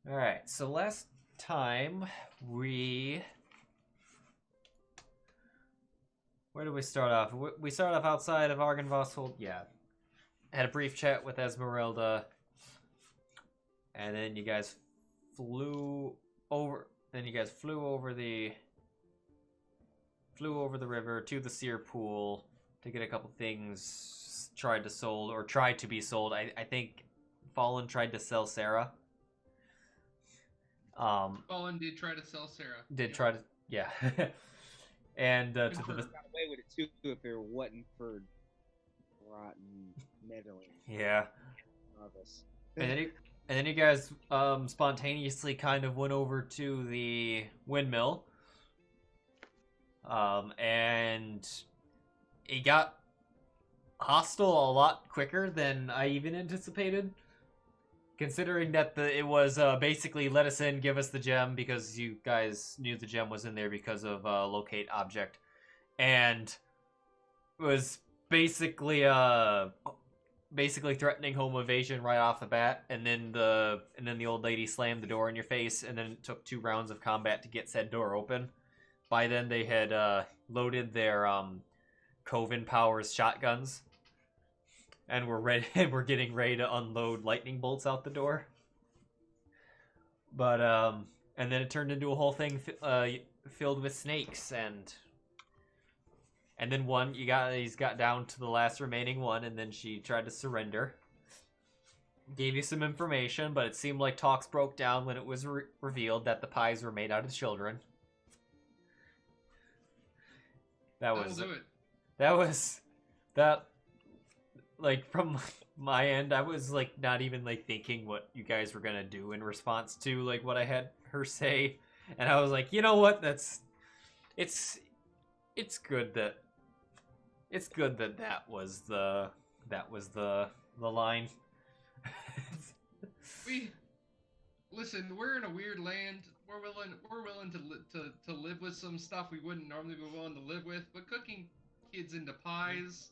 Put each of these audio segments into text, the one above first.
Alright, so last time we... Where did we start off? We started off outside of Argynvoss Hold. Yeah. Had a brief chat with Esmeralda. And then you guys flew over... Then you guys flew over the river to the Seer Pool to get a couple things tried to be sold. I think Fallen tried to sell Sarah. Fallen did try to sell Sarah. Yeah. And to the got away with it too if it wasn't for rotten meddling. Yeah. And then you guys spontaneously kind of went over to the windmill. And it got hostile a lot quicker than I even anticipated. Considering that it was basically let us in, give us the gem, because you guys knew the gem was in there because of locate object, and it was basically threatening home evasion right off the bat, and then the old lady slammed the door in your face, and then it took 2 rounds of combat to get said door open. By then they had loaded their Coven Powers shotguns. And we're getting ready to unload lightning bolts out the door. But and then it turned into a whole thing filled with snakes, and then he's got down to the last remaining one, and then she tried to surrender. Gave you some information, but it seemed like talks broke down when it was revealed that the pies were made out of children. Like, from my end, I was, like, not even, like, thinking what you guys were gonna do in response to, like, what I had her say. And I was like, you know what, it's good that was the line. We're in a weird land. We're willing to live with some stuff we wouldn't normally be willing to live with, but cooking kids into pies,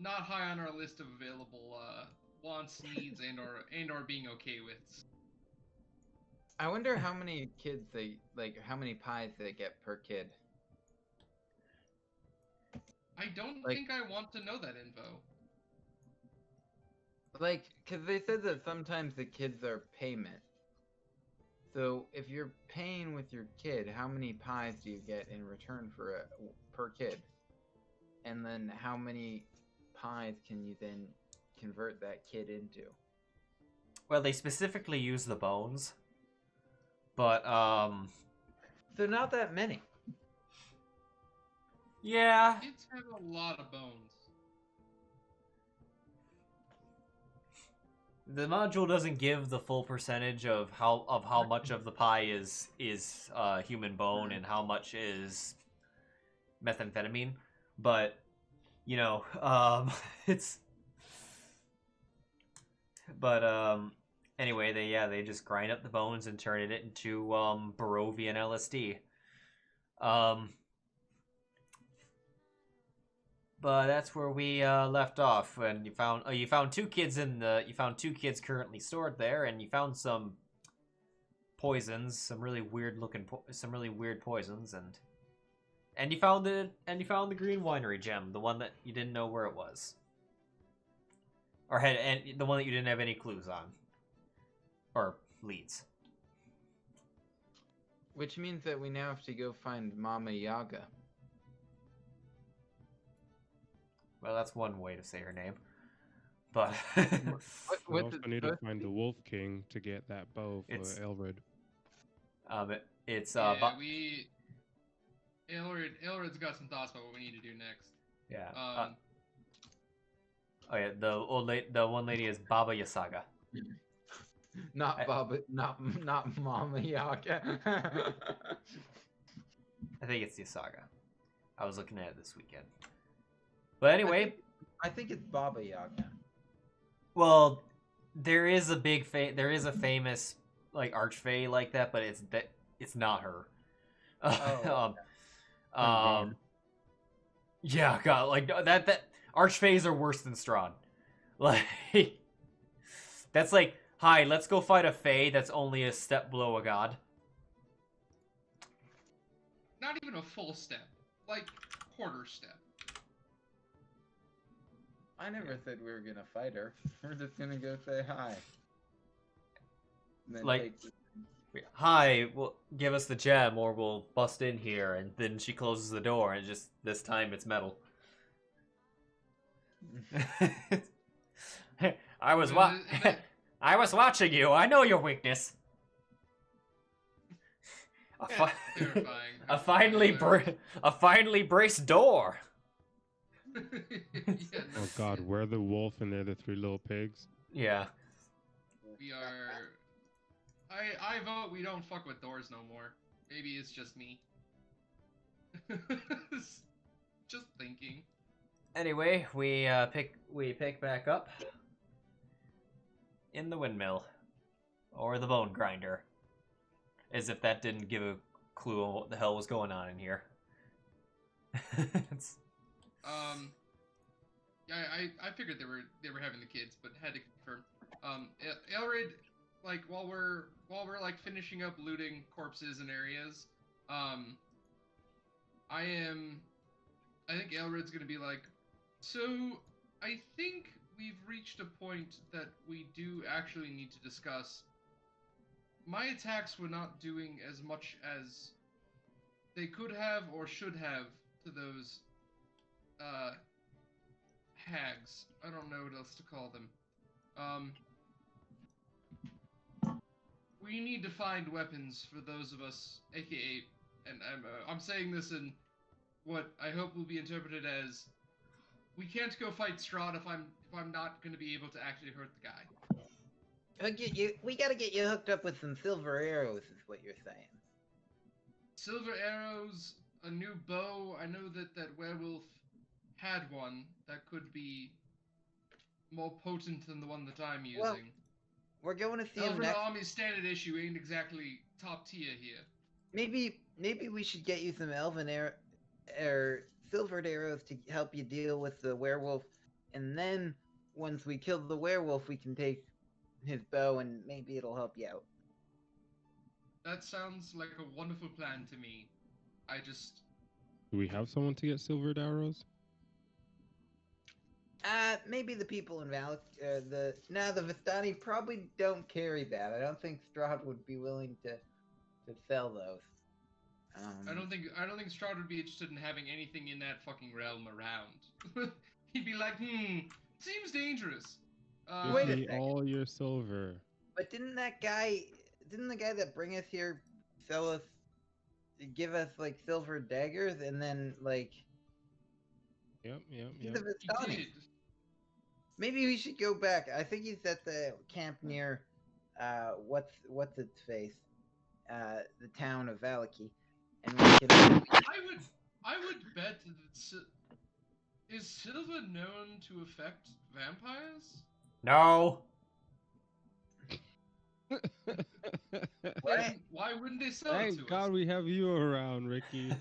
not high on our list of available wants, needs, and or being okay with. I wonder how many kids how many pies they get per kid. I don't think I want to know that info. Because they said that sometimes the kids are payment. So if you're paying with your kid, how many pies do you get in return per kid? And then how many pies can you then convert that kid into? Well, they specifically use the bones, but they're not that many. Yeah, kids have a lot of bones. The module doesn't give the full percentage of how much of the pie is human bone and how much is methamphetamine, but you know, anyway, they just grind up the bones and turn it into Barovian LSD. But that's where we left off, and you found 2 kids currently stored there, and you found some poisons, some really weird poisons, and you found the green winery gem, the one that you didn't know where it was, and the one that you didn't have any clues on, or leads. Which means that we now have to go find Mama Yaga. Well, that's one way to say her name. But we also need to find the Wolf King to get that bow for Ailred. Ailred's got some thoughts about what we need to do next. Yeah. The one lady is Baba Yasaga. Not Mama Yaga. I think it's Yasaga. I was looking at it this weekend. But anyway, I think it's Baba Yaga. Well, there is a famous like archfey like that, but it's not her. Oh, yeah, God, like that archfays are worse than Strahd. Like that's like Hi, let's go fight a fae that's only a step below a god. Not even a full step, like quarter step. I never said we were gonna fight her. We're just gonna go say hi. And then Like- take the- Hi, well, give us the gem or we'll bust in here. And then she closes the door and just, this time it's metal. I was I was watching you. I know your weakness. Terrifying. A finely braced door. Yeah, no Oh god, shit. we're the wolf and they're the three little pigs. Yeah. We are. I vote we don't fuck with doors no more. Maybe it's just me. Just thinking. Anyway, we pick back up in the windmill or the bone grinder, as if that didn't give a clue on what the hell was going on in here. It's- Yeah, I figured they were having the kids, but had to confirm. Ailred, like while we're like finishing up looting corpses and areas, I think Ailred's gonna be like, so I think we've reached a point that we do actually need to discuss. My attacks were not doing as much as they could have or should have to those hags. I don't know what else to call them. We need to find weapons for those of us, aka, and I'm saying this in what I hope will be interpreted as, we can't go fight Strahd if I'm not going to be able to actually hurt the guy. We gotta get you hooked up with some silver arrows, is what you're saying. Silver arrows, a new bow. I know that werewolf had one that could be more potent than the one that I'm using. Well, we're going to see him Elven next. Army's standard issue ain't exactly top tier here. Maybe we should get you some silvered arrows to help you deal with the werewolf, and then once we kill the werewolf, we can take his bow and maybe it'll help you out. That sounds like a wonderful plan to me. I just... Do we have someone to get silvered arrows? Maybe the people in Valak, the Vistani probably don't carry that. I don't think Strahd would be willing to sell those. I don't think Strahd would be interested in having anything in that fucking realm around. He'd be like, seems dangerous. Wait a Give me second. all your silver. But didn't the guy that bring us here give us like silver daggers and then like Yep. he's a He Vistani? did. Maybe we should go back. I think he's at the camp near what's its face? The town of Valaki. And we can I would bet that is silver known to affect vampires? No. What? Why wouldn't they sell it Thank to God us? we have you around, Ricky.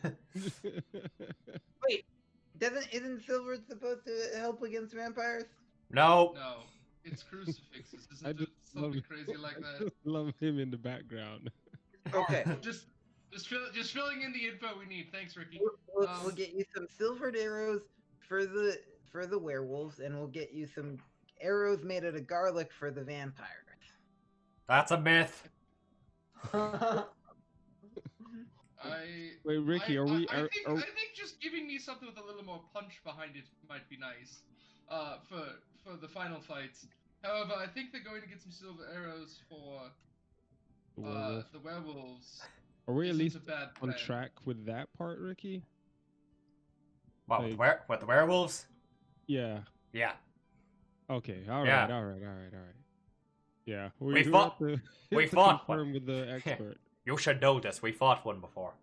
Isn't silver supposed to help against vampires? No. No, it's crucifixes. I Isn't it just something love- crazy like I that? just love him in the background. Okay. Just filling in the info we need. Thanks, Ricky. We'll get you some silvered arrows for the werewolves, and we'll get you some arrows made out of garlic for the vampires. That's a myth. Wait, Ricky, I are think just giving me something with a little more punch behind it might be nice. For the final fights. However, I think they're going to get some silver arrows for the werewolf? the werewolves. Are we at isn't least a bad on plan. track with that part, Ricky? What, Like- with the werewolves? Yeah. Yeah. Okay. All Yeah. right. Yeah. We have fought- to we fought one. confirm with the expert. You should know this. We fought one before.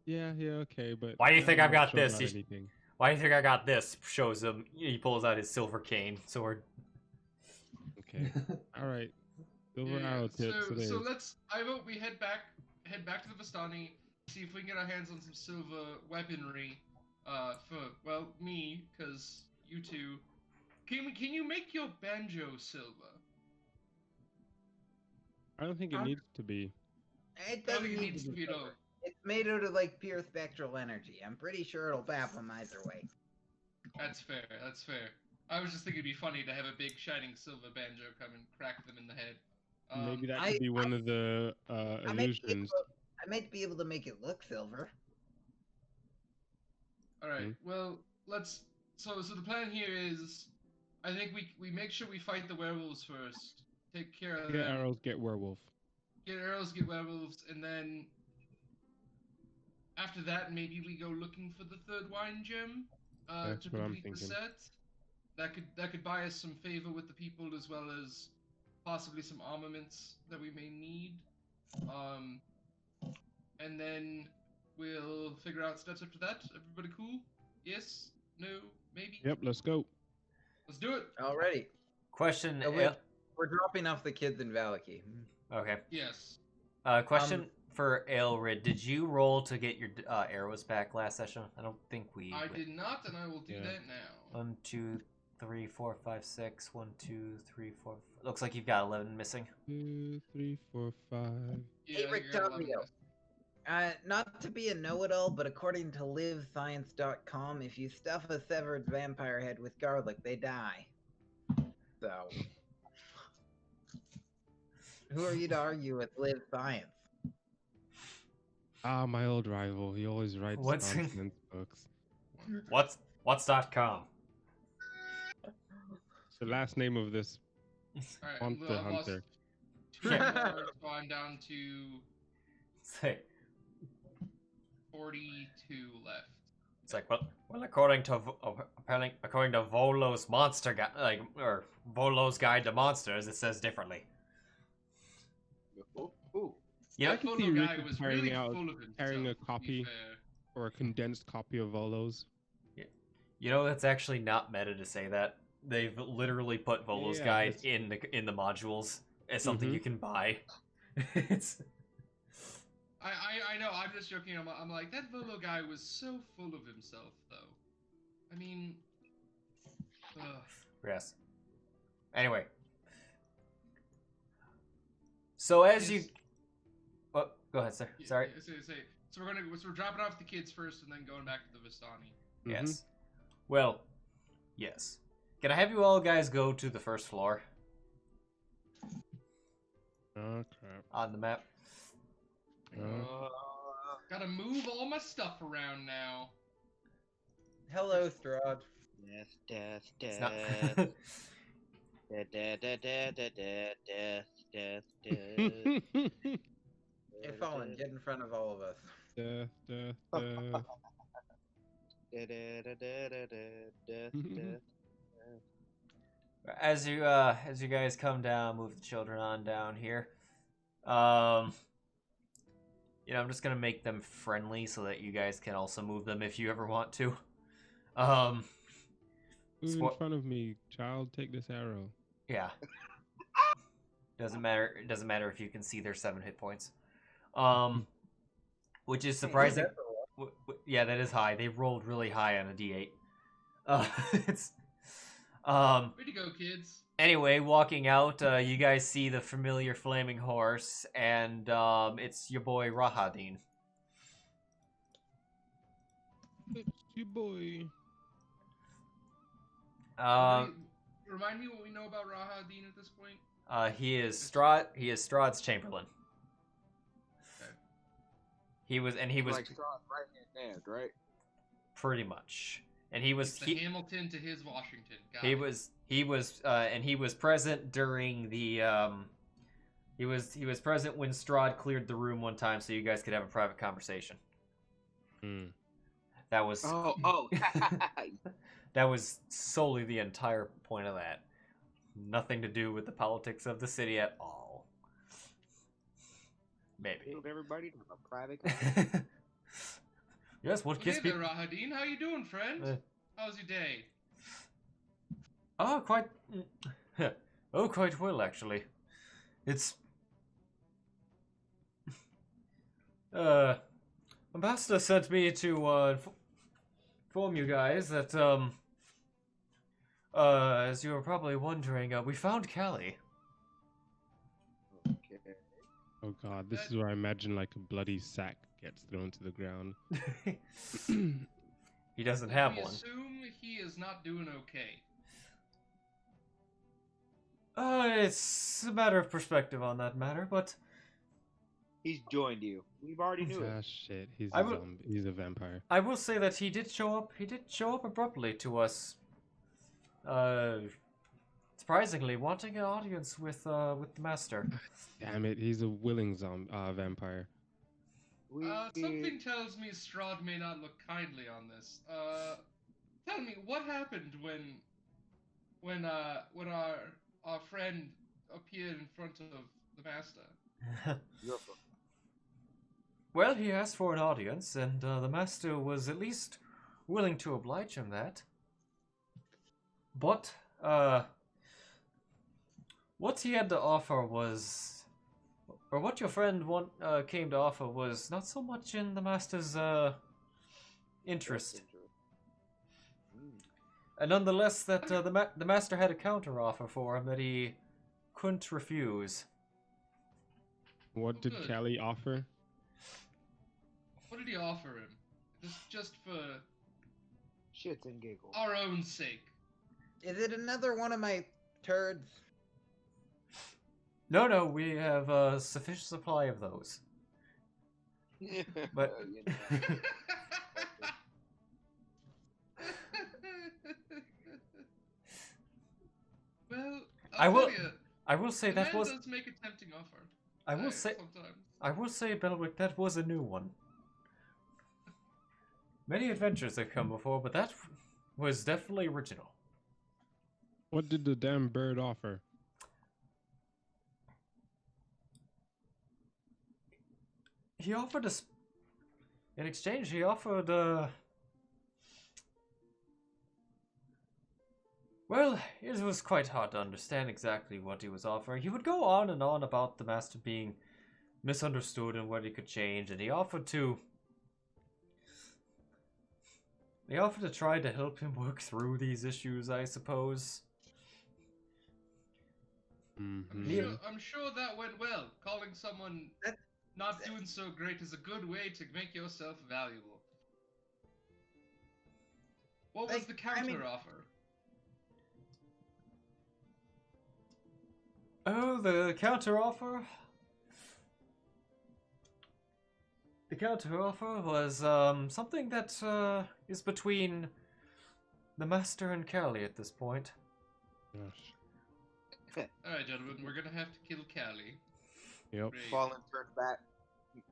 Yeah. Okay. But Why do you I'm think I've not got sure this? about He's- anything. Why do you think I got this? Shows him. He pulls out his silver cane sword. Okay. All right. Silver Yeah, arrow tips. it so is. let's. I vote we head back to the Vistani, see if we can get our hands on some silver weaponry. For me, because you two. Can you make your banjo silver? I don't think it needs to be. It I don't doesn't think it need needs to be. though. It's made out of like pure spectral energy. I'm pretty sure it'll bap them either way. That's fair. That's fair. I was just thinking it'd be funny to have a big shining silver banjo come and crack them in the head. Maybe that could be one of the illusions. I might be able to make it look silver. All right. Well, let's. So the plan here is, I think we make sure we fight the werewolves first. Take care of Get them. arrows, get werewolf. Get arrows, get werewolves, and then after that, maybe we go looking for the third wine gem That's to what I'm complete the thinking. set. That could buy us some favor with the people as well as possibly some armaments that we may need. And then we'll figure out steps after that. Everybody cool? Yes? No? Maybe? Yep, let's go. Let's do it! Alrighty. Question. We're dropping off the kids in Valaki. Okay. Yes. Question for Ailred. Did you roll to get your arrows back last session? I don't think we. I did not, and I will do that now. 1, 2, 3, 4, 5, 6. 1, 2, 3, 4. Looks like you've got 11 missing. 2, 3, 4, 5. Yeah, Hey, I got 11 Rictario. Not to be a know-it-all, but according to livescience.com, if you stuff a severed vampire head with garlic, they die. So, who are you to argue with Live Science? Ah, my old rival. He always writes What's- nonsense books. What's.com? It's the last name of this Alright, monster I've lost hunter. 2 more, so I'm down to Say. 42 left. It's like, well, according to Volo's monster guide, or Volo's guide to monsters, it says differently. Ooh. You know, I can That see photo guy Rick was carrying really out- full of himself, carrying a to be copy. fair. Or a condensed copy of Volo's. you know that's actually not meta to say that. They've literally put Volo's Yeah, guide it's- in the modules as something Mhm. you can buy. It's I know, I'm just joking. I'm like, that Volo guy was so full of himself, though. I mean, yes. Anyway, so as Yes. you, oh, go ahead, sir. Sorry. So we're dropping off the kids first, and then going back to the Vistani. Yes. Well, yes. Can I have you all guys go to the first floor Oh crap. on the map? Gotta move all my stuff around now. Hello, Strahd. Death, death, It's not. death. Death, death, death, death, death, death, death, death. Hey, Fallen, get in front of all of us. Death, death, death. Death, death, death, death, death. As you guys come down, move the children on down here. You know, I'm just gonna make them friendly so that you guys can also move them if you ever want to. Move in Spo- front of me, child. Take this arrow. Yeah. Doesn't matter. It doesn't matter if you can see their 7 hit points. Which is surprising. Yeah, that is high. They rolled really high on a D8. It's Way to go, kids. Anyway, walking out, you guys see the familiar flaming horse, and it's your boy Rahadin. It's your boy. Remind me what we know about Rahadin at this point. He is Strahd's Chamberlain. Okay. He was Like Strahd right-hand man, right? pretty much, and he was It's the Hamilton to his Washington. Got he it. was present during the he was present when Strahd cleared the room one time, so you guys could have a private conversation. That was Oh. that was solely the entire point of that. Nothing to do with the politics of the city at all. Maybe. Build everybody to have a private. Yes, what kids Hey there, people? Rahadin. How you doing, friend? How's your day? Oh, quite well actually. It's Ambassador sent me to inform you guys that as you were probably wondering, we found Callie. Okay. Oh god, this is where I imagine like a bloody sack gets thrown to the ground. He doesn't We have one. assume he is not doing okay. It's a matter of perspective on that matter, but He's joined you. We've already knew it. Ah shit, he's I a will- zombie. He's a vampire. I will say that he did show up. He did show up abruptly to us. Surprisingly, wanting an audience with the master. Damn it, he's a willing vampire. Something tells me Strahd may not look kindly on this. Tell me, what happened when our friend appeared in front of the master? Well, he asked for an audience, and the master was at least willing to oblige him that. But, what he had to offer was, or what your friend came to offer was not so much in the master's interest. And nonetheless, that the master had a counter offer for him that he couldn't refuse. What did Good. Callie offer? What did he offer him? Just for Shits and giggles. our own sake. Is it another one of my turds? No, we have a sufficient supply of those. But You know. Well, I I'll will- tell you, I will say the that man was. does make a tempting offer. I will say. Sometimes. I will say, Belwick, that was a new one. Many adventures have come before, but that was definitely original. What did the damn bird offer? He offered us. In exchange, he offered. Well, it was quite hard to understand exactly what he was offering. He would go on and on about the master being misunderstood and what he could change, and he offered to. He offered to try to help him work through these issues, I suppose. Mm-hmm. I'm sure that went well. Calling someone not doing so great is a good way to make yourself valuable. What was Like, the counter offer? Oh, the counteroffer? The counteroffer was something that is between the master and Callie at this point. Gosh. Alright, gentlemen, we're gonna have to kill Callie. Yep. Great. Fallen turns back. He's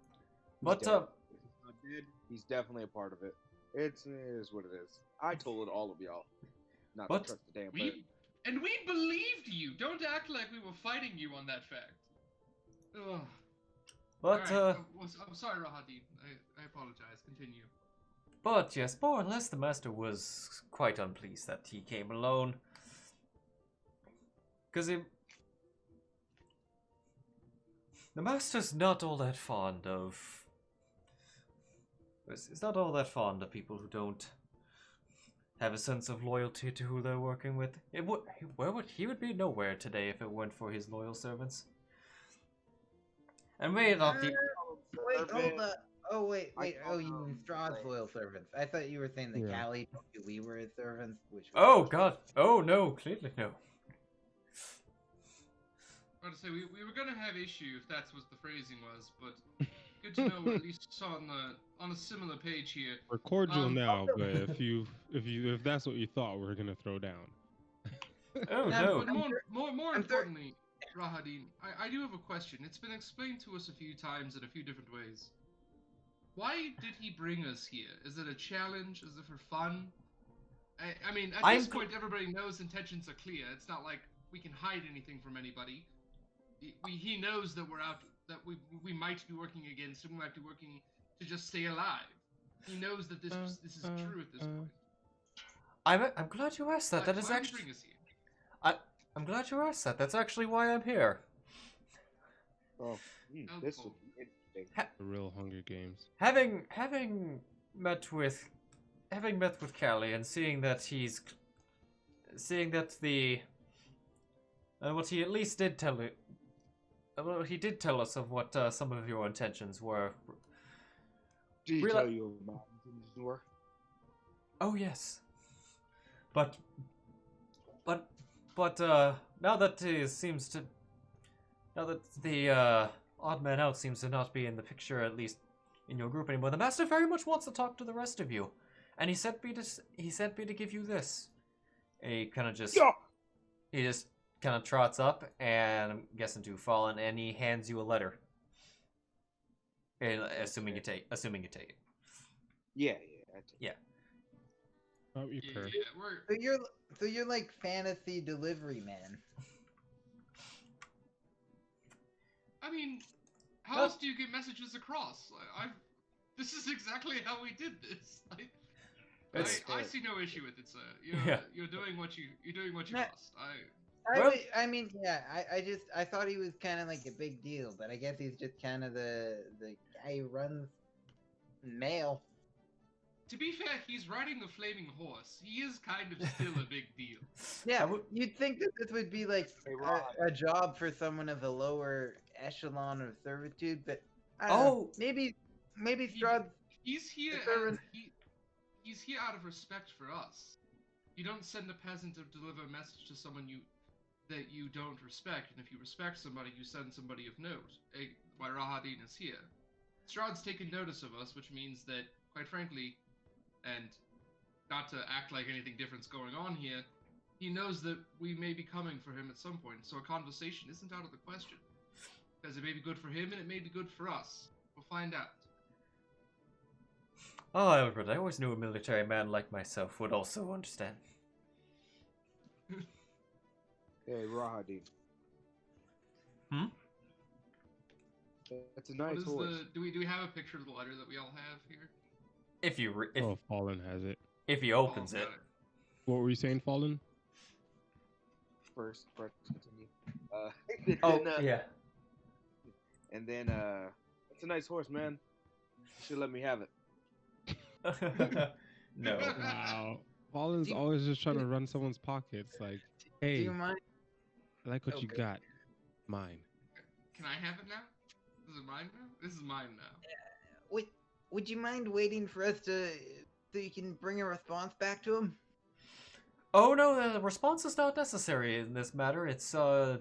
But dead. If he's not dead, he's definitely a part of it. It is what it is. I told all of y'all not But to trust the damn bird. We believed you! Don't act like we were fighting you on that fact. Ugh. But Alright, I'm sorry, Rahadi. I apologize. Continue. but yes, more or less the master was quite unpleased that he came alone. Because the master's not all that fond of. He's not all that fond of people who don't have a sense of loyalty to who they're working with. He would be nowhere today if it weren't for his loyal servants. And may it not be. Wait, hold up. Oh, wait. I Oh, don't you know. mean Strahd's loyal servants. I thought you were saying that Yeah. Callie told you we were his servants, which was Oh God! Oh no! Clearly no. I was going to say, we were going to have issue if that's what the phrasing was, but good to know we're at least on a similar page here. We're cordial Um, now, but if that's what you thought, we're gonna throw down. Oh Now, no! But more I'm thir- importantly, Rahadin, I do have a question. It's been explained to us a few times in a few different ways. Why did he bring us here? Is it a challenge? Is it for fun? I mean, at this point, everybody knows intentions are clear. It's not like we can hide anything from anybody. He knows that we're out, that we might be working against him, we might be working to just stay alive. He knows that this is true at this point. I'm glad you asked that. That is Why did he actually. bring us here? I'm glad you asked that. That's actually why I'm here. Oh, this would be interesting. The real Hunger Games. Having met with Callie and seeing that what he at least did tell it, well, he did tell us of what some of your intentions were. Did he Reali- tell you about intentions were? Oh yes, but now that it seems to, now that the odd man out seems to not be in the picture, at least in your group anymore, the master very much wants to talk to the rest of you, and he sent me to give you this. And he kind of just kind of trots up, and I'm guessing to Fallen, and he hands you a letter. And assuming you take it. Yeah. Yeah. Oh, you Yeah, care. So you're like fantasy delivery man. I mean, how else do you get messages across? This is exactly how we did this. I see no issue with it, sir. You're doing what you must. I thought he was kind of like a big deal, but I guess he's just kind of the guy who runs mail. To be fair, he's riding a flaming horse. He is kind of still a big deal. Yeah, you'd think that this would be like Hey, Rod. a job for someone of a lower echelon of servitude, but I don't know. Maybe Strahd. He's here. servant. He's here out of respect for us. You don't send a peasant to deliver a message to someone that you don't respect, and if you respect somebody, you send somebody of note. Why Rahadin is here. Strahd's taken notice of us, which means that, quite frankly, and not to act like anything different's going on here, he knows that we may be coming for him at some point, so a conversation isn't out of the question. Because it may be good for him, and it may be good for us. We'll find out. Oh, Ailred, I always knew a military man like myself would also understand. Hey, Rahadin. Hmm? That's a nice horse. Do we have a picture of the letter that we all have here? If Fallen has it. if he opens it. What were you saying, Fallen? First, continue. Yeah. And then, it's a nice horse, man. You should let me have it. No. Wow. Fallen's always just trying to run someone's pockets. Like, Do hey, you mind? I like what you Okay. got. Mine. Can I have it now? Is it mine now? This is mine now. Would you mind waiting for us so you can bring a response back to him? Oh no, the response is not necessary in this matter. It's as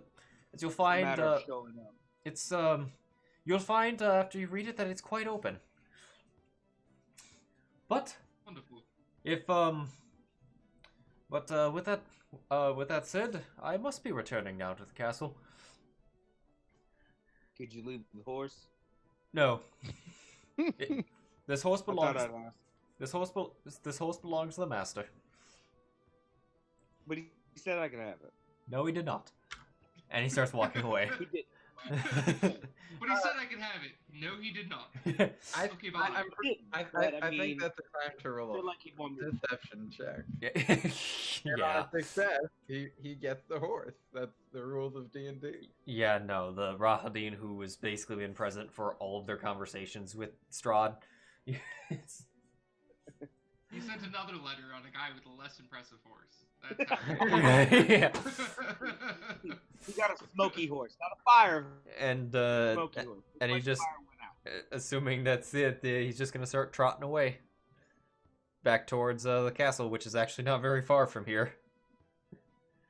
you'll find Matter of showing up. it's you'll find after you read it that it's quite open. But Wonderful. if with that said, I must be returning now to the castle. Could you leave the horse? No. This horse I thought belongs. I'd ask. This horse belongs to the master. But he said I could have it. No, he did not. And he starts walking away. He did. But he said I could have it. No, he did not. Okay, bye. I think that's the time to roll feel a like he'd want me to. deception check. Yeah. And Yeah. on success, he gets the horse. That's the rules of D&D. Yeah, no, the Rahadin who has basically been present for all of their conversations with Strahd. It's- He sent another letter on a guy with a less impressive horse. That's how yeah. He got a smoky horse, not a fire. And Smoky horse. and he Like just, fire went out. assuming that's it, he's just gonna start trotting away back towards the castle, which is actually not very far from here.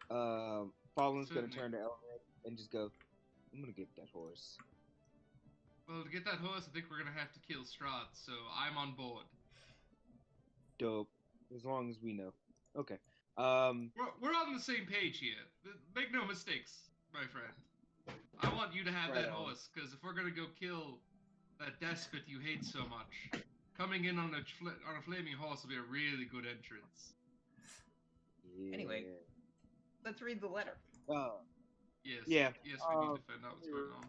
Fallen's gonna Certainly. turn to Ailred and just go, I'm gonna get that horse. Well, to get that horse, I think we're gonna have to kill Strahd, so I'm on board. Dope. As long as we know. Okay. We're on the same page here. Make no mistakes, my friend. I want you to have Right that on. horse, because if we're gonna go kill that despot you hate so much, coming in on a flaming horse will be a really good entrance. Yeah. Anyway. Let's read the letter. Yes. Yeah, Yes, we need to find out what's going on.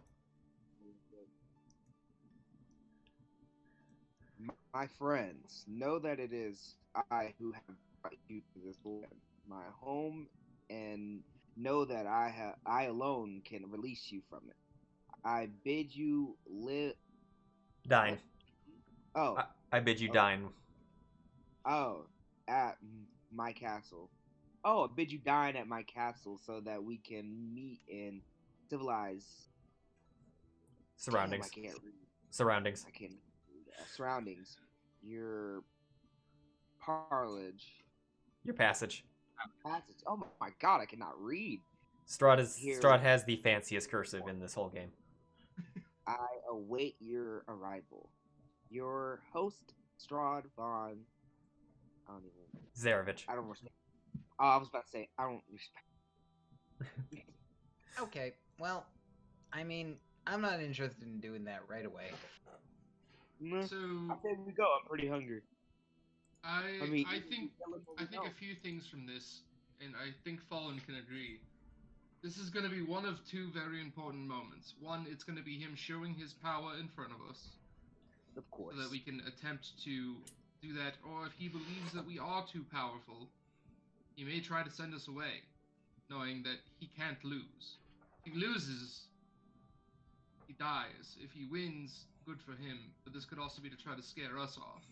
My friends, know that it is I who have brought you to this land, my home, and know that I alone can release you from it. I bid you live. Dine. Oh, I bid you Oh. dine. At my castle. Oh, I bid you dine at my castle so that we can meet in civilized Surroundings. Damn, I can't read. Surroundings. I can't read. Surroundings. Your parlage. Your passage. Passage. Oh my god, I cannot read. Strahd has the fanciest cursive in this whole game. I await your arrival. Your host, Strahd von. I don't even. Zarevich. I don't respect. Oh, I was about to say I don't respect. Okay, well, I mean, I'm not interested in doing that right away. So I say we go. I'm pretty hungry. I mean, think a few things from this, and I think Fallen can agree. This is going to be one of two very important moments. One, it's going to be him showing his power in front of us, Of course. so that we can attempt to do that. Or if he believes that we are too powerful, he may try to send us away, knowing that he can't lose. If he loses, he dies. If he wins, good for him. But this could also be to try to scare us off.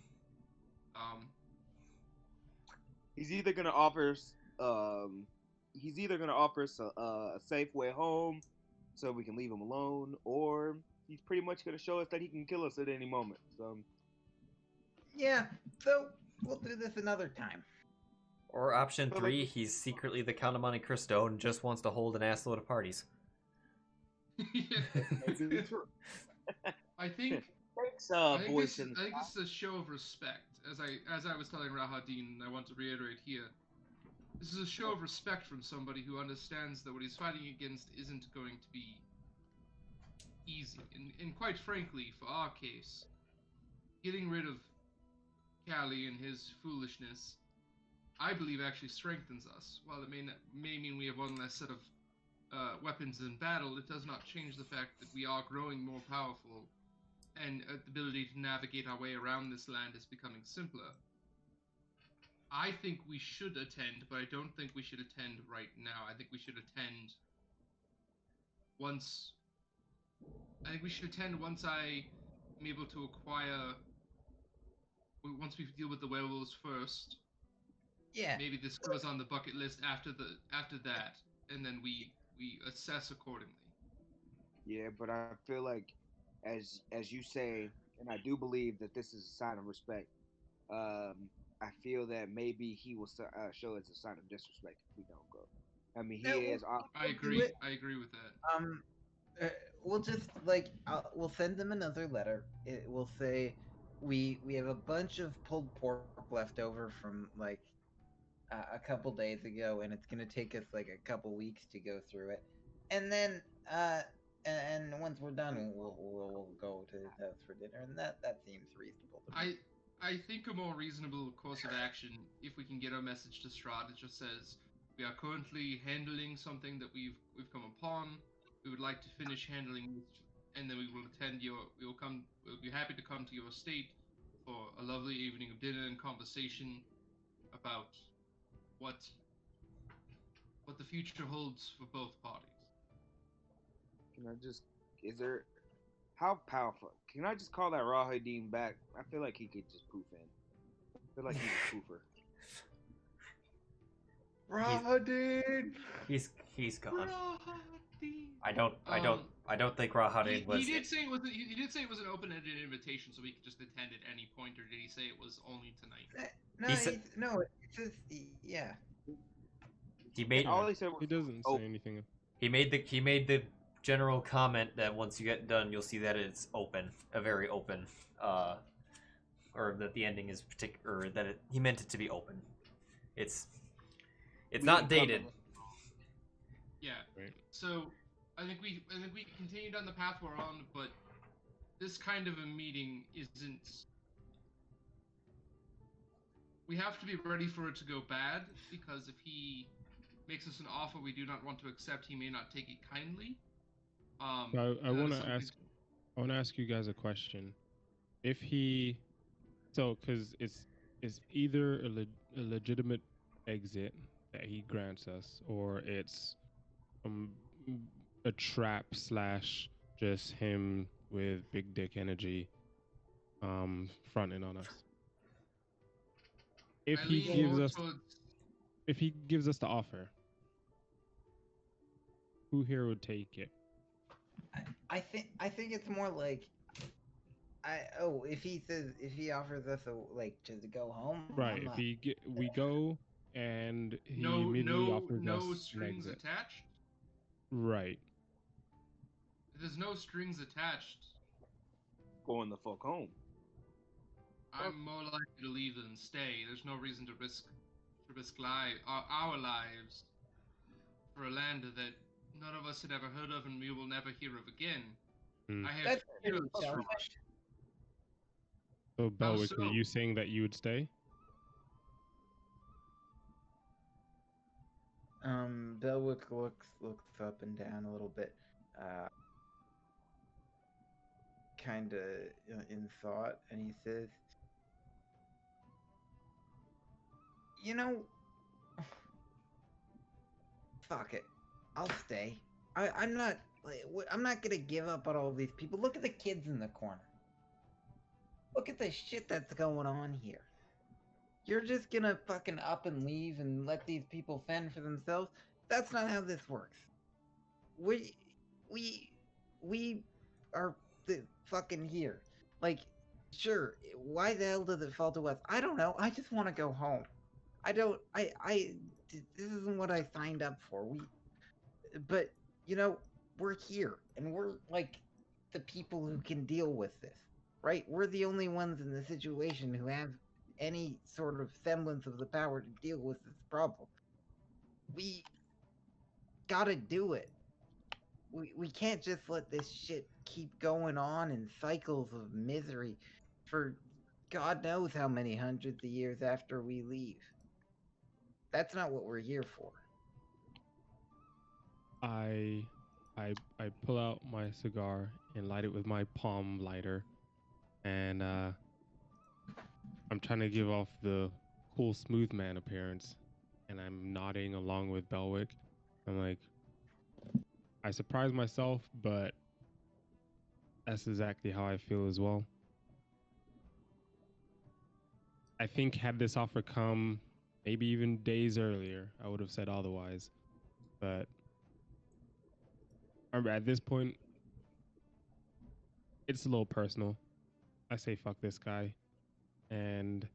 He's either gonna offer us, a safe way home, so we can leave him alone, or he's pretty much gonna show us that he can kill us at any moment. So Yeah, so we'll do this another time. Or option 3, he's secretly the Count of Monte Cristo and just wants to hold an assload of parties. I think thanks, I think voice. this is a show of respect. As I was telling Rahadin, and I want to reiterate here, this is a show of respect from somebody who understands that what he's fighting against isn't going to be easy. And quite frankly, for our case, getting rid of Callie and his foolishness, I believe actually strengthens us. While it may mean we have one less set of weapons in battle, it does not change the fact that we are growing more powerful, and the ability to navigate our way around this land is becoming simpler. I think we should attend, but I don't think we should attend right now. I think we should attend once I am able to acquire. Once we deal with the werewolves first. Yeah. Maybe this goes on the bucket list after that, and then we assess accordingly. Yeah, but I feel like, as you say, and I do believe that this is a sign of respect. I feel that maybe he will show as a sign of disrespect if we don't go. I mean, he is. I agree. I agree with that. We'll just we'll send them another letter. We'll say we have a bunch of pulled pork left over from a couple days ago, and it's gonna take us a couple weeks to go through it, and then and once we're done, we'll go to his house for dinner, and that seems reasonable to me. I think a more reasonable course of action, if we can get our message to Strahd, it just says we are currently handling something that we've come upon. We would like to finish handling it, and then we will attend we'll be happy to come to your estate for a lovely evening of dinner and conversation about what the future holds for both parties. How powerful? Can I just call that Rahadin back? I feel like he could just poof in. I feel like he's a poofer. Rahadin! He's gone. Rahadin. I don't think Rahadin was. He did say it was an open-ended invitation, so we could just attend at any point, or did he say it was only tonight? No, it says yeah. He made. All he said was, He doesn't say anything. He made the general comment that once you get done, you'll see that it's open, a very open, or that the ending is particular, or that he meant it to be open. It's not dated. Yeah. Right. So I think we continue down the path we're on, but this kind of a meeting isn't. We have to be ready for it to go bad, because if he makes us an offer we do not want to accept, he may not take it kindly. I want to ask you guys a question. If he, because it's either a legitimate exit that he grants us, or it's a trap / just him with big dick energy fronting on us. If he gives us the offer, who here would take it? I think it's more like if he offers us just to go home, Right. I'm If not. we go and he No, immediately no, offers no us an strings exit. attached. Right. If there's no strings attached, Going the fuck home. I'm more likely to leave than stay. There's no reason to risk our lives for a land that none of us had ever heard of and we will never hear of again. Hmm. I have That's feared pretty Strahd. selfish. So How Belwick, are so? you saying that you would stay? Belwick looks up and down a little bit, kind of in thought, and he says, "You know, fuck it, I'll stay. I'm not gonna give up on all these people. Look at the kids in the corner. Look at the shit that's going on here. You're just gonna fucking up and leave and let these people fend for themselves? That's not how this works. We we we are the fucking here. Like, sure, why the hell does it fall to us? I don't know. I just want to go home. I don't. This isn't what I signed up for. But you know, we're here, and we're like the people who can deal with this, right? We're the only ones in the situation who have any sort of semblance of the power to deal with this problem. We gotta do it. We can't just let this shit keep going on in cycles of misery for God knows how many hundreds of years after we leave. That's not what we're here for. I I pull out my cigar and light it with my palm lighter, and I'm trying to give off the cool smooth man appearance, and I'm nodding along with Belwick. I'm like, I surprise myself, but that's exactly how I feel as well. I think had this offer come maybe even days earlier, I would have said otherwise. But at this point, it's a little personal. I say fuck this guy and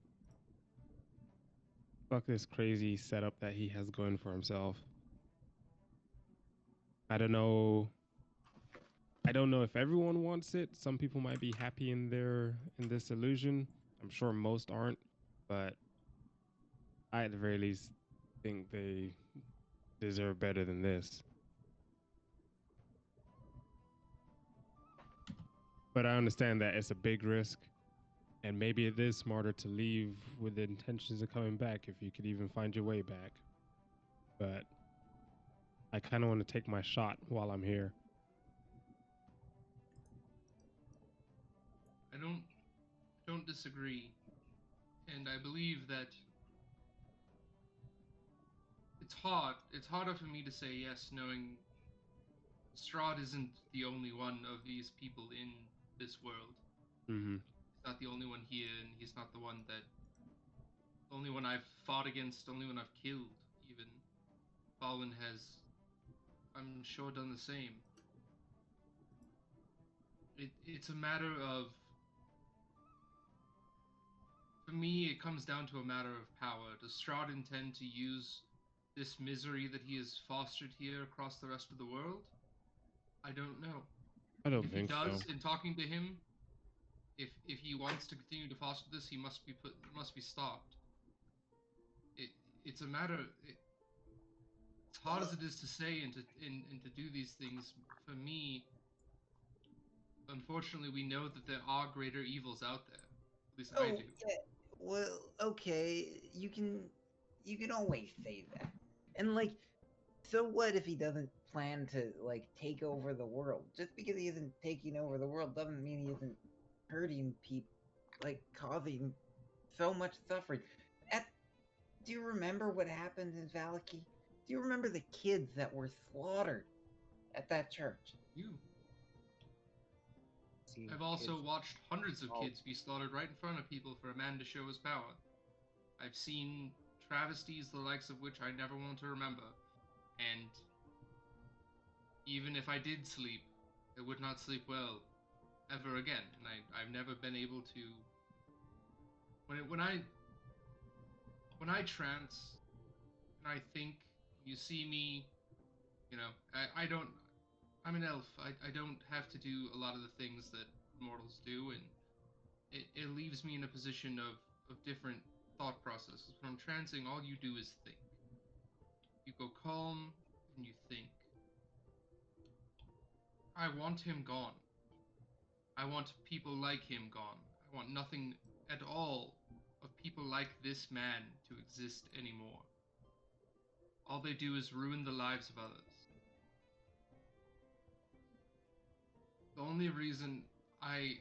fuck this crazy setup that he has going for himself. I don't know. I don't know if everyone wants it. Some people might be happy in this illusion. I'm sure most aren't, but I at the very least think they deserve better than this. But I understand that it's a big risk, and maybe it is smarter to leave with the intentions of coming back if you could even find your way back. But I kind of want to take my shot while I'm here. I don't disagree, and I believe that it's hard. It's harder for me to say yes, knowing Strahd isn't the only one of these people in this world. Mm-hmm. He's not the only one here, and he's not the only one I've fought against, only one I've killed, even. Fallen has, I'm sure, done the same. It's a matter of, for me, it comes down to a matter of power. Does Strahd intend to use this misery that he has fostered here across the rest of the world? I don't know. I don't If he think does, so. in talking to him, if he wants to continue to foster this, he must be stopped. It's a matter. As hard as it is to say and to do these things, for me, unfortunately, we know that there are greater evils out there. At least I do. Yeah. Well, okay, you can always say that. And like, so what if he doesn't plan to take over the world? Just because he isn't taking over the world doesn't mean he isn't hurting people, causing so much suffering. Do you remember what happened in Valaki? Do you remember the kids that were slaughtered at that church? I've also watched hundreds of kids be slaughtered right in front of people for a man to show his power. I've seen travesties the likes of which I never want to remember. And even if I did sleep, I would not sleep well ever again, and I've never been able to. When I trance and I think, you see me, you know, I don't. I'm an elf. I don't have to do a lot of the things that mortals do, and it leaves me in a position of different thought processes. When I'm trancing, all you do is think. You go calm and you think. I want him gone. I want people like him gone. I want nothing at all of people like this man to exist anymore. All they do is ruin the lives of others. The only reason I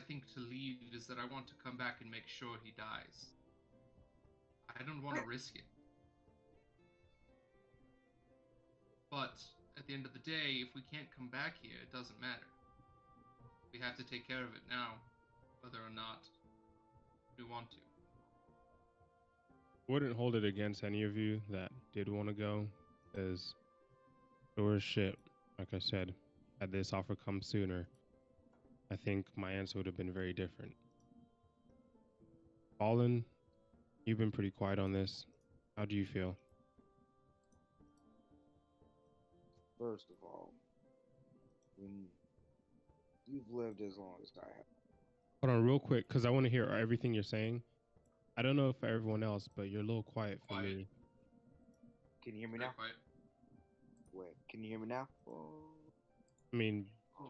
think to leave is that I want to come back and make sure he dies. I don't want to risk it. But at the end of the day, if we can't come back here, it doesn't matter. We have to take care of it now, whether or not we want to. Wouldn't hold it against any of you that did want to go, because sure shit, like I said, had this offer come sooner, I think my answer would have been very different. Fallen, you've been pretty quiet on this. How do you feel? First of all, when you've lived as long as I have. Hold on real quick, because I want to hear everything you're saying. I don't know if for everyone else, but you're a little quiet for me. Can you hear me Very now? quiet. Wait, can you hear me now? I mean,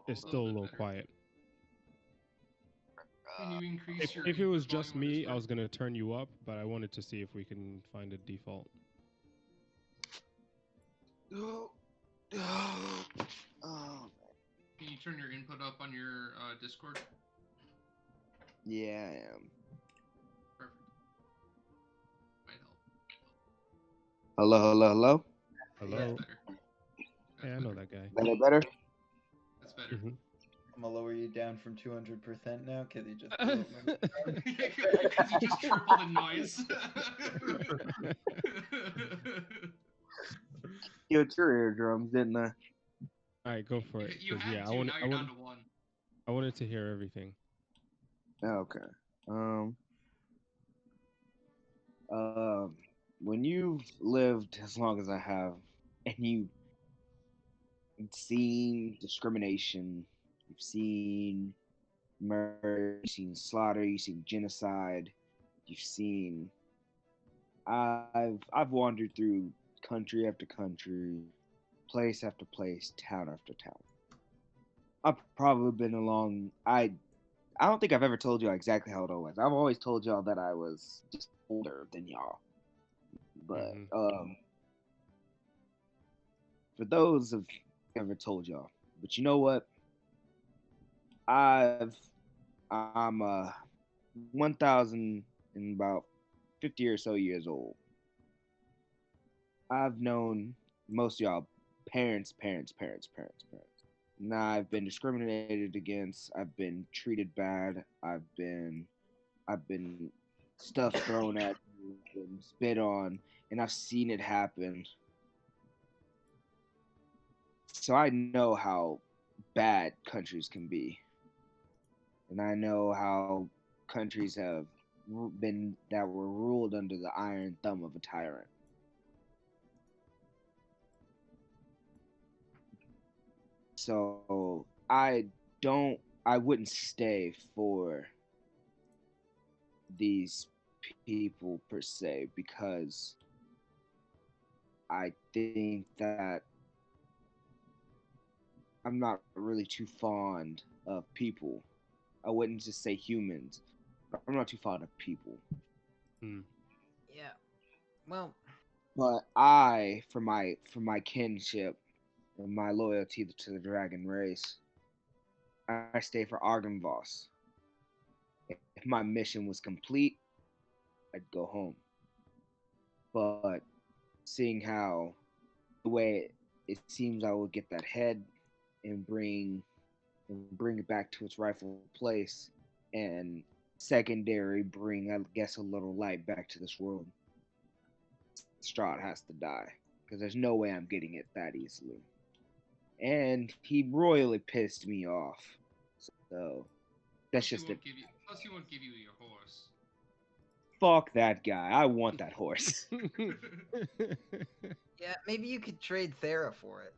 it's still a little quiet. Can you increase your If it was input just volume on me, I Discord? was going to turn you up, but I wanted to see if we can find a default. Oh, Can you turn your input up on your Discord? yeah, I am. Perfect. Might help. Hello. Hello? That's better. Hey, I know that guy. Better? That's better. Mhm. I'm gonna lower you down from 200% now because you just blew up my Because you just tripled in noise. Killed your eardrums, didn't I? All right, go for it. You 'cause, had yeah, to, now you're down to one. I wanted to hear everything. Okay. When you've lived as long as I have, and you've seen discrimination, you've seen murder, you've seen slaughter, you've seen genocide, you've seen. I've wandered through country after country, place after place, town after town. I've probably been along. I don't think I've ever told you exactly how old I was. I've always told y'all that I was just older than y'all. But for those I've ever told y'all. But you know what? I'm 1,000 and about 50 or so years old. I've known most of y'all parents. Now I've been discriminated against. I've been treated bad. I've been stuff thrown at me, been spit on, and I've seen it happen. So I know how bad countries can be, and I know how countries have been that were ruled under the iron thumb of a tyrant. So I wouldn't stay for these people per se, because I think that I'm not really too fond of people. I wouldn't just say humans, but I'm not too fond of people. Yeah. Well, But for my kinship and my loyalty to the dragon race, I stay for Argynvoss. If my mission was complete, I'd go home. But seeing how the way it seems I will get that head and bring it back to its rightful place, and secondary bring, I guess, a little light back to this world. Strahd has to die, because there's no way I'm getting it that easily. and he royally pissed me off. So that's just it. Plus, he won't give you your horse. Fuck that guy. I want that horse. Yeah, maybe you could trade Thera for it.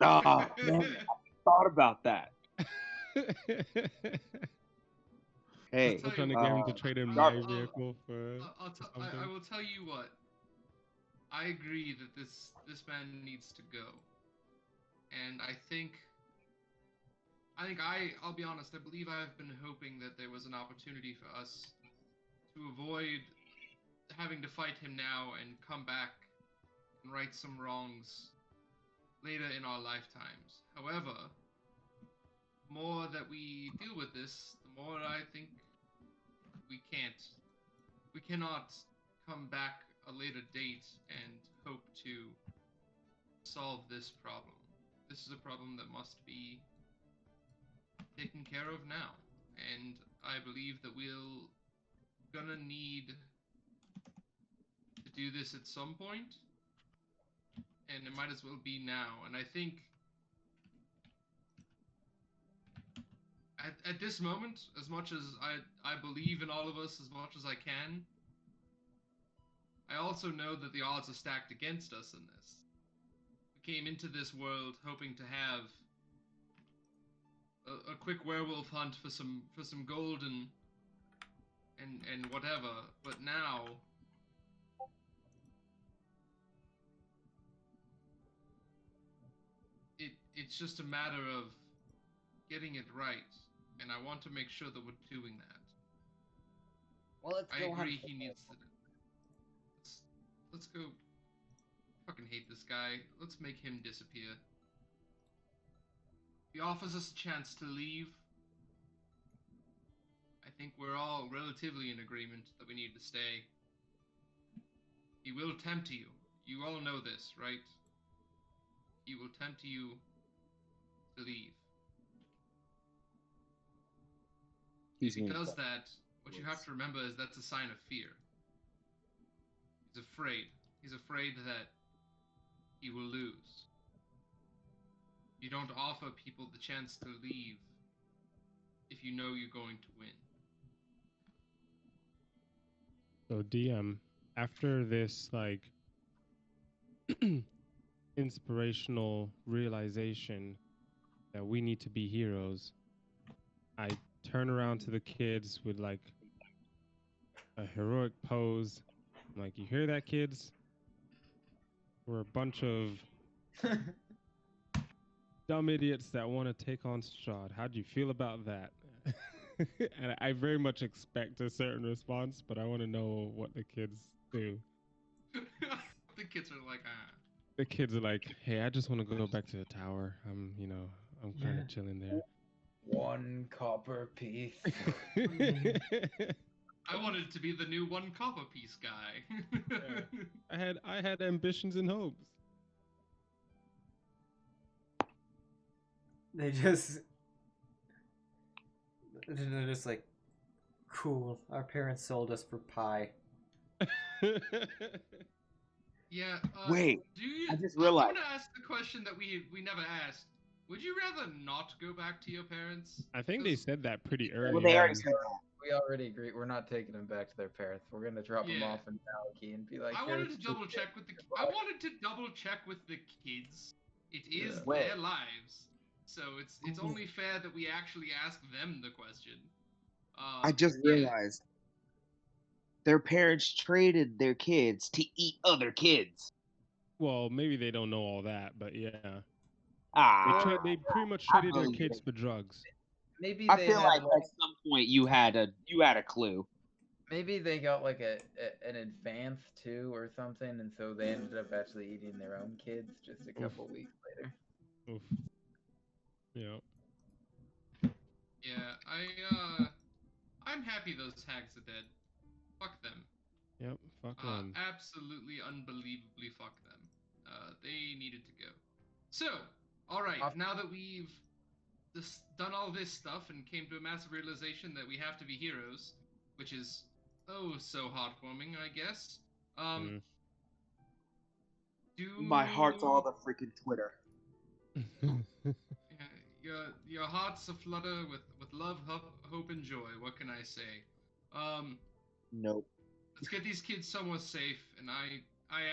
Ah, damn it. I thought about that. Hey, I'm trying to get him to trade in my Jarvis. vehicle for something. I will tell you what. I agree that this man needs to go, and I'll be honest. I believe I have been hoping that there was an opportunity for us to avoid having to fight him now and come back and right some wrongs later in our lifetimes. However, the more that we deal with this, the more I think we cannot come back a later date and hope to solve this problem. This is a problem that must be taken care of now, and I believe that we're gonna need to do this at some point, and it might as well be now. And I think at this moment, as much as I believe in all of us as much as I can, I also know that the odds are stacked against us in this. We came into this world hoping to have a quick werewolf hunt for some gold and whatever, but now it's just a matter of getting it right, and I want to make sure that we're doing that. Well, let's I go agree hunt. he needs to. Let's go. Fucking hate this guy. Let's make him disappear. He offers us a chance to leave. I think we're all relatively in agreement that we need to stay. He will tempt you. You all know this, right? He will tempt you to leave. If he does that, what you have to remember is that's a sign of fear. He's afraid. He's afraid that he will lose. You don't offer people the chance to leave if you know you're going to win. So DM, after this like inspirational realization that we need to be heroes, I turn around to the kids with like a heroic pose. I'm like, you hear that, kids? We're a bunch of dumb idiots that want to take on Strahd. How do you feel about that? And I very much expect a certain response, but I want to know what the kids do. The kids are like, The kids are like, hey, I just want to go back to the tower. I'm kind of chilling there. 1 copper piece. I wanted to be the new 1 copper piece guy. Yeah. I had ambitions and hopes. They're just like, cool. Our parents sold us for pie. Yeah. Wait, Do you, I just realized. I'm gonna ask the question that we never asked. Would you rather not go back to your parents? I think they said that pretty early. Well, they already on. said that. We already agreed. We're not taking them back to their parents. We're gonna drop them off in Maliki and be like. I wanted to double check with the. I wanted to double check with the kids. It is their lives, so it's only fair that we actually ask them the question. I just realized their parents traded their kids to eat other kids. Well, maybe they don't know all that, but yeah. They pretty much traded their kids for drugs. Maybe I feel like at some point you had a clue. Maybe they got like an advance too or something, and so they ended up actually eating their own kids just a couple weeks later. Oof. Yeah. Yeah, I'm happy those hags are dead. Fuck them. Yep, fuck them. Absolutely, unbelievably fuck them. They needed to go. So, alright, now that we've done all this stuff and came to a massive realization that we have to be heroes, which is, so heartwarming, I guess. My heart's all the freaking Twitter. Your heart's aflutter with love, hope, and joy. What can I say? Nope. Let's get these kids somewhere safe, and I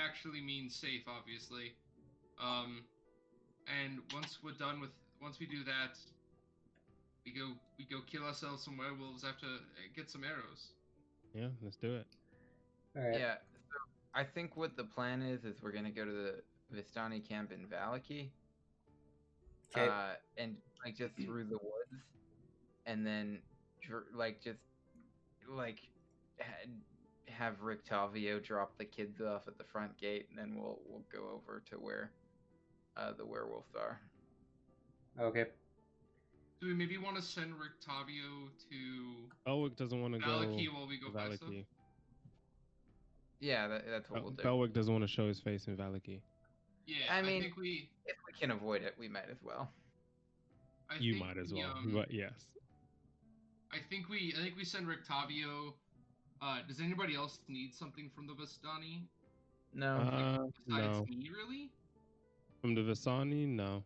actually mean safe, obviously. And once we do that, we go kill ourselves some werewolves after get some arrows. Yeah, let's do it. All right. Yeah. So I think what the plan is we're gonna go to the Vistani camp in Valaki. Okay. And like just through the woods, and then have Rictavio drop the kids off at the front gate, and then we'll go over to where the werewolves are. Okay. Do we maybe want to send Rictavio to Belwick doesn't want to go Valaki while we go to buy stuff? Valaki. Yeah, that's what we'll do. Belwick doesn't want to show his face in Valaki. Yeah, I mean, think we if we can avoid it, we might as well. You might as well, but yes. I think we send Rictavio. Does anybody else need something from the Vistani? No. Besides No. me, really? From the Vistani, no.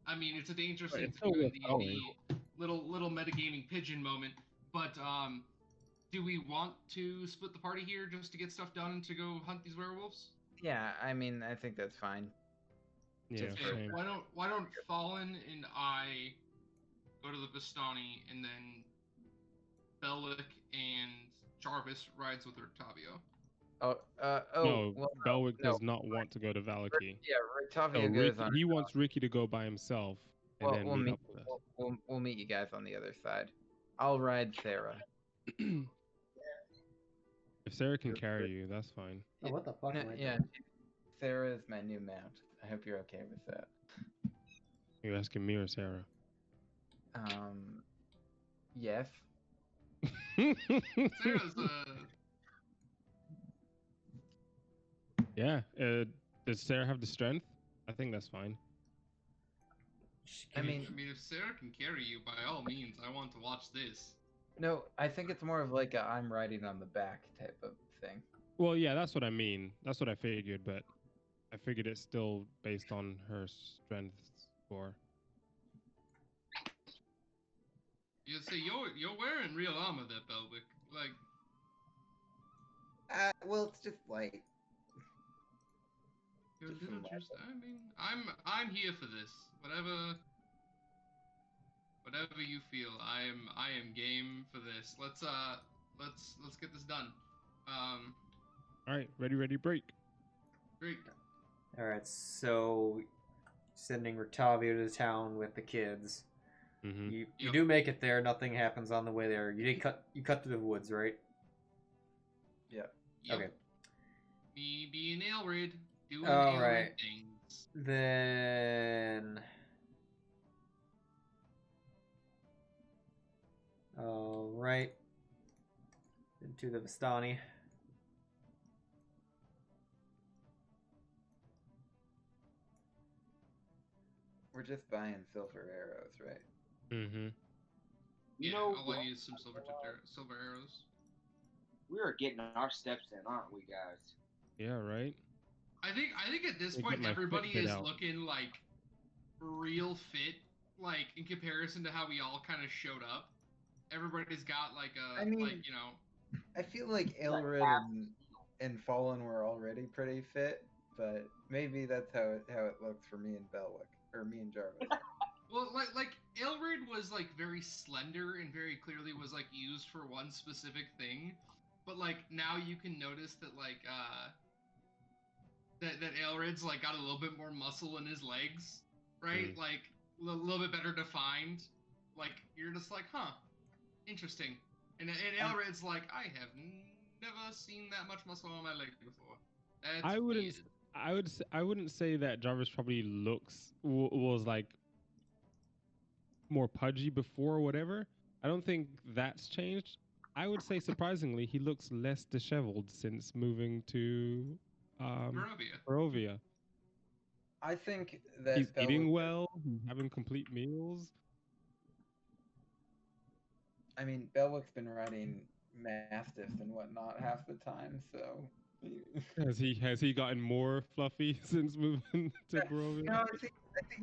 I mean, it's a dangerous thing It's to do in still D&D. Little metagaming pigeon moment. But do we want to split the party here just to get stuff done and to go hunt these werewolves? Yeah, I mean, I think that's fine. Yeah, Just same. Why don't Fallen and I go to the Vistani, and then Belwick and Jarvis rides with Rictavio? No, well, Belwick no. does not want to go to Valaki. Yeah, Rictavio So goes on. he wants Ricky to go by himself and then we'll meet meet up with us. we'll meet you guys on the other side. I'll ride Sarah. If Sarah can carry you, that's fine. Oh, what the fuck? No, am I yeah, doing? Sarah is my new mount. I hope you're okay with that. You're asking me or Sarah? Yes. Sarah's Yeah. Does Sarah have the strength? I think that's fine. I mean, if Sarah can carry you, by all means, I want to watch this. no, I think it's more of like a I'm riding on the back type of thing. Well, yeah, that's what I mean. That's what I figured, but I figured it's still based on her strength score. You say you're wearing real armor there, Belwick. Like, Well, it's just light. I mean, I'm here for this. Whatever you feel, I am game for this. Let's get this done. All right, ready, break. Great. All right. So, sending Rictavio to the town with the kids. Mm-hmm. You do make it there. Nothing happens on the way there. You cut through the woods, right? Yeah. Yep. Okay. Me being Ailred, doing All Ailred right. things. Then. All right. Into the Vistani. We're just buying silver arrows, right? Mm-hmm. Yeah, know all what? I need is some silver arrows. We are getting our steps in, aren't we, guys? Yeah, right. I think at this Let me point get my everybody Fitbit is out. looking like real fit, like in comparison to how we all kind of showed up. Everybody's got like a I mean- like, you know. I feel like Ailred and Fallen were already pretty fit, but maybe that's how it looks for me and Belwick, or me and Jarvis. Well, like Ailred was like very slender and very clearly was like used for one specific thing, but like now you can notice that like that Ailred's like got a little bit more muscle in his legs, right? Like a little bit better defined. Like you're just like, huh, interesting. And Ailred's like, I have never seen that much muscle on my leg before. That's I wouldn't. weird. I wouldn't say that Jarvis probably was like more pudgy before or whatever. I don't think that's changed. I would say surprisingly he looks less disheveled since moving to Barovia. I think that He's Belwick, eating well, he's having complete meals. I mean, Belwick's been riding mastiffs and whatnot half the time, so Has he gotten more fluffy since moving to Barovia? No, I think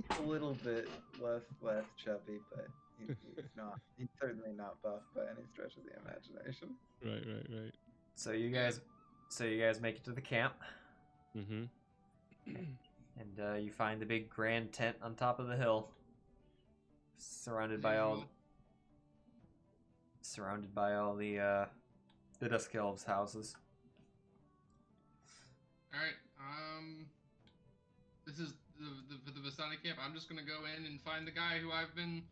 he's a little bit less chubby, but he's not. He's certainly not buff by any stretch of the imagination. Right. So you guys make it to the camp, Mm-hmm. and you find the big grand tent on top of the hill, surrounded by all the Dusk Elves' houses. Alright, this is the Vistani camp. I'm just gonna go in and find the guy who I've been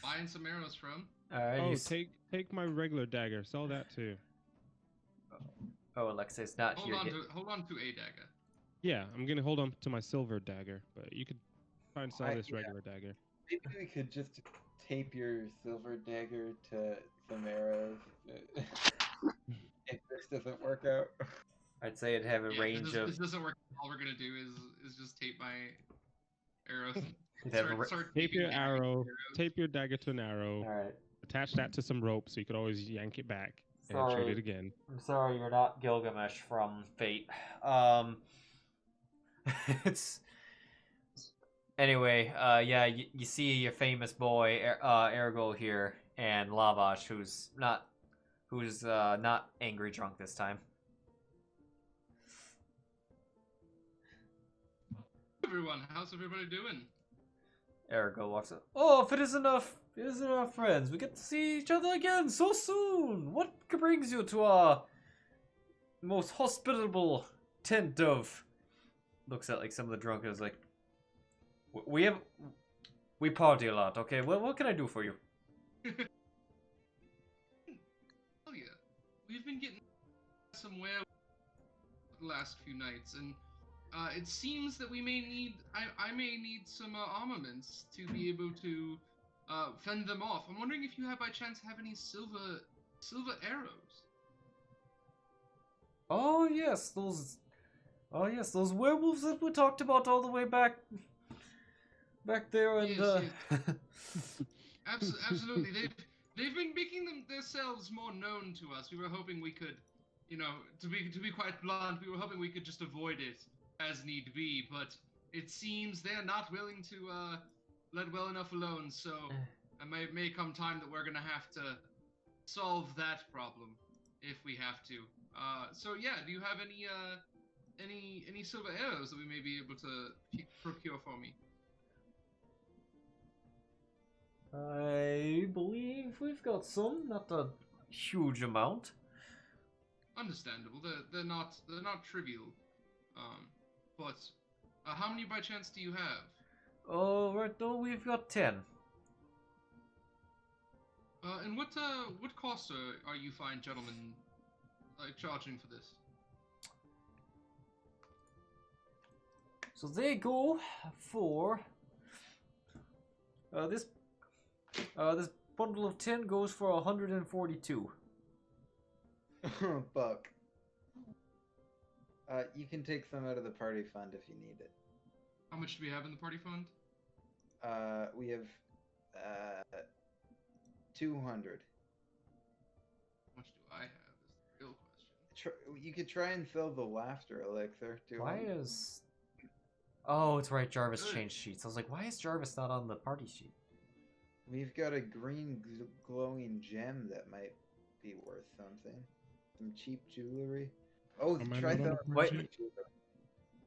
buying some arrows from. Alright. Oh, take my regular dagger. Sell that too. Oh, Alexei's not here yet. Hold on to a dagger. Yeah, I'm gonna hold on to my silver dagger, but you could try and sell this regular dagger. Maybe we could just tape your silver dagger to some arrows. If this doesn't work out. I'd say it'd have a range of. This doesn't work. All we're gonna do is just tape my arrows. Tape your arrow. Tape your dagger to an arrow. All right. Attach that to some rope so you could always yank it back and shoot it again. I'm sorry, you're not Gilgamesh from Fate. It's anyway. Yeah, you see your famous boy Ergo here, and Lavash, who's not angry drunk this time. Everyone, how's everybody doing? Ergo walks up. Oh, if it isn't our friends, we get to see each other again so soon. What brings you to our most hospitable tent of? Looks at like some of the drunkards like, we party a lot. Okay, well, what can I do for you? Oh yeah, we've been getting some werewolves the last few nights, and it seems that we may need. I may need some armaments to be able to fend them off. I'm wondering if you by chance have any silver arrows. Oh yes, those werewolves that we talked about all the way back there, and yes. Absolutely. They've been making themselves more known to us. We were hoping we could, to be quite blunt, we were hoping we could just avoid it as need be, but it seems they're not willing to let well enough alone. So it may come time that we're gonna have to solve that problem if we have to. So yeah, do you have any silver arrows that we may be able to procure for me? I believe we've got some, not a huge amount. Understandable. They're not trivial. But how many by chance do you have? Oh, right now we've got 10. And what cost are you fine gentlemen charging for this? So they go for this bundle of 10 goes for 142. Buck. You can take some out of the party fund if you need it. How much do we have in the party fund? We have 200. How much do I have is the real question. You could try and fill the laughter elixir. Why is... Oh, it's right, Jarvis changed sheets. I was like, why is Jarvis not on the party sheet? We've got a green glowing gem that might be worth something. Some cheap jewelry. Oh, try that. What?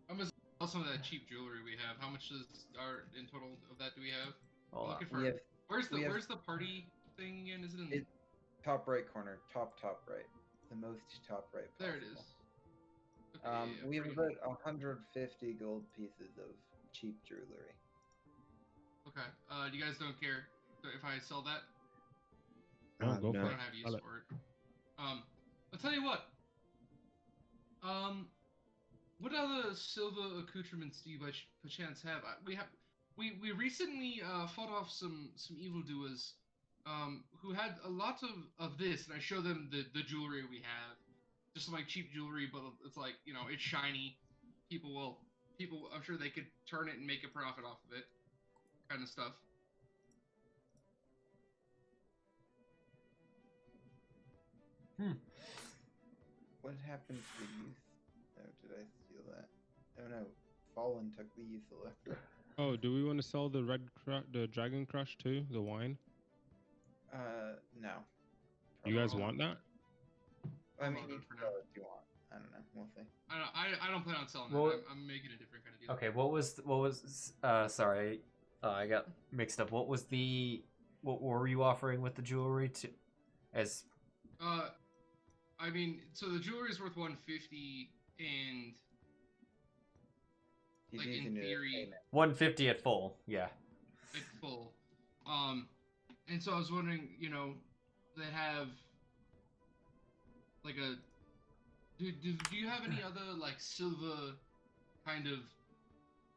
How much some of that cheap jewelry we have? How much in total of that do we have? Hold on. Where's the party thing again? Is it in top right corner? Top right. The most top right. Possible. There it is. Okay, we have about 150 gold pieces of cheap jewelry. Okay. You guys don't care if I sell that? No, go for I it. don't have use for it. I'll tell you what. What other silver accoutrements do you by chance have? We recently fought off some evildoers who had a lot of this, and I show them the jewelry we have. Just some like cheap jewelry, but it's like, it's shiny. People, I'm sure they could turn it and make a profit off of it. Kind of stuff. What happened to the youth? No, did I steal that? Oh no, Fallen took the youth elector. Oh, do we want to sell the the Dragon Crush too? The wine? No. You guys Probably want not. I Hold mean, on you can for sell now. it if you want. I don't know. We'll see. I don't plan on selling Well, that. I'm making a different kind of deal. Okay, what was sorry, I got mixed up. What were you offering with the jewelry to as I mean, so the jewelry is worth 150, and He's like in using it as theory, payment. 150 at full? Yeah. like full. And so I was wondering, they have like a. Do you have any other like silver kind of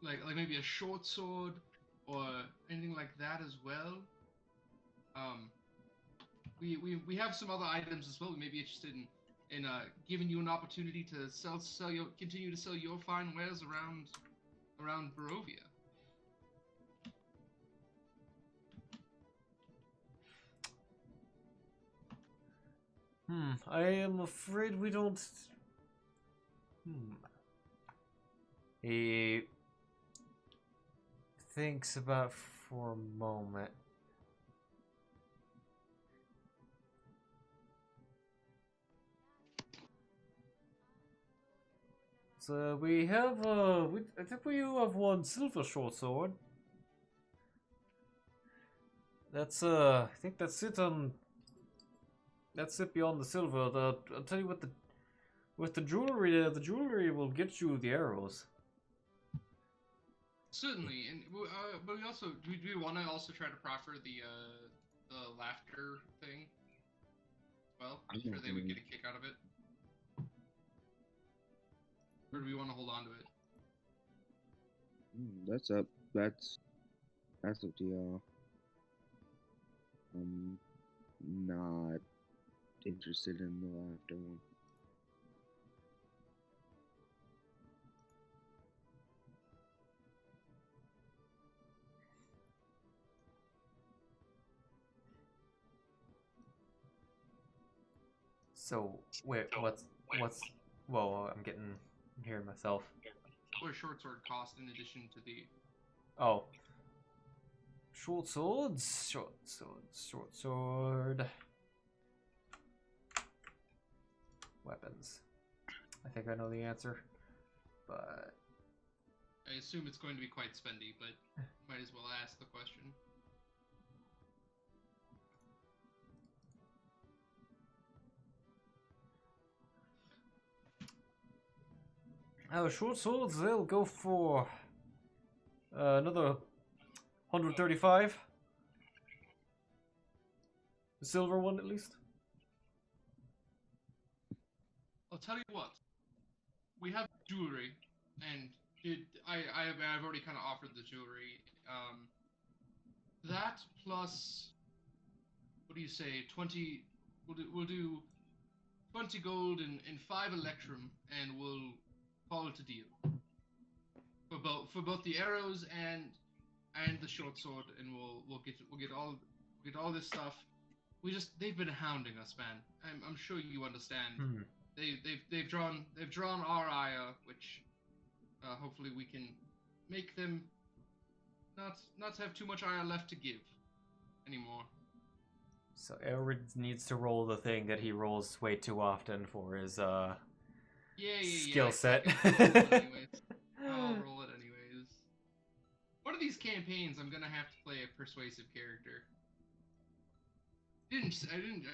like maybe a short sword or anything like that as well? We have some other items as well. We may be interested in giving you an opportunity to continue to sell your fine wares around Barovia. I am afraid we don't. He thinks about it for a moment. So we have I think we have one silver short sword. That's I think that's it beyond the silver. I'll tell you what, with the jewelry will get you the arrows. Certainly, and but we also do we want to also try to proffer the laughter thing? Well, I'm sure they would get a kick out of it. Or do we want to hold on to it? That's up. That's up to y'all. I'm not interested in the laughter one. So wait, what's whoa, I'm hearing myself. What does short sword cost in addition to the? Oh. Short sword. Weapons. I think I know the answer, but I assume it's going to be quite spendy, but might as well ask the question. short swords, they'll go for another 135. The silver one, at least. I'll tell you what. We have jewelry, and I've already kind of offered the jewelry. That plus, what do you say? 20. We'll do 20 gold and 5 electrum, and we'll call it a deal. For both the arrows and the short sword, and we'll get all this stuff. They've been hounding us, man. I'm sure you understand. They've drawn our ire, which hopefully we can make them not have too much ire left to give anymore. So Ailred needs to roll the thing that he rolls way too often for his skill set. I'll roll it anyways. One of these campaigns, I'm gonna have to play a persuasive character. I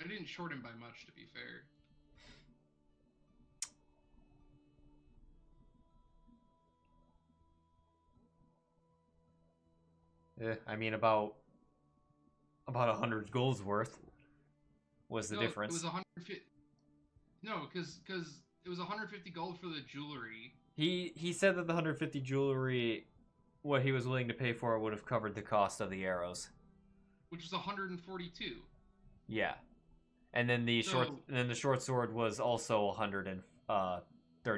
didn't short him by much, to be fair. I mean, about 100 gold's worth was the difference. It was 150. No, because it was 150 gold for the jewelry. He said that the 150 jewelry, what he was willing to pay for it, would have covered the cost of the arrows, which was 142. Yeah, and then the short sword was also 135. Oh,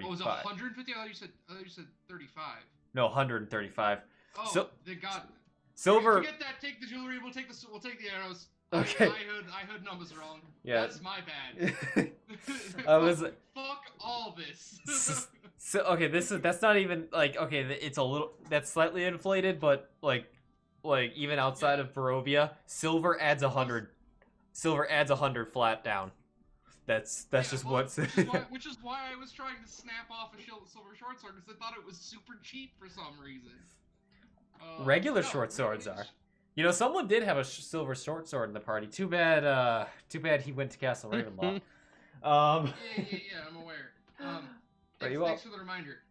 was it 150? I thought you said 35. No, 135. Oh, so, they got silver. Forget that. Take the jewelry. We'll take the arrows. Okay. I heard numbers wrong. Yeah. That's my bad. I was fuck all this. so okay. That's not even like okay. It's a little that's slightly inflated, but like even outside of Barovia, silver adds 100. Silver adds 100 flat down. That's just what's. Which is why I was trying to snap off a silver short sword because I thought it was super cheap for some reason. Regular short swords are. You know, someone did have a silver short sword in the party. Too bad he went to Castle Ravenloft. Yeah, I'm aware. Thanks for the reminder.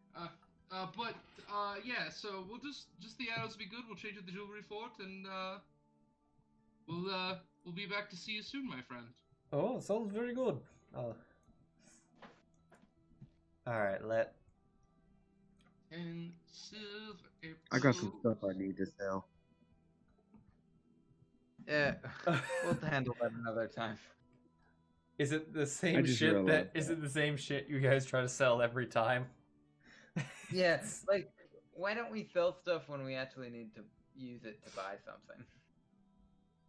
Yeah, so we'll just the arrows be good. We'll change it to Jewelry Fort, and we'll be back to see you soon, my friend. Oh, sounds very good. All right, let. And silver. I got some stuff I need to sell. Yeah, we'll handle that another time. Is it the same shit that is it the same shit you guys try to sell every time? Yeah, like why don't we sell stuff when we actually need to use it to buy something?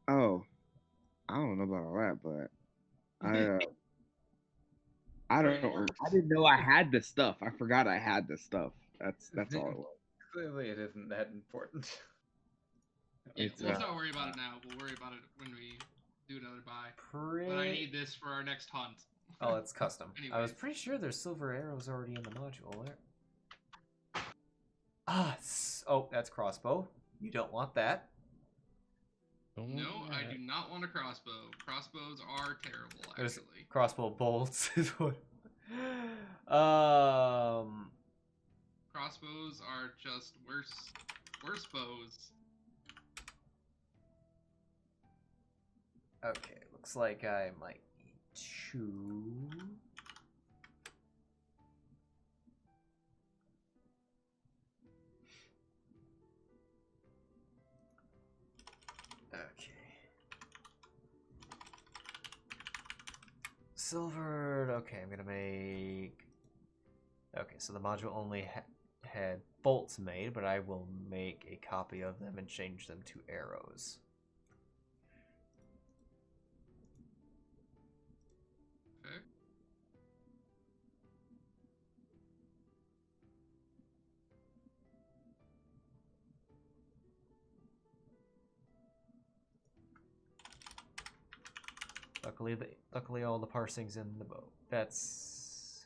Oh, I don't know about all that, but I didn't know I had the stuff. I forgot I had the stuff. That's all it was. Clearly, it isn't that important. Yeah, let's not worry about it now. We'll worry about it when we do another buy. But I need this for our next hunt. Oh, it's custom. Anyways. I was pretty sure there's silver arrows already in the module. Where? Oh, that's crossbow. You don't want that. No, I do not want a crossbow. Crossbows are terrible, There's actually. crossbow bolts is what. Crossbows are just worse bows. Okay, looks like I might need 2. Okay. Silvered. Okay, I'm gonna make. Okay, so the module only had bolts made, but I will make a copy of them and change them to arrows. Okay. Luckily all the parsing's in the boat. That's...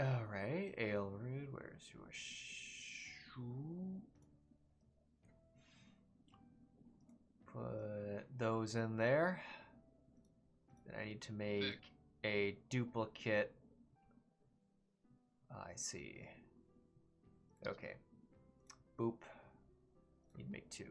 Alright, Ailred, where's your shoe? Put those in there. Then I need to make a duplicate. I see. Okay. Boop. Need to make 2.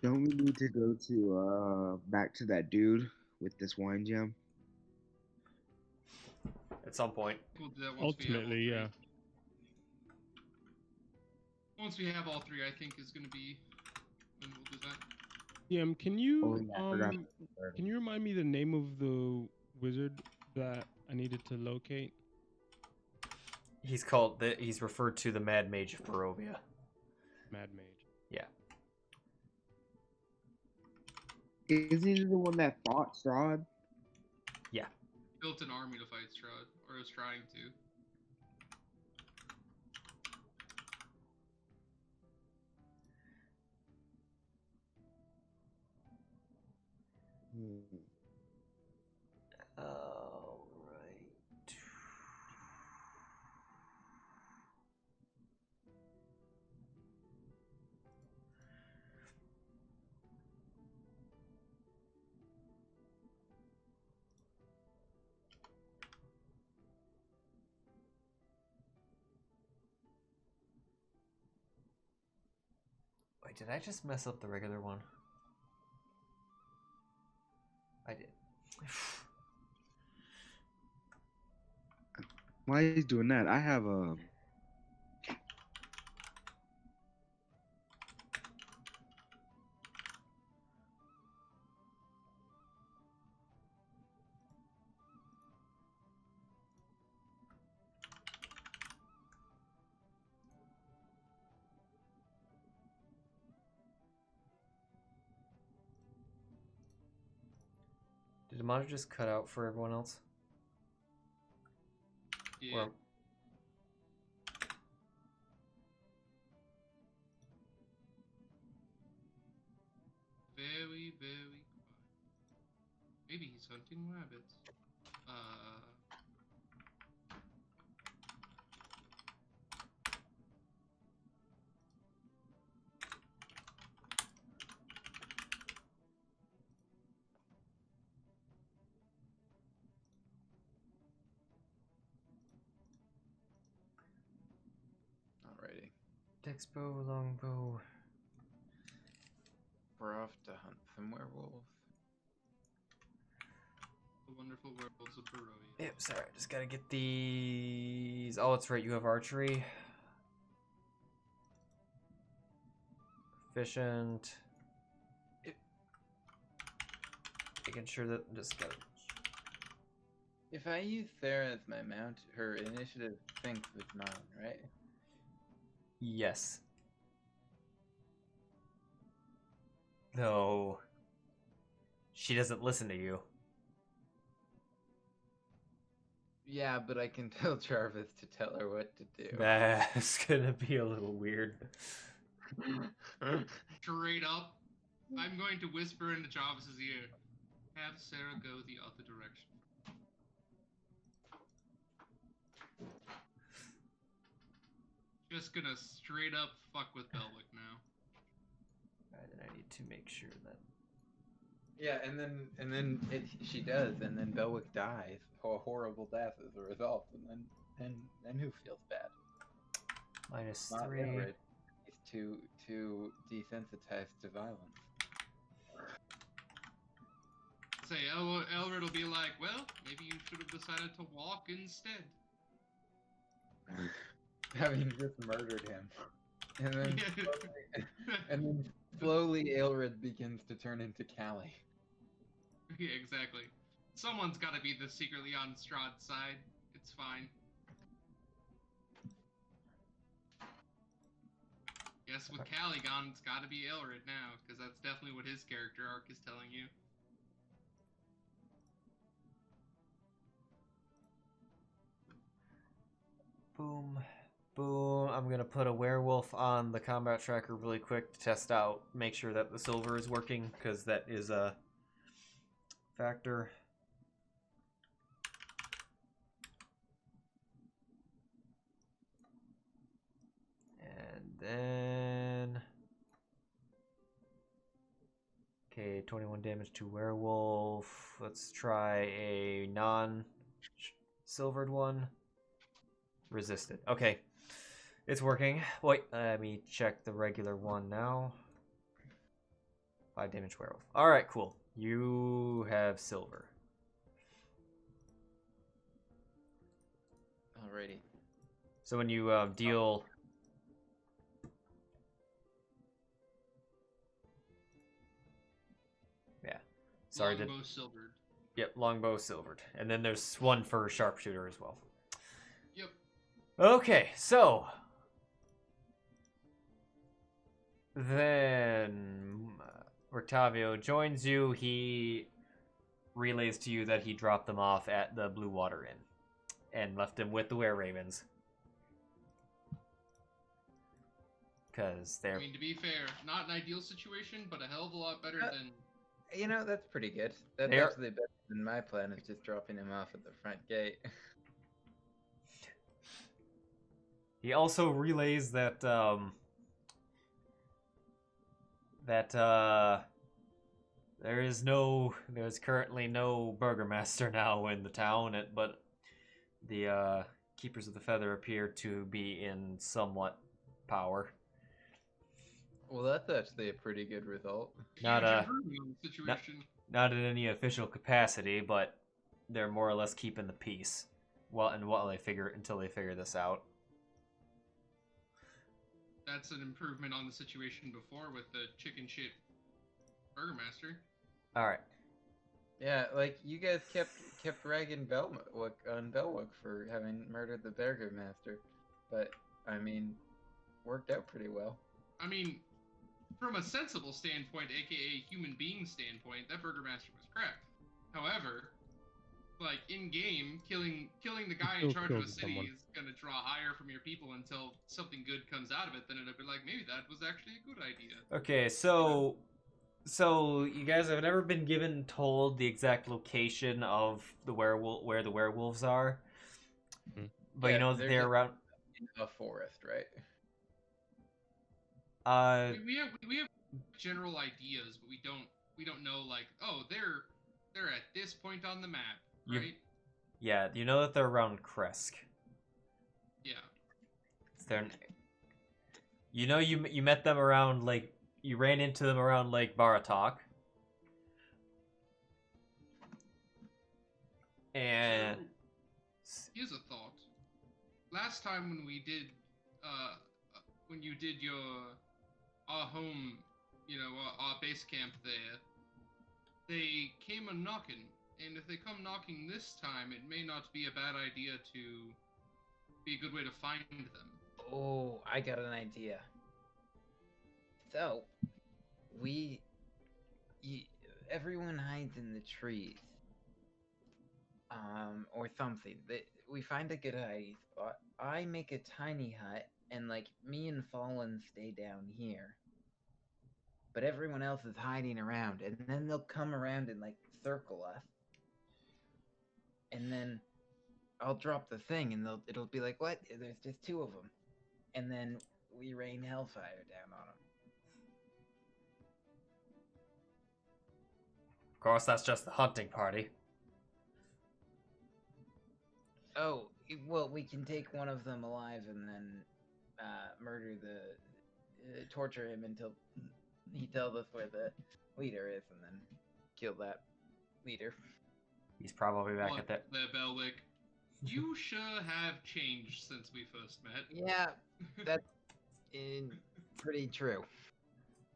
Don't we need to go to back to that dude with this wine gem? At some point. We'll do that Ultimately, yeah. Once we have all 3, I think is going to be when we'll do that. Can you I forgot. can you remind me the name of the wizard that I needed to locate? He's referred to the Mad Mage of Barovia. Mad Mage. Yeah. Isn't he the one that fought Strahd? Yeah. Built an army to fight Strahd, or is trying to. All right. Wait, did I just mess up the regular one? I did. Why he's doing that? I have a. Did the monitor just cut out for everyone else? Yeah. Or- Very, very quiet. Maybe he's hunting rabbits. Alrighty. Dexbow, longbow. We're off to hunt some werewolves. The wonderful werewolves of Barovia. Yep, sorry, just gotta get these. Oh, that's right, you have archery. Efficient. Making sure that just got. If I use Sarah as my mount, her initiative syncs with mine, right? Yes. No. She doesn't listen to you. Yeah, but I can tell Jarvis to tell her what to do. That's gonna be a little weird. Straight up, I'm going to whisper into Jarvis's ear. Have Sarah go the other direction. Just gonna straight up fuck with Belwick now. Alright, then I need to make sure that. Yeah, and then she does, and then Belwick dies a horrible death as a result, and then who feels bad? Minus Not 3. Ailred. He's too desensitized to violence. Say, Ailred will be like, well, maybe you should have decided to walk instead. Having just murdered him, and then slowly Ailred begins to turn into Callie. Yeah, exactly. Someone's got to be secretly on Strahd's side. It's fine. Guess with Callie gone, it's got to be Ailred now, because that's definitely what his character arc is telling you. Boom. Boom. I'm gonna put a werewolf on the combat tracker really quick to test out, make sure that the silver is working, because that is a factor. And then... Okay, 21 damage to werewolf. Let's try a non-silvered one. Resisted. Okay. It's working. Wait, let me check the regular one now. 5 damage werewolf. Alright, cool. You have silver. Alrighty. So when you deal... Yeah. Sorry. Longbow silvered. Yep, longbow silvered. And then there's one for sharpshooter as well. Yep. Okay, so... Then... Octavio joins you. He relays to you that he dropped them off at the Blue Water Inn. And left them with the Were-Ravens. Because they're... I mean, to be fair, not an ideal situation, but a hell of a lot better than... You know, that's pretty good. That's They're- actually better than my plan of just dropping him off at the front gate. He also relays that, there's currently no burgomaster now in the town, but the, Keepers of the Feather appear to be in somewhat power. Well, that's actually a pretty good result. Not, Huge improvement on the situation. Not in any official capacity, but they're more or less keeping the peace. Until they figure this out. That's an improvement on the situation before with the chicken shit burgomaster. Alright. Yeah, like you guys kept ragging Belwick on Belwick for having murdered the burgomaster, but I mean, worked out pretty well. I mean, from a sensible standpoint, aka human being standpoint, that burgomaster was correct. However, like in game, killing the guy in Still charge of a killed city someone. is gonna draw ire from your people until something good comes out of it. Then it'll be like, maybe that was actually a good idea. Okay, so you guys have never been told the exact location of the werewolf where the werewolves are, but Yeah, you know that they're they're just- around. In a forest, right? We have general ideas, but we don't know like, oh, they're at this point on the map, right? Yeah, you know that they're around Kresk. Yeah. They're, you know, you met them around like you ran into them around Lake Baratok. And Here's a thought. Last time when we did, when you did our home, our base camp there, they came a knocking, and if they come knocking this time, it may not be a bad idea to be a good way to find them. Oh, I got an idea. So, everyone hides in the trees. Or something. We find a good hiding spot. I make a tiny hut, and like me and Fallen stay down here. But everyone else is hiding around, and then they'll come around and like circle us. And then I'll drop the thing, and it'll be like, what? There's just two of them. And then we rain hellfire down on them. of course, that's just the hunting party. Oh, well, we can take one of them alive and then torture him until he tells us where the leader is, and then kill that leader. He's probably back at that. The Belwick. You sure have changed since we first met. Yeah, that's pretty true.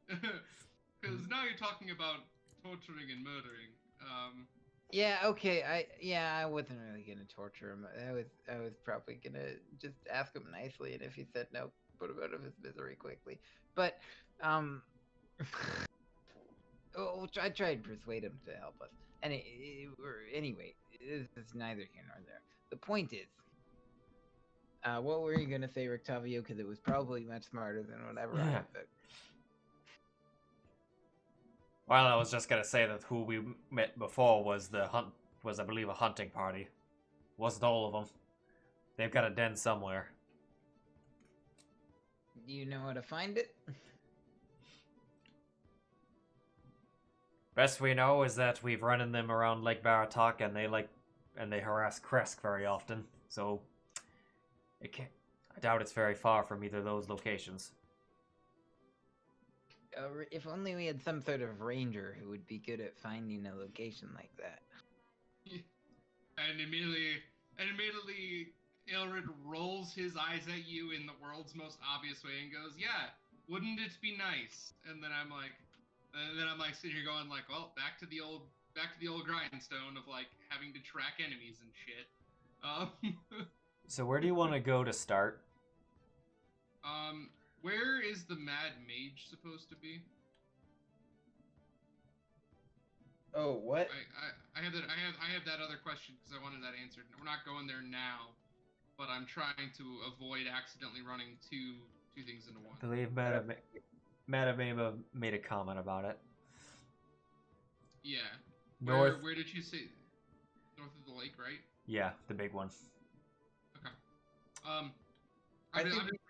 Because now you're talking about torturing and murdering. Yeah, okay. I wasn't really gonna torture him. I was probably gonna just ask him nicely, and if he said no, put him out of his misery quickly. But I tried to persuade him to help us. And anyway, this is neither here nor there. The point is, what were you gonna say, Rictavio? Because it was probably much smarter than whatever I said. Well, I was just gonna say that who we met before was I believe a hunting party. Wasn't all of them. They've got a den somewhere. Do you know how to find it? Best we know is that we've run in them around Lake Baratok, and they harass Kresk very often. So I doubt it's very far from either of those locations. If only we had some sort of ranger who would be good at finding a location like that. And immediately, Ailred rolls his eyes at you in the world's most obvious way and goes, "Yeah, wouldn't it be nice?" And then I'm like sitting here going like, "Well, back to the old grindstone of like having to track enemies and shit." So where do you want to go to start? Where is the Mad Mage supposed to be? Oh, what? I have that other question because I wanted that answered. We're not going there now, but I'm trying to avoid accidentally running two things into one. I believe Madame made a comment about it. Yeah. North. Where did you say? North of the lake, right? Yeah, the big one. Okay. I think I'm just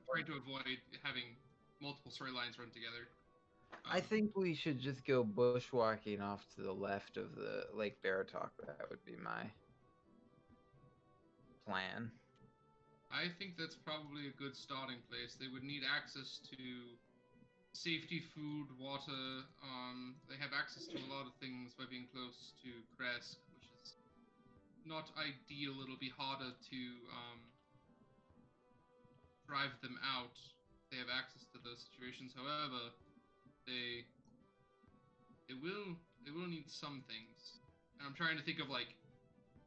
trying to avoid having multiple storylines run together. I think we should just go bushwalking off to the left of the Lake Baratok. That would be my plan. I think that's probably a good starting place. They would need access to safety, food, water. They have access to a lot of things by being close to Kresk, which is not ideal. It'll be harder to drive them out. They have access to those situations. However, they will need some things. And I'm trying to think of like,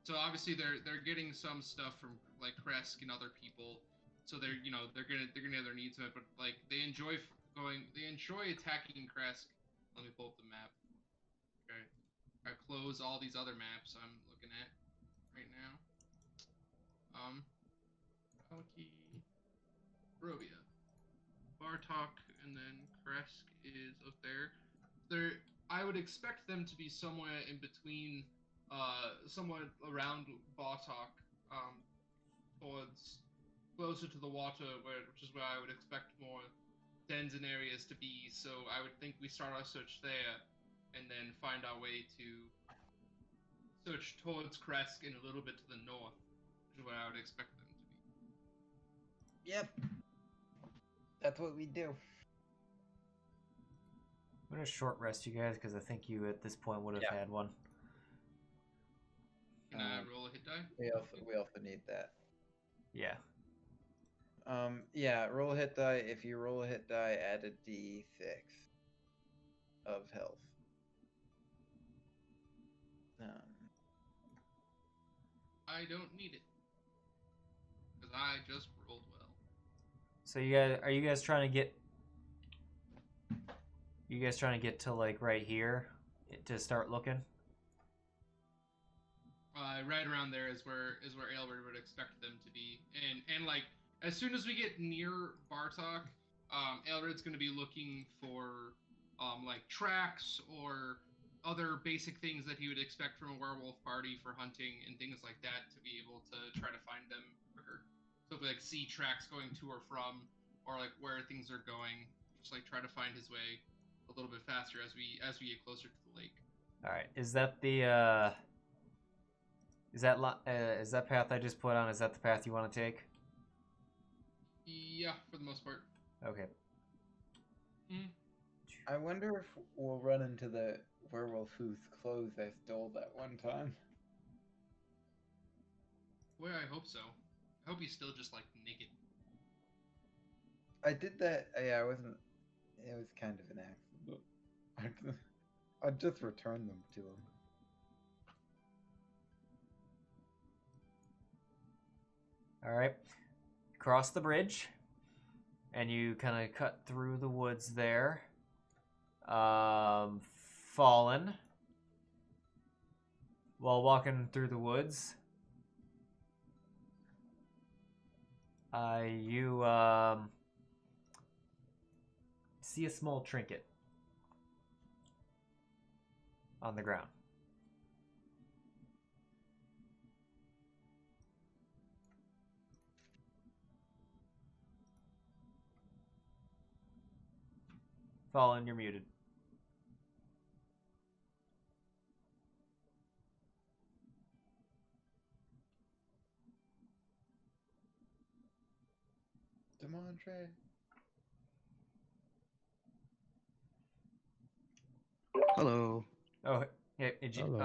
so obviously they're getting some stuff from like Kresk and other people. So they're gonna have their needs met, but like they enjoy attacking Kresk. Let me pull up the map. Okay. I close all these other maps I'm looking at right now. Palki, Rovia, Bartok, and then Kresk is up there. I would expect them to be somewhere in between, somewhat around Bartok, towards closer to the water, which is where I would expect more dens and areas to be. So I would think we start our search there, and then find our way to search towards Kresk and a little bit to the north, which is where I would expect them to be. Yep. That's what we do. I'm gonna short rest you guys because I think you at this point would have had one. Can I roll a hit die? We also need that. Yeah. Yeah, roll a hit die. If you roll a hit die, add a d6 of health. I don't need it because I just rolled well. So are you guys trying to get? You guys trying to get to like right here to start looking? Right around there is where Ailred would expect them to be, and like as soon as we get near Bartok, Ailred's going to be looking for like tracks or other basic things that he would expect from a werewolf party for hunting and things like that to be able to try to find them quicker. So if we like see tracks going to or from, or like where things are going, just like try to find his way a little bit faster as we get closer to the lake. All right. Is that the is that path I just put on? Is that the path you want to take? Yeah, for the most part. Okay. I wonder if we'll run into the werewolf whose clothes I stole that one time. Boy, I hope so. I hope he's still just like naked. I did that. Yeah, I wasn't. It was kind of an accident. I just returned them to him. All right. Cross the bridge, and you kind of cut through the woods there. Fallen. While walking through the woods, you see a small trinket on the ground. Fallen, you're muted. Demontre. Hello. Oh, yeah, did you? Hello.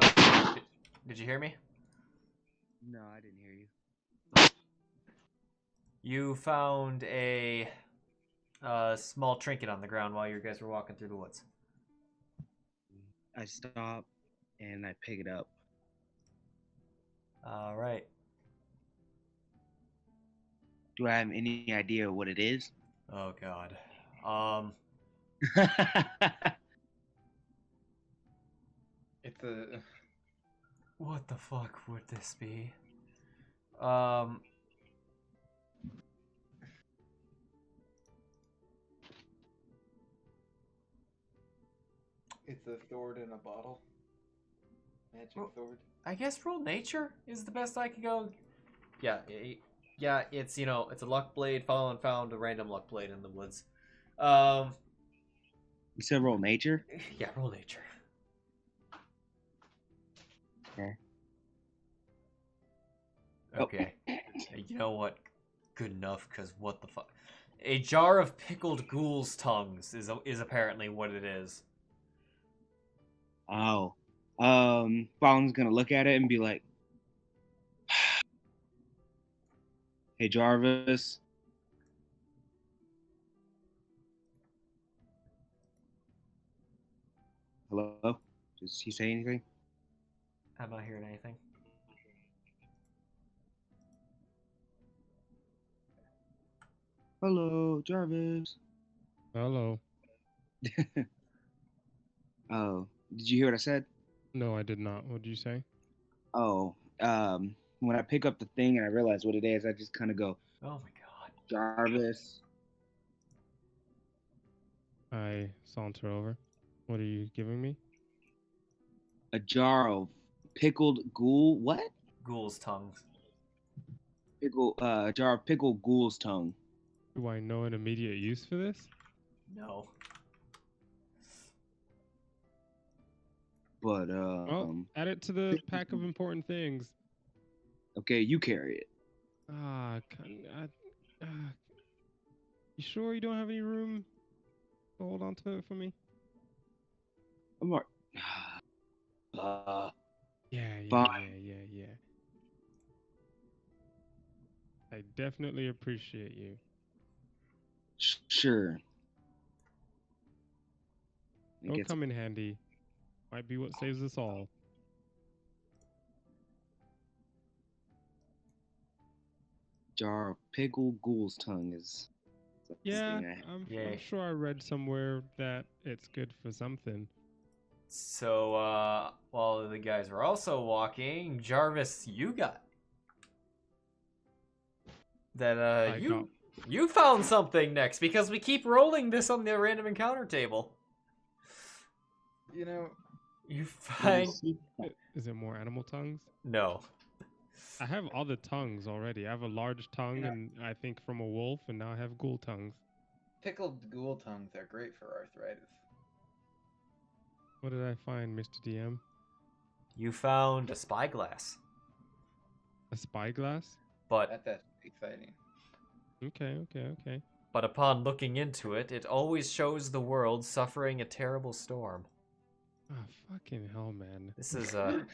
Did you hear me? No, I didn't hear you. You found a small trinket on the ground while you guys were walking through the woods. I stop and I pick it up. All right. Do I have any idea what it is? Oh God. It's a. What the fuck would this be? It's a sword in a bottle. Magic sword. I guess roll nature is the best I could go. Yeah, yeah. It's it's a luck blade. Fallen found a random luck blade in the woods. You said roll nature? Yeah, roll nature. Okay. Okay. You know what? Good enough. Cause what the fuck? A jar of pickled ghoul's tongues is apparently what it is. Oh. Fallen's gonna look at it and be like, "Hey, Jarvis." Hello? Does he say anything? I'm not hearing anything. Hello, Jarvis. Hello. Oh, did you hear what I said? No, I did not. What did you say? Oh, when I pick up the thing and I realize what it is, I just kind of go, Oh my god. Jarvis. I saunter over. What are you giving me? A jar of pickled ghoul. What? Ghoul's tongues. A jar of pickled ghoul's tongue. Do I know an immediate use for this? No. But Well, add it to the pack of important things. okay, you carry it. You sure you don't have any room to hold on to it for me? I'm all... Yeah. Fine. I definitely appreciate you. Sure. It'll come in handy. Might be what saves us all. Jar of pickled ghoul's tongue is. Yeah, I'm sure I read somewhere that it's good for something. So, while the guys were also walking, Jarvis, you got that. You found something next because we keep rolling this on the random encounter table. You know, you find. Is it more animal tongues? No. I have other tongues already. I have a large tongue, and I think from a wolf, and now I have ghoul tongues. Pickled ghoul tongues are great for arthritis. What did I find, Mr. DM? You found a spyglass. A spyglass? But that's exciting. Okay. But upon looking into it, it always shows the world suffering a terrible storm. Oh, fucking hell, man. This is God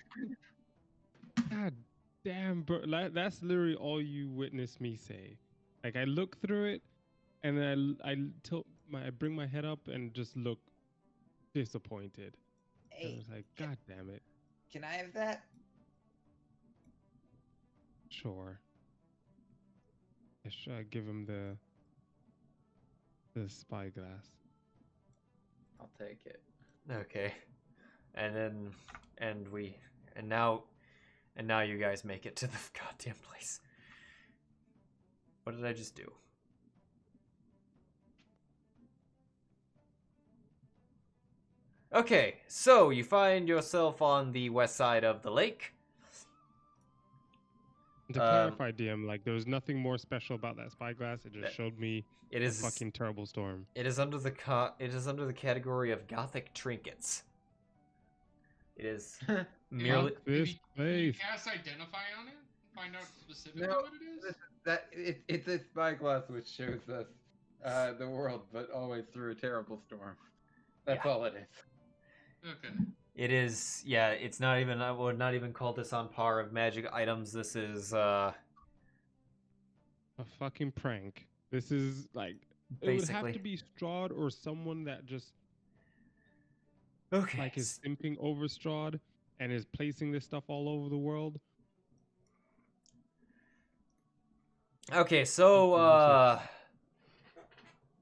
damn, bro. That's literally all you witness me say. Like, I look through it, and then I bring my head up and just look disappointed. Hey, I was like, God damn it. Can I have that? Sure. I give him the spyglass. I'll take it. Okay. And now you guys make it to the goddamn place. What did I just do? Okay, so you find yourself on the west side of the lake. To clarify, DM, like, there was nothing more special about that spyglass. It just showed me a fucking terrible storm. It is under the category of gothic trinkets. It is merely. Can you cast Identify on it? Find out specifically what it is? It's a spyglass which shows us the world, but always through a terrible storm. That's all it is. Okay. It is, yeah, it's not even, I would not even call this on par of magic items. This is, a fucking prank. This is, like, basically. It would have to be Strahd or someone that just, like, is simping over Strahd and is placing this stuff all over the world. Okay, so,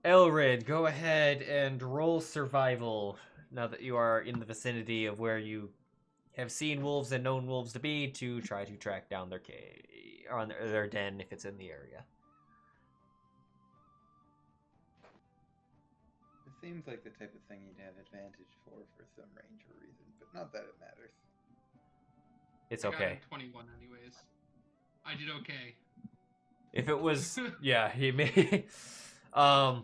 Ailred, go ahead and roll survival. Now that you are in the vicinity of where you have seen wolves and known wolves to be, to try to track down their their den if it's in the area. It seems like the type of thing you'd have advantage for some ranger reason, but not that it matters. It's okay. I got 21 anyways. I did okay. If it was, yeah, he may. I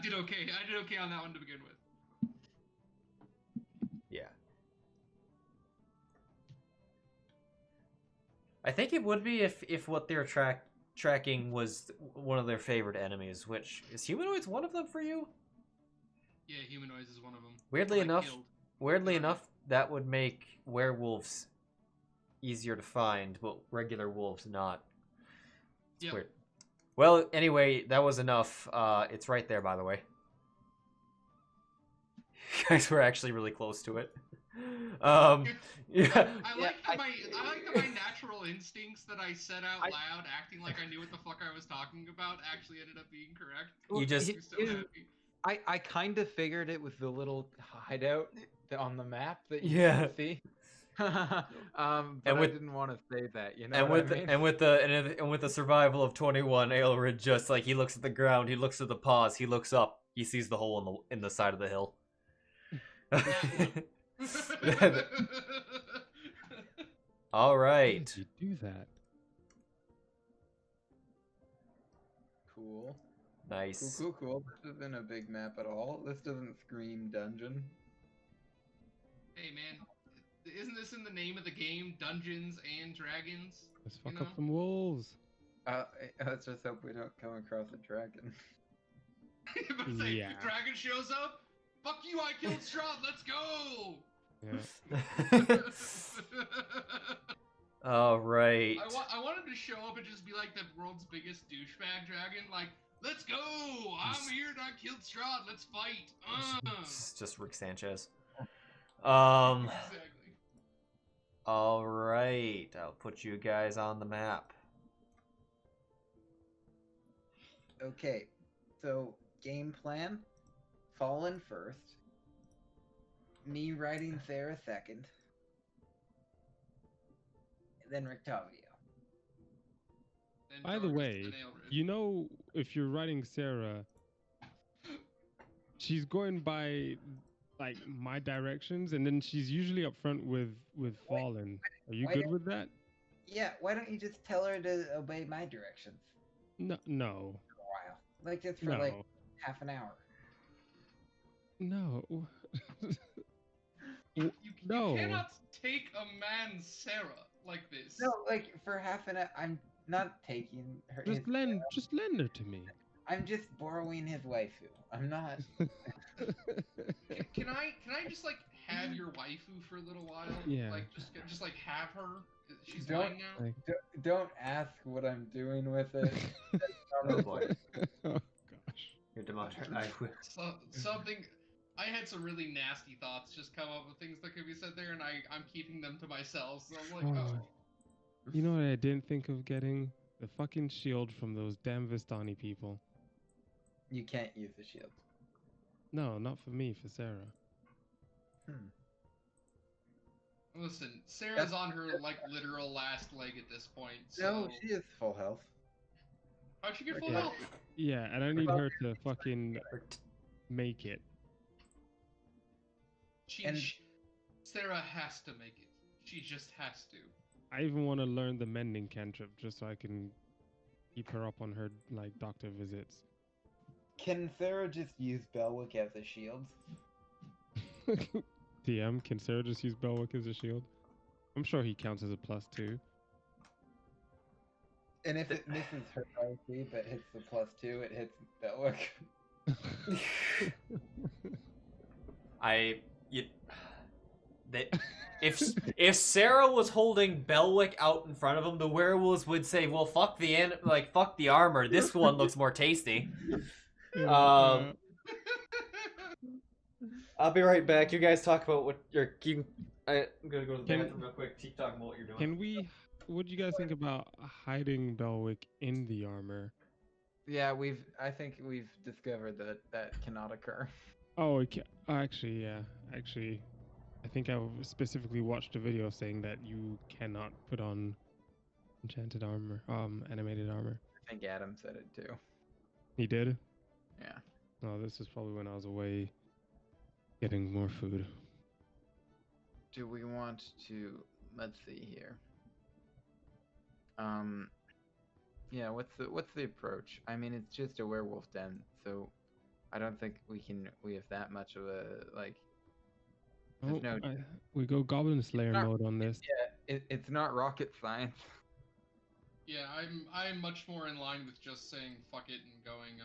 did okay. I did okay on that one to begin with. Yeah. I think it would be if what they're tracking was one of their favorite enemies, which is humanoids one of them for you? Yeah, humanoids is one of them. Weirdly enough, that would make werewolves easier to find, but regular wolves not. It's weird. Well, anyway, that was enough. It's right there, by the way. You guys were actually really close to it. Yeah. I like that my natural instincts that I said out loud, acting like I knew what the fuck I was talking about, actually ended up being correct. You just. I kind of figured it was the little hideout on the map that you can see. But And I with- didn't want to say that. You know And what with I mean? and with the survival of 21, Ailred just like he looks at the ground, he looks at the paws, he looks up, he sees the hole in the side of the hill. All How right. did you do that? Cool. Nice. Cool. This isn't a big map at all. This doesn't scream dungeon. Hey man, isn't this in the name of the game? Dungeons and Dragons? Let's You fuck up know? some wolves. Let's just hope we don't come across a dragon. But say, Yeah. Dragon shows up. Fuck you! I killed Strahd. Let's go. Yeah. All right. I want him to show up and just be like the world's biggest douchebag dragon. Like, let's go! I'm here and I killed Strahd. Let's fight. It's just Rick Sanchez. Exactly. All right. I'll put you guys on the map. Okay, so game plan: Fallen first, me riding Sarah second, then Rictavio. Then By the Jarvis, way, then Ailred. you know, if you're writing Sarah, she's going by like my directions, and then she's usually up front with Fallen. Are you why good don't- with that? Yeah, why don't you just tell her to obey my directions No, for a while? Like just for no, like half an hour. no. You No. cannot take a man's Sarah like this. No, like for half an hour. I'm not taking her. Just lend her to me. I'm just borrowing his waifu. I'm not. Can I just like have your waifu for a little while? Yeah. Like just like have her. She's Don't- mine now. Like- Don't ask what I'm doing with it. Oh boy. Oh gosh. Your Demon. Something. I had some really nasty thoughts just come up with things that could be said there, and I'm keeping them to myself. So I'm like, Oh. You know what I didn't think of getting? The fucking shield from those damn Vistani people. You can't use the shield. No, not for me, for Sarah. Listen, Sarah's on her like literal last leg at this point. So No, she is full health. how'd she get full Yeah. health? Yeah, and I need her to fucking make it. And- Sarah has to make it. She just has to. I even want to learn the mending cantrip just so I can keep her up on her like doctor visits. Can Sarah just use Belwick as a shield? DM, can Sarah just use Belwick as a shield? I'm sure he counts as a +2. And if it misses her RC but hits the +2, it hits Belwick. If Sarah was holding Belwick out in front of him, the werewolves would say, "Well, fuck the armor. This one looks more tasty." I'll be right back. You guys talk about what you're. I'm gonna go to the bathroom real quick. Keep talking about what you're doing. Can we? What do you guys think about hiding Belwick in the armor? Yeah, I think we've discovered that cannot occur. Oh, actually, yeah. Actually, I think I specifically watched a video saying that you cannot put on enchanted armor, animated armor. I think Adam said it too. He did? Yeah. No, this is probably when I was away getting more food. Do we want to? Let's see here. Yeah. What's the approach? I mean, it's just a werewolf den, so I don't think we have that much of a like. Oh, no- we go Goblin Slayer not- mode on this. Yeah, it's not rocket science. Yeah, I'm much more in line with just saying fuck it and going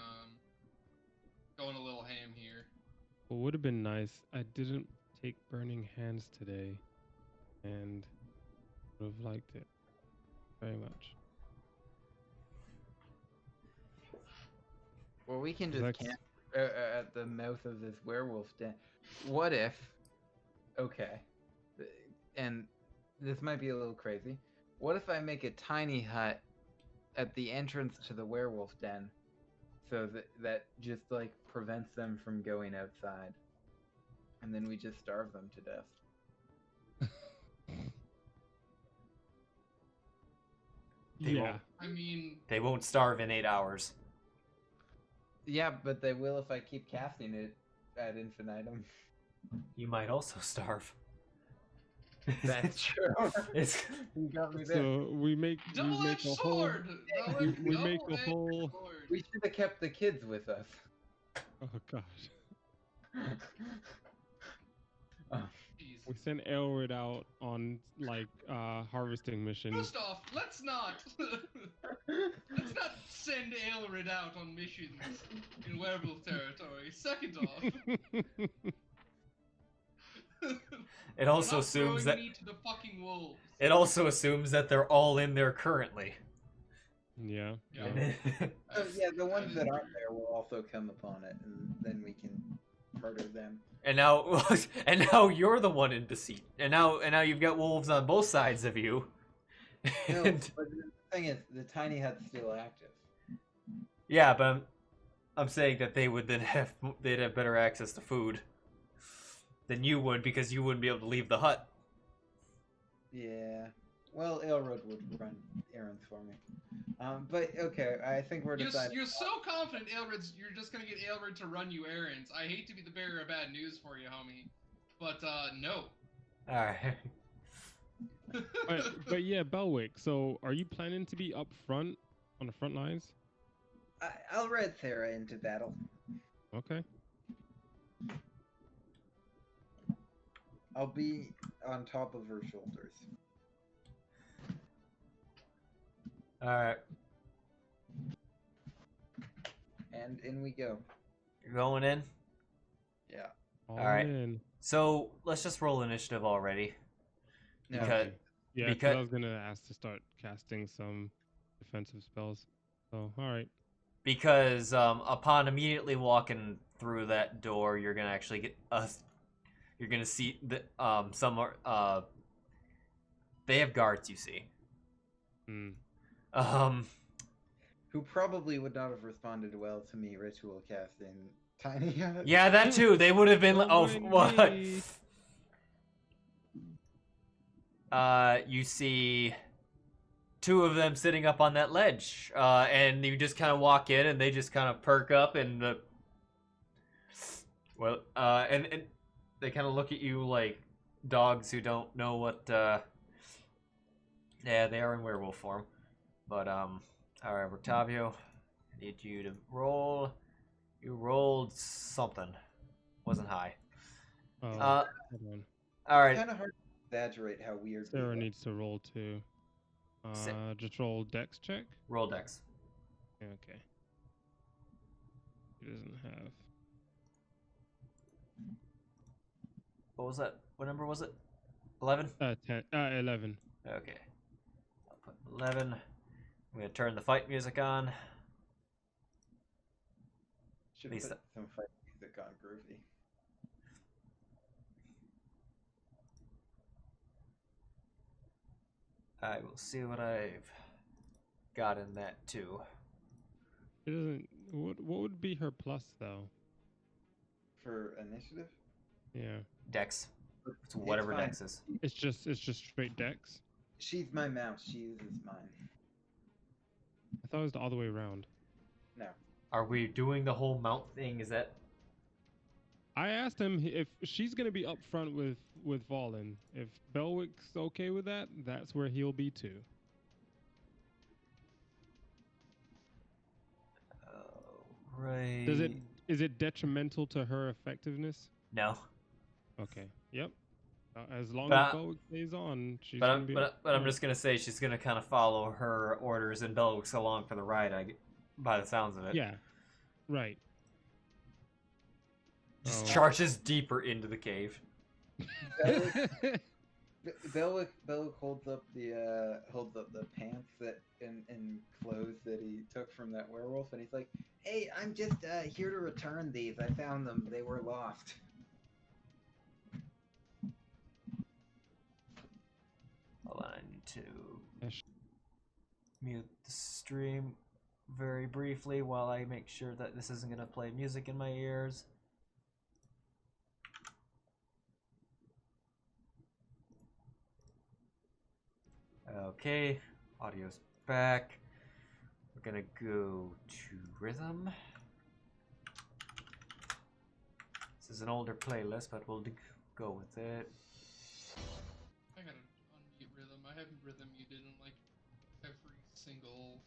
a little ham here. What would have been nice, I didn't take Burning Hands today, and would have liked it very much. Well, we can just Lex- camp at the mouth of this werewolf den. What if? Okay, and this might be a little crazy. What if I make a tiny hut at the entrance to the werewolf den, so that just like prevents them from going outside, and then we just starve them to death? Yeah. I mean, They won't starve in 8 hours. Yeah, but they will if I keep casting it ad infinitum. You might also starve. That's true. It's You got me there. So we make double-edged a whole sword. we make a Double-edged whole. sword. We should have kept the kids with us. Oh gosh. Oh, Jeez. We send Ailred out on like harvesting missions. First off, let's not send Ailred out on missions in werewolf territory. Second off, It also we're not assumes throwing that meat to the fucking wolves. it also assumes that they're all in there currently. Yeah. Yeah. oh, yeah, the ones that aren't there will also come upon it, and then we can murder them. And now you're the one in deceit. And now you've got wolves on both sides of you. No, And- but the thing is, the tiny hut's still active. yeah, but I'm saying that they'd have better access to food than you would, because you wouldn't be able to leave the hut. Yeah. Well, Ailred would run errands for me. But okay, I think we're deciding. You're so confident, you're just gonna get Ailred to run you errands. I hate to be the bearer of bad news for you, homie, but no. All right. But yeah, Belwick. So are you planning to be up front on the front lines? I'll ride Sarah into battle. Okay. I'll be on top of her shoulders. All right. And in we go. You're going in. Yeah. All right. in. So let's just roll initiative already. No. Because Yeah, 'cause because- I was gonna ask to start casting some defensive spells. So all right. because upon immediately walking through that door, you're gonna actually get you're gonna see the some they have guards, you see. Hmm. Who probably would not have responded well to me ritual casting tiny hut. Yeah, that too. They would have been. Oh, Don't what? mind me. You see two of them sitting up on that ledge, and you just kind of walk in, and they just kind of perk up, and and they kind of look at you like dogs who don't know what. Yeah, they are in werewolf form, but all right, Octavio, I need you to roll. You rolled something, wasn't high. Hold All on. right. It's kind of hard to exaggerate how weird. we Sarah look. needs to roll too. Just roll Dex check. Roll dex. Yeah, okay. He doesn't have. What was that? What number was it? 11? 11. Okay. I'll put 11. I'm going to turn the fight music on. Should Lisa. put some fight music on Groovy. I will see what I've got in that too. It doesn't. What would be her plus though? For initiative? Yeah. Dex. It's whatever fine. dex is. It's just straight Dex. She's my mouse. She uses mine. I thought it was the other way around. No. Are we doing the whole mount thing? Is that... I asked him if she's gonna be up front with Valen. If Belwick's okay with that, that's where he'll be too. Right. Is it detrimental to her effectiveness? No. Okay. Yep. As long But as Belwick stays on, she's gonna be. But I'm just going to say she's going to kind of follow her orders, and Belwick's along for the ride, by the sounds of it. Yeah. Right. Just Oh. charges deeper into the cave. Belwick holds up the pants that and clothes that he took from that werewolf, and he's like, "Hey, I'm just here to return these. I found them. They were lost." Hold on, I need to Yes. mute the stream very briefly while I make sure that this isn't going to play music in my ears. Okay, audio's back. We're gonna go to rhythm. This is an older playlist, but we'll go with it. I gotta unmute rhythm. I have rhythm muted in like every single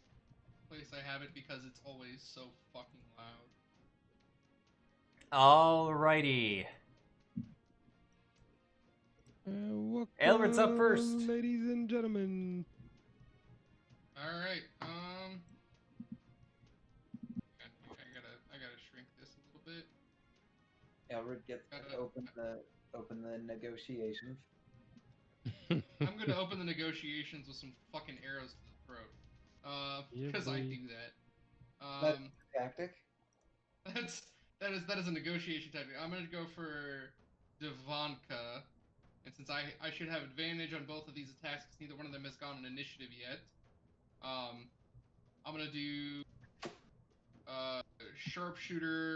place I have it because it's always so fucking loud. Alrighty. Welcome, Ailred's up first. ladies and gentlemen. All right. I gotta shrink this a little bit. Ailred gets to open the negotiations. I'm gonna open the negotiations with some fucking arrows to the throat. Because I do that. That's a tactic. That is a negotiation tactic. I'm gonna go for Devanka, and since I should have advantage on both of these attacks because neither one of them has gone an initiative yet. I'm gonna do sharpshooter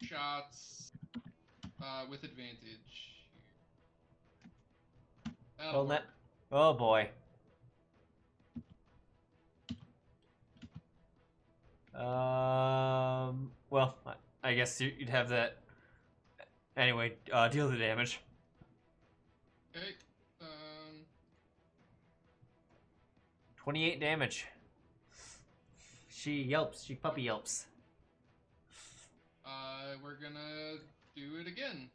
shots with advantage. That'll work. Oh boy. Well, I guess you'd have that. Anyway, deal the damage. Okay. 28 damage. She yelps. She puppy yelps. We're gonna do it again.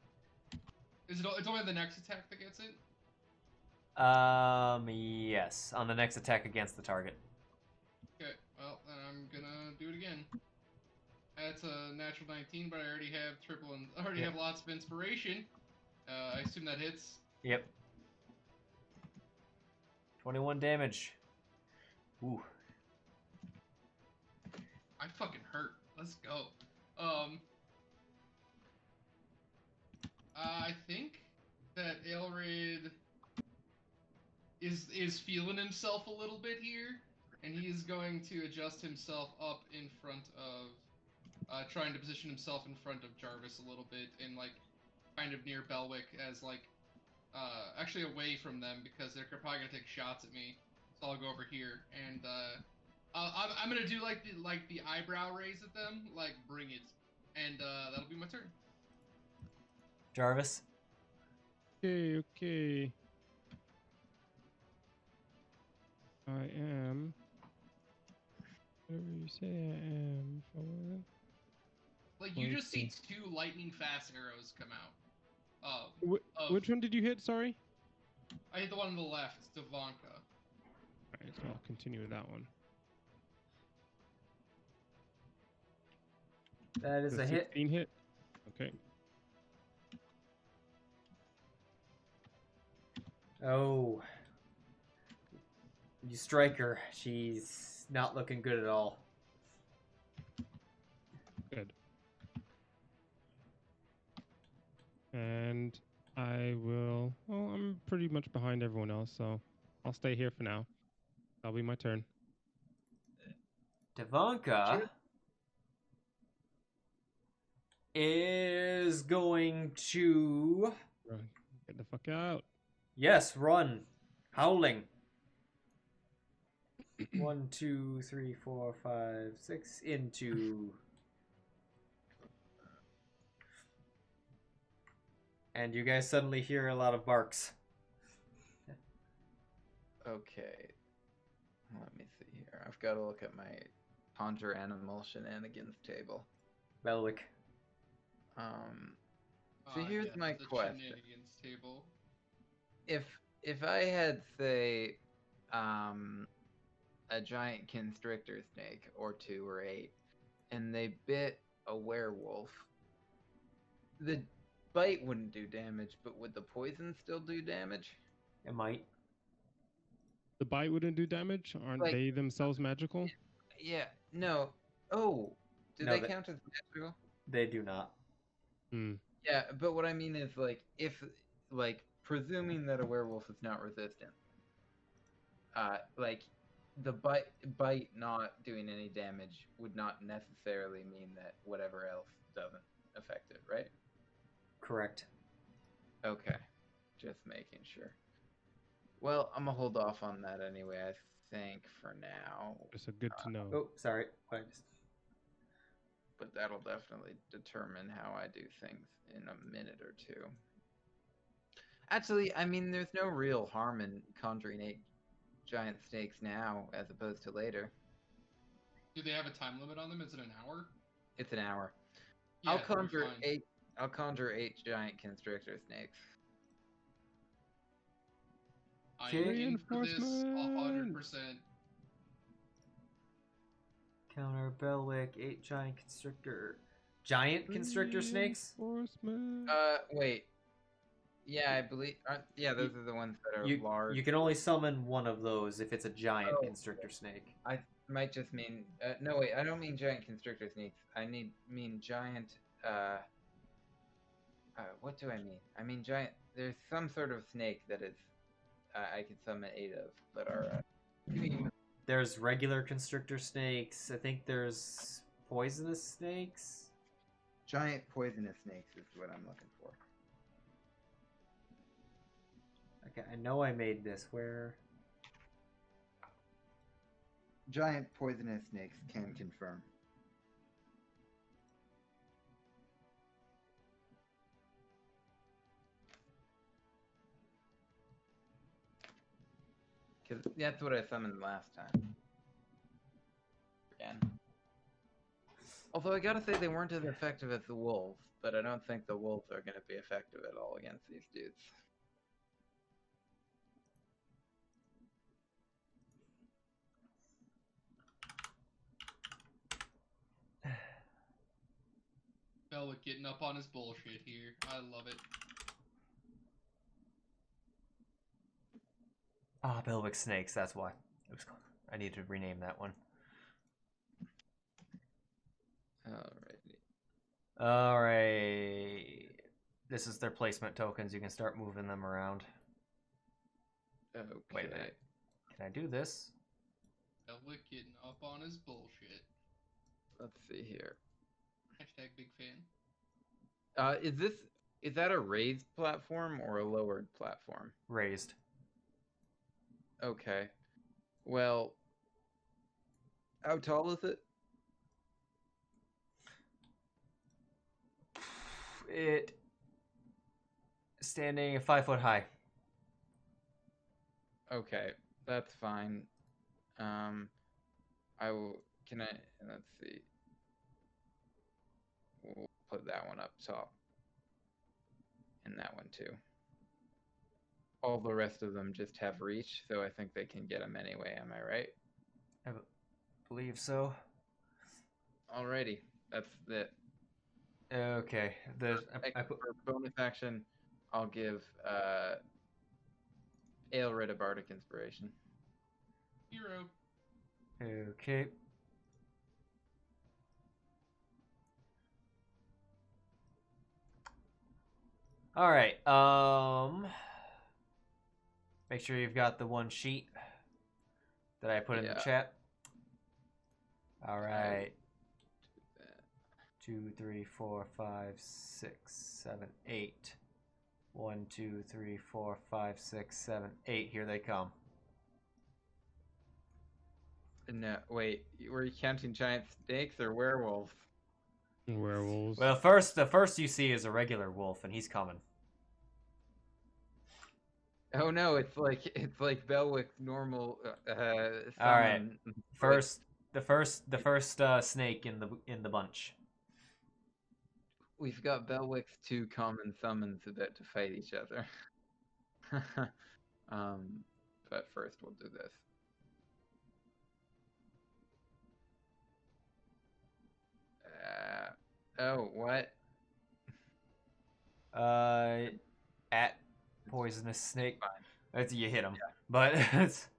It's only the next attack that gets it? Yes. On the next attack against the target. Okay, well, then I'm gonna do it again. That's a natural 19, but I already have have lots of inspiration. I assume that hits. Yep. 21 damage. Ooh. I fucking hurt. Let's go. I think that Ailred is feeling himself a little bit here, and he is going to adjust himself up in front of, trying to position himself in front of Jarvis a little bit, and like kind of near Belwick, as like actually away from them because they're probably gonna take shots at me. So I'll go over here, and I'm gonna do like the eyebrow raise at them, like bring it, and that'll be my turn. Jarvis. Okay. I am. Whatever you say I am. Like you just see two lightning fast arrows come out. Which one did you hit? Sorry. I hit the one on the left, Devanka. Alright, so I'll continue with that one. That is a hit. 16 hit. Okay. Oh. You strike her. She's not looking good at all. Good. And I will... Well, I'm pretty much behind everyone else, so I'll stay here for now. That'll be my turn. Devanka is going to... Run. Get the fuck out. Yes, run. Howling. 1, 2, 3, 4, 5, 6 into... And you guys suddenly hear a lot of barks. Okay. Let me see here. I've got to look at my conjure animal shenanigans table. Belwick. So here's yeah, my the question. Shenanigans table. If I had, say, a giant constrictor snake, or 2 or 8, and they bit a werewolf, the bite wouldn't do damage, but would the poison still do damage? It might. The bite wouldn't do damage? Aren't Like- they themselves magical? Yeah, no. Oh, do No, they they- count as magical? They do not. Yeah, but what I mean is, like, if, like, presuming that a werewolf is not resistant, like, the bite not doing any damage would not necessarily mean that whatever else doesn't affect it, right? Correct. Okay, just making sure. Well, I'm gonna hold off on that anyway. I think for now. It's a good to know. Oh, sorry. But that'll definitely determine how I do things in a minute or two. Actually, I mean, there's no real harm in conjuring 8 giant snakes now as opposed to later. Do they have a time limit on them? Is it an hour? It's an hour. Yeah, I'll they're conjure fine. 8. I'll conjure 8 giant constrictor snakes. I am in for this 100%. Counter Belwick, 8 giant constrictor. Giant constrictor snakes? Reinforcement. Wait. Yeah, I believe. Yeah, those are the ones that are large. You can only summon one of those if it's a giant constrictor snake. I might just mean. No, wait. I don't mean giant constrictor snakes. I mean giant. What do I mean? I mean giant. There's some sort of snake that is. I can summon 8 of that are. There's regular constrictor snakes. I think there's poisonous snakes. Giant poisonous snakes is what I'm looking for. Okay, I know I made this. Where? Giant poisonous snakes can confirm. Because that's what I summoned last time. Again. Although I gotta say they weren't as effective as the wolves, but I don't think the wolves are gonna be effective at all against these dudes. Belwick getting up on his bullshit here. I love it. Ah, Belwick snakes. That's why. It was. I need to rename that one. Alrighty. Alright. This is their placement tokens. You can start moving them around. Okay. Wait a minute. Can I do this? Belwick getting up on his bullshit. Let's see here. Hashtag big fan. Is that a raised platform or a lowered platform? Raised. Okay. Well, how tall is it? It standing 5 foot high. Okay, that's fine. I will. Can I? Let's see. We'll put that one up top, and that one too. All the rest of them just have reach, so I think they can get them anyway. Am I right? I believe so. Alrighty, that's it. Okay. I put For bonus action, I'll give Ailred a bardic inspiration. Hero. Okay. All right. Make sure you've got the one sheet that I put in the chat. All right. 2, 3, 4, 5, 6, 7, 8. 1, 2, 3, 4, 5, 6, 7, 8. Here they come. No, wait. Were you counting giant snakes or werewolves? Werewolves. Well, the first you see is a regular wolf, and he's coming. Oh no, it's like Belwick's normal. All right. The first snake in the bunch. We've got Belwick's 2 common summons about to fight each other. But first we'll do this. Oh, what? At poisonous snake. Fine. That's you hit him, Yeah. but it's,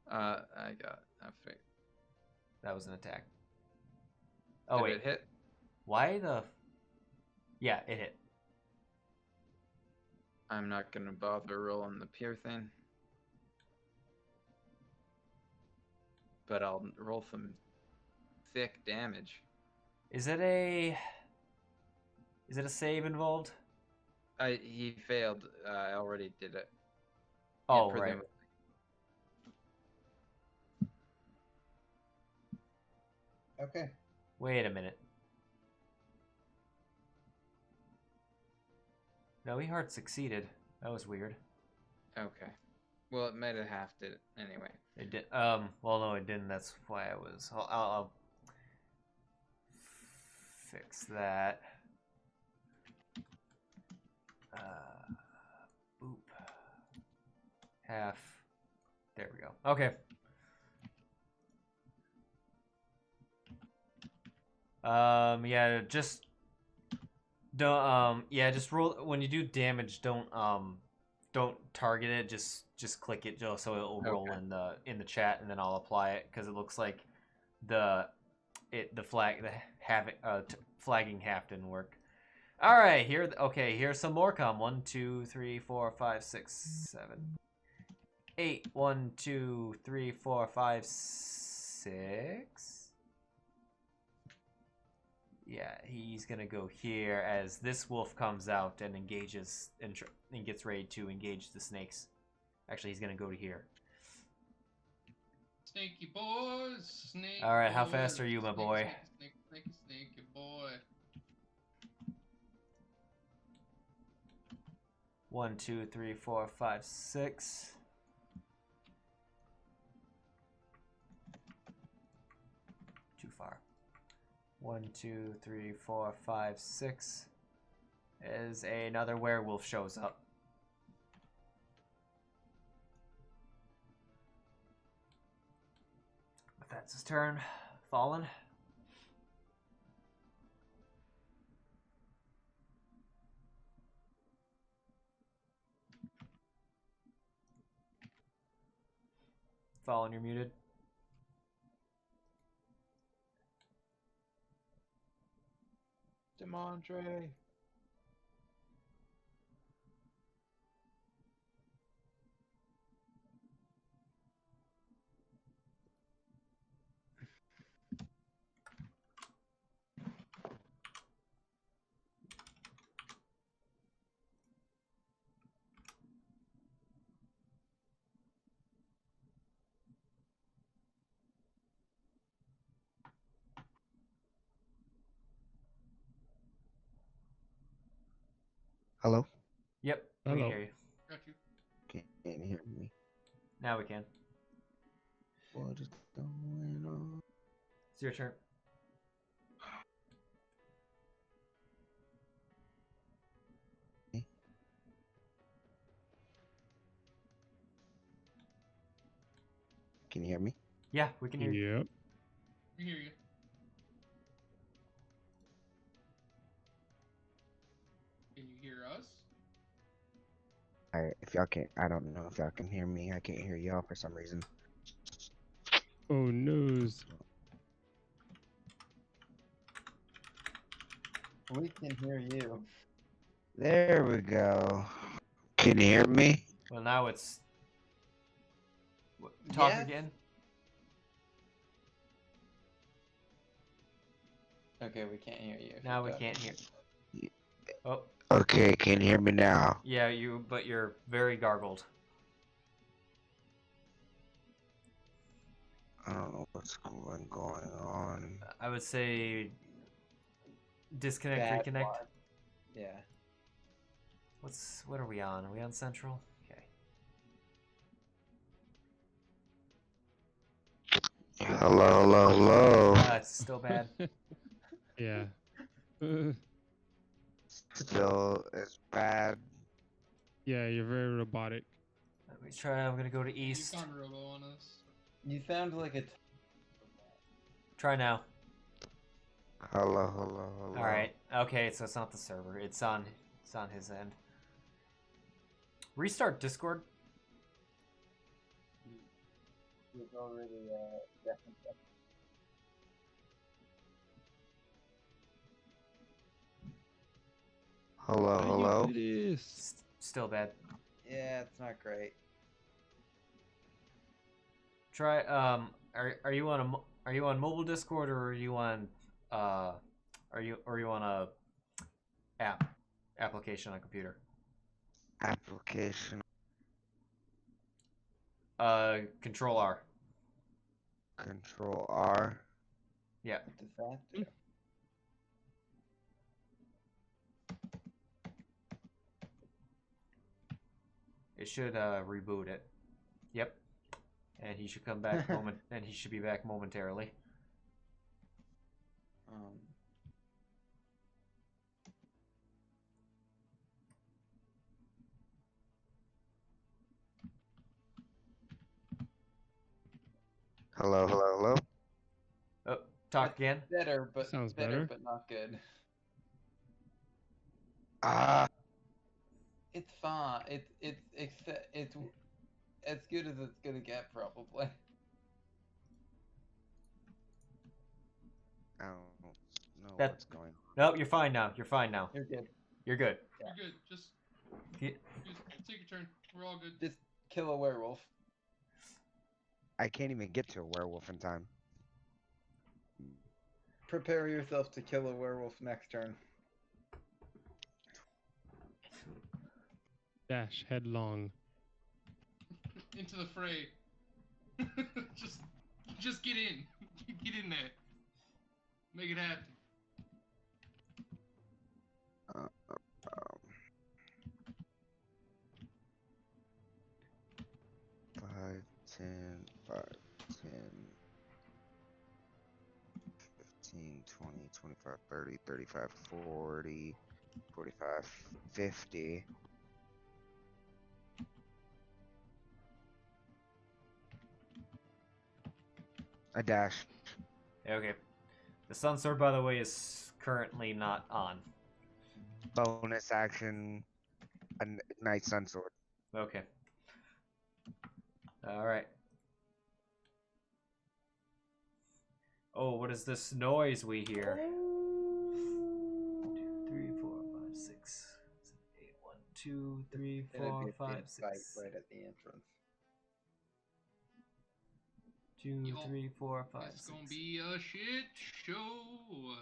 I got. I think. that was an attack. Oh Did wait, it hit? why the? Yeah, it hit. I'm not gonna bother rolling the piercing, but I'll roll some thick damage. Is it a save involved? He failed. I already did it. Oh, Yeah, right. Okay. Wait a minute. No, he hard succeeded. That was weird. Okay. Well, it might have halved it anyway. It did. Well, no, it didn't. That's why I was. I'll fix that. Boop. Half. There we go. Okay. Yeah, just don't. Yeah, just roll when you do damage. Don't target it. Just click it, just so it will roll in the chat, and then I'll apply it because it looks like the flagging half didn't work. All right, here. Okay, here's some more. 1, 2, 3, 4, 5, 6, 7, 8. 1, 2, 3, 4, 5, 6. Yeah, he's gonna go here as this wolf comes out and engages and gets ready to engage the snakes. Actually, he's gonna go to here. Snaky boys, snake. All right, how boys, fast are you, my boy? Snaky boy. 1, 2, 3, 4, 5, 6. Too far. 1, 2, 3, 4, 5, 6. As another werewolf shows up. That's his turn. Fallen. Fallen, you're muted. Demontre. Hello? Yep, we Hello. can hear you. Got you. Can't hear me. Now we can. What is going on? It's your turn. Can you hear me? Yeah, we can hear you. Yep. We hear you. Can you hear us? Alright, if y'all can't, I don't know if y'all can hear me. I can't hear y'all for some reason. Oh, noes. We can hear you. There we go. Can you hear me? Well, now it's... Talk Yes. again? Okay, we can't hear you. Now we can't hear. Oh, Okay, can you hear me now? yeah, but you're very gargled. I don't know what's going on. I would say disconnect, Bad reconnect. Wi- Yeah. What are we on? Are we on Central? Okay. Hello. It's still bad. Yeah. Still, it's bad. Yeah, you're very robotic. Let me try. I'm gonna go to east. You've gone robo on us. You sound like a. Try now. Hello. All right. Okay, so it's not the server. It's on his end. Restart Discord. You've already definitely. Hello. This. Still bad. Yeah, it's not great. Try. Are you on mobile Discord or are you on are you on a application on a computer? Application. Control R. Control R. Yeah. What does that do? It should reboot it. Yep. And he should come back and he should be back momentarily. Hello, hello, hello. Oh, talk again. Better, but Sounds better, better. but not good. Ah, It's fine. It's as good as it's gonna get, probably. I don't know That- what's going on. Nope, you're fine now. You're fine now. You're good. You're good. You're good. Just He- take your turn. We're all good. Just kill a werewolf. I can't even get to a werewolf in time. Prepare yourself to kill a werewolf next turn. Dash headlong. Into the fray. just get in. Get in there. Make it happen. Um, 5, 10, 5, 10, 15, 20, 25, 30, 35, 40, 45, 50. A dash. Okay. The Sun Sword, by the way, is currently not on. Bonus action. A nice sun sword. Okay. Alright. Oh, what is this noise we hear? 1, 2, 3, 4, 5, 6, 7, 8. 1, 2, 3, It'd be 4, a big 5, fight 6. right at the entrance. 2, Yo, 3, 4, 5, It's 6. gonna be a shit show.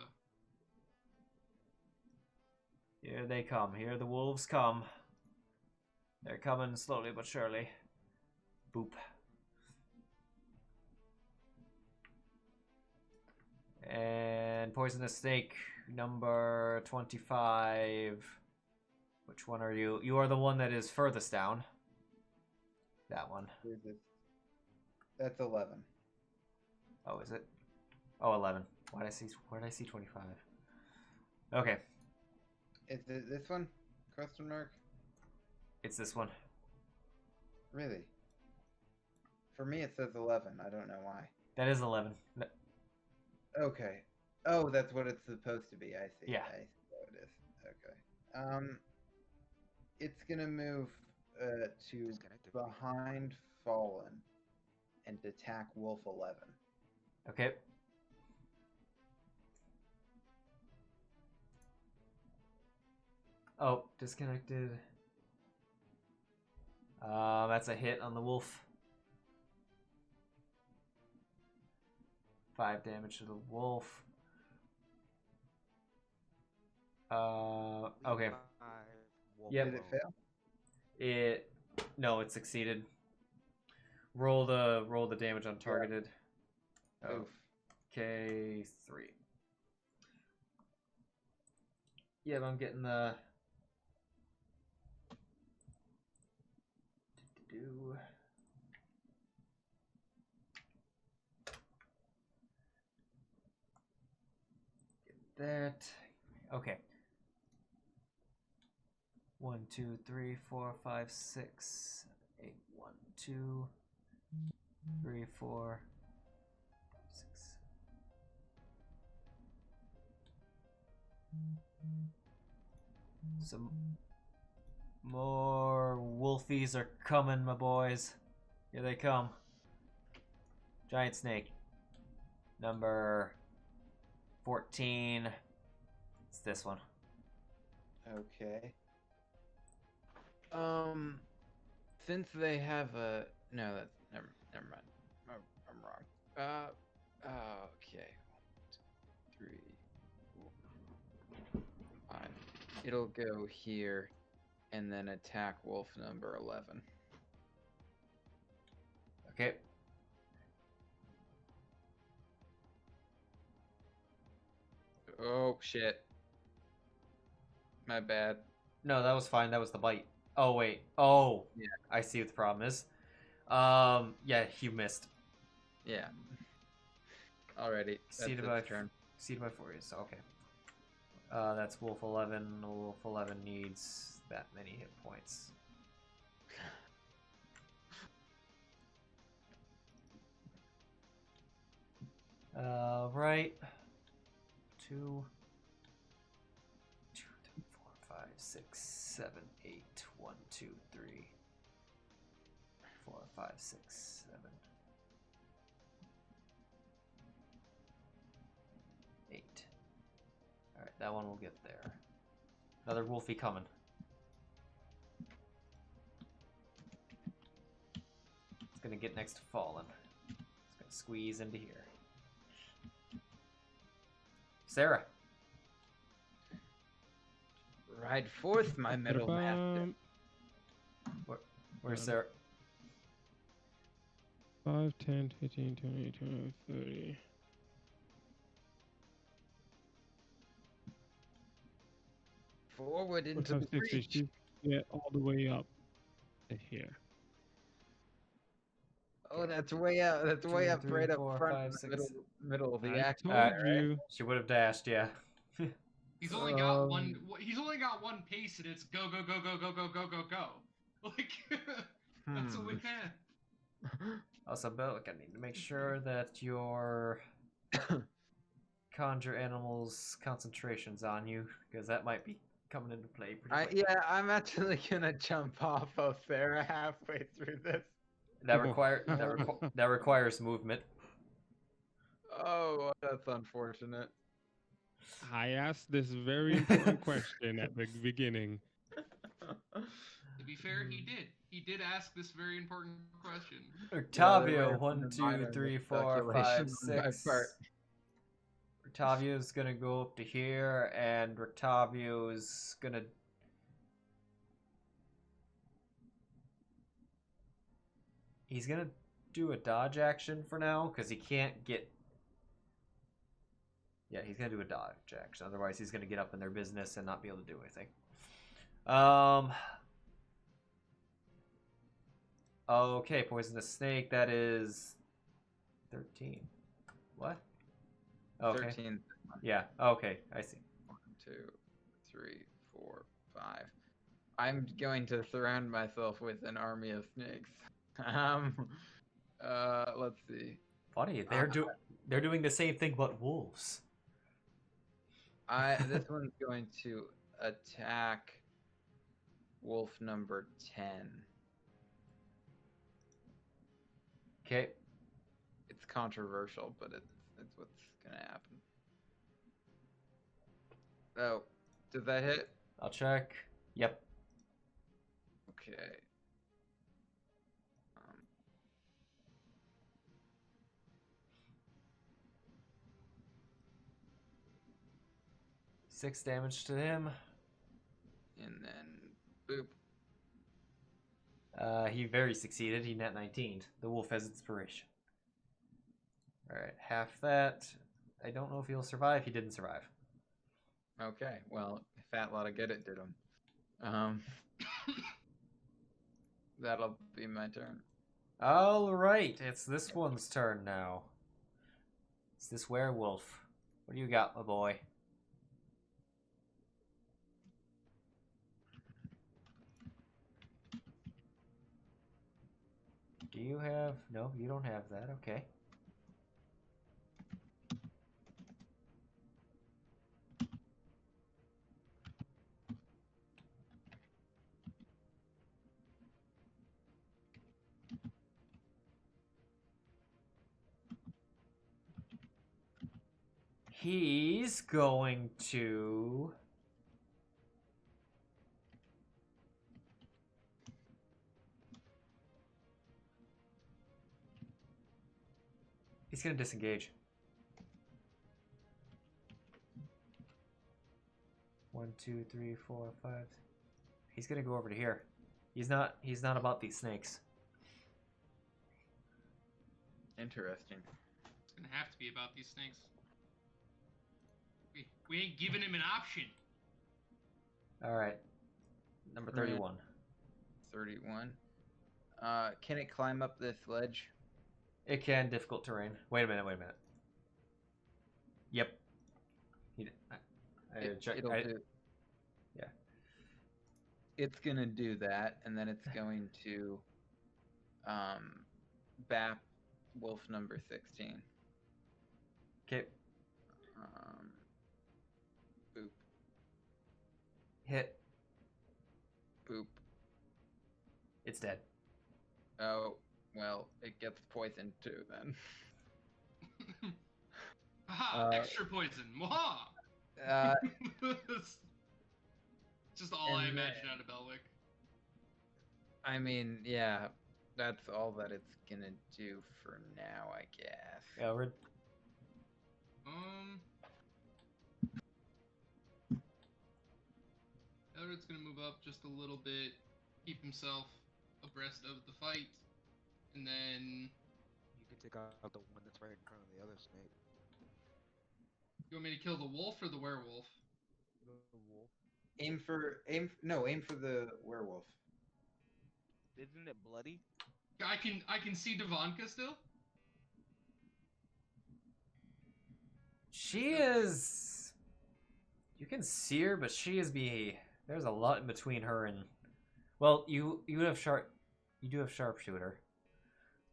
Here they come. Here the wolves come. They're coming slowly but surely. Boop. And poisonous snake number 25. Which one are you? You are the one that is furthest down. That one. Where's this? That's 11. Oh, is it? Oh, 11. Where did I see 25? Okay, Is it this one? Question mark? it's this one. Really? For me, it says 11. I don't know why. That is 11. No, Okay. Oh, that's what it's supposed to be. I see. Yeah. I see what it is. Okay. It's gonna move to Disconnected. behind Fallen and attack Wolf 11. Okay. Oh, disconnected. That's a hit on the wolf. 5 damage to the wolf. Okay. Yep. Did it fail? No, it succeeded. Roll the damage on targeted. Oof. Okay, 3. Yeah, I'm getting the do. Get that. Okay. 1, 2, 3, 4, 5, 6, 8. 1, 2, 3, 4, 6. Some more wolfies are coming, my boys. Here they come. Giant snake. Number 14. It's this one. Okay. Since they have a no, that's never mind. I'm wrong. Okay. 1, 2, 3, 4, 5. It'll go here, and then attack wolf number 11. Okay. Oh shit. My bad. No, that was fine. That was the bite. Oh wait. Oh, Yeah. I see what the problem is. Yeah, you missed. Yeah. Alrighty. That's Exceeded its by turn. 4 years. Okay. That's Wolf 11. Wolf 11 needs that many hit points. Right. 2, 3, 4, 5, 6, 7, 8. 1, 2, 3, 4, 5, 6, 7, 8. Alright, that one will get there. Another Wolfie coming. It's gonna get next to Fallen. It's gonna squeeze into here. Sarah. Ride forth, my middle master. Where's Sarah? 5, 10, 15, 20, 25, 30. Forward into 4, the 5, 6, breach. she's yeah, all the way up to here. Oh, that's way up. That's way 2, up, 3, right 4, up front, 5, 6. middle of the I action. told you. She would have dashed, yeah. He's only got one. He's only got one pace, and it's go go go go go go go go go. Like that's all we had. Also, Belwick, I need to make sure that your conjure animals concentration's on you, because that might be coming into play pretty quick. Yeah, I'm actually gonna jump off of Sarah halfway through this. That requires movement. Oh, that's unfortunate. I asked this very important question at the beginning. To be fair, he did. He did ask this very important question. Octavio, Yeah, 1, 2, 3, 4, 5, 6. Octavio's gonna go up to here, and Octavio's gonna. He's gonna do a dodge action for now, because he can't get. Yeah, he's gonna do a dodge action. Otherwise, he's gonna get up in their business and not be able to do anything. Okay, poisonous snake. That is 13. What? Okay. 13. Yeah. Okay, I see. 1, 2, 3, 4, 5. I'm going to surround myself with an army of snakes. Let's see. Funny, they're doing the same thing but wolves. This one's going to attack wolf number 10. Okay. It's controversial, but it's what's gonna happen. Oh, did that hit? I'll check. Yep. Okay. 6 damage to him. And then boop. He very succeeded. He net 19. The wolf has inspiration. Alright, half that. I don't know if he'll survive. He didn't survive. Okay, well, fat lot of get it did him. That'll be my turn. Alright, it's this one's turn now. It's this werewolf. What do you got, my boy? Do you have... No, you don't have that. Okay. He's going to... He's going to disengage. 1, 2, 3, 4, 5. He's going to go over to here. He's not about these snakes. Interesting. It's gonna have to be about these snakes. We ain't giving him an option. All right. Number 31. 31. Can it climb up this ledge? It can, difficult terrain. Wait a minute. Yep. It'll do. Yeah. It's gonna do that, and then it's going to bap wolf number 16. Okay. Boop. Hit. Boop. It's dead. Oh, well, it gets poisoned too then. Haha, extra poison. Mwaha! Just all I imagine out of Belwick. I mean, yeah, that's all that it's gonna do for now, I guess. Ailred. Ailred's gonna move up just a little bit, keep himself abreast of the fight, and then You can take out the one that's right in front of the other snake. you want me to kill the wolf or the werewolf? The wolf. Aim for the werewolf. Isn't it bloody? I can see Devanka still. She is. You can see her, but she is There's a lot in between her and. Well, you have You do have sharpshooter.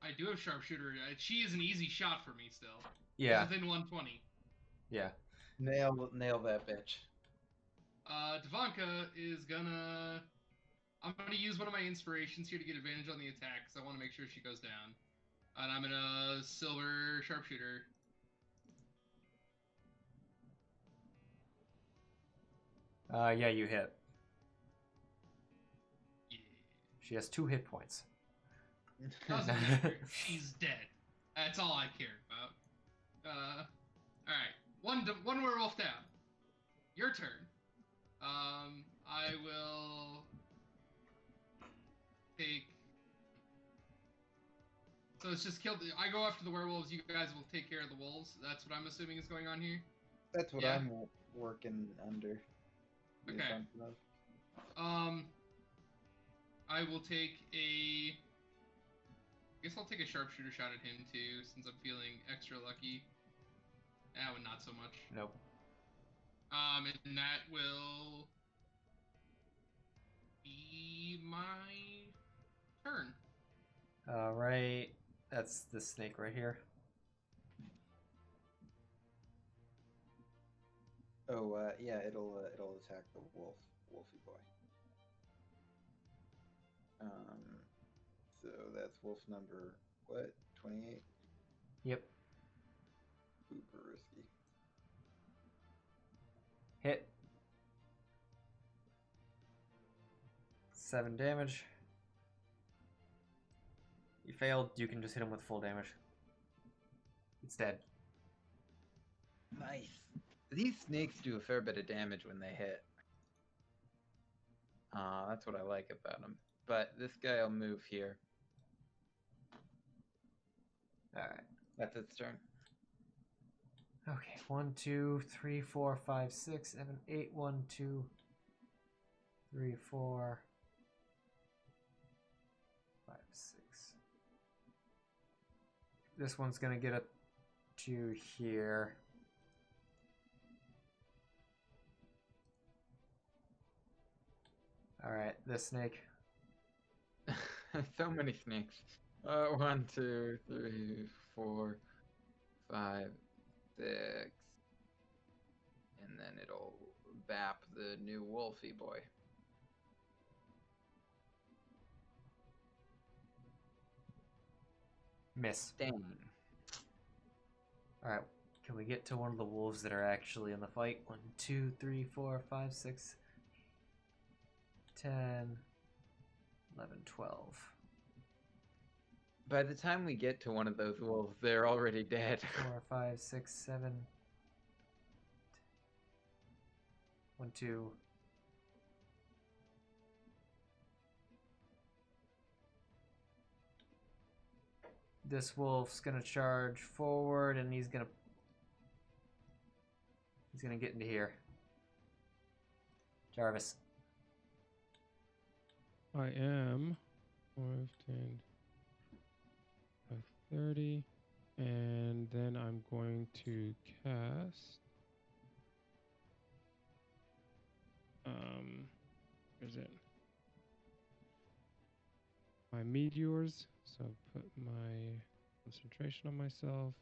I do have sharpshooter. She is an easy shot for me still. Yeah. She's within 120. Yeah. Nail that bitch. Devanka is gonna. I'm gonna use one of my inspirations here to get advantage on the attack, because I want to make sure she goes down. And I'm gonna silver sharpshooter. Yeah, you hit. Yeah. She has 2 hit points. Doesn't matter. She's dead. That's all I care about. Alright. One werewolf down. Your turn. I will take. So it's just killed. I go after the werewolves. You guys will take care of the wolves. That's what I'm assuming is going on here. That's what I'm working under. the Okay. assumption of. I will take a. I guess I'll take a sharpshooter shot at him too, since I'm feeling extra lucky. That one not so much. Nope. And that will be my turn. Right. That's the snake right here. Oh, yeah, it'll attack the wolfy boy. So that's wolf number, what, 28? Yep. Super risky. Hit. 7 damage. You failed, you can just hit him with full damage. It's dead. Nice. These snakes do a fair bit of damage when they hit. That's what I like about them. But this guy will move here. Alright. That's its turn. Okay, 1, 2, 3, 4, 5, 6, 7, 8. 1, 2, 3, 4, 5, 6. This one's gonna get up to here. Alright, this snake. So many snakes. 1, 2, 3, 4, 5, 6. And then it'll bap the new wolfy boy. Miss. Dang. Alright, can we get to one of the wolves that are actually in the fight? 1, 2, 3, 4, 5, 6, 10, 11, 12. By the time we get to one of those wolves, they're already dead. 4, 5, 6, 7. 1, 2. This wolf's gonna charge forward and he's He's gonna get into here. Jarvis. I am 5, 10, 5, 30, and then I'm going to cast. Where's it? My meteors. So put my concentration on myself.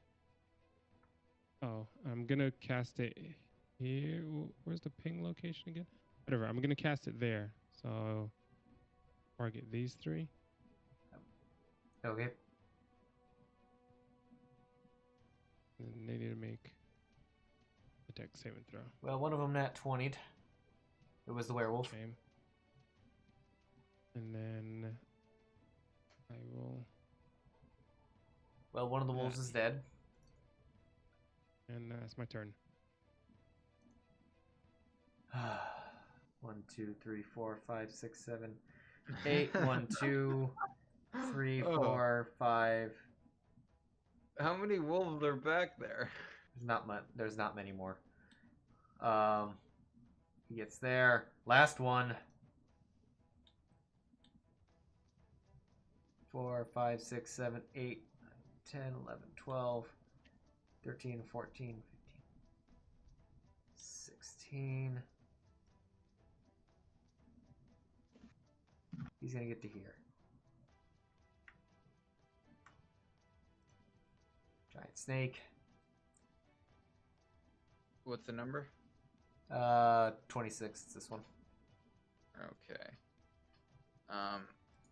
Oh, I'm gonna cast it here. Where's the ping location again? Whatever. I'm gonna cast it there. So target these 3. Okay. And they need to make a dex saving throw. Well, one of them nat 20'd. It was the werewolf. Shame. And then I will. Well, one of the wolves is dead. And that's my turn. 1, 2, 3, 4, 5, 6, 7, 8. 1, 2, 3, 4, 5. How many wolves are back there? There's not many more. He gets there. Last one. 4, 5, 6, 7, 8, 10, 11, 12, 13, 14, 15, 16. He's gonna get to here. Giant snake. What's the number? 26. It's this one. Okay.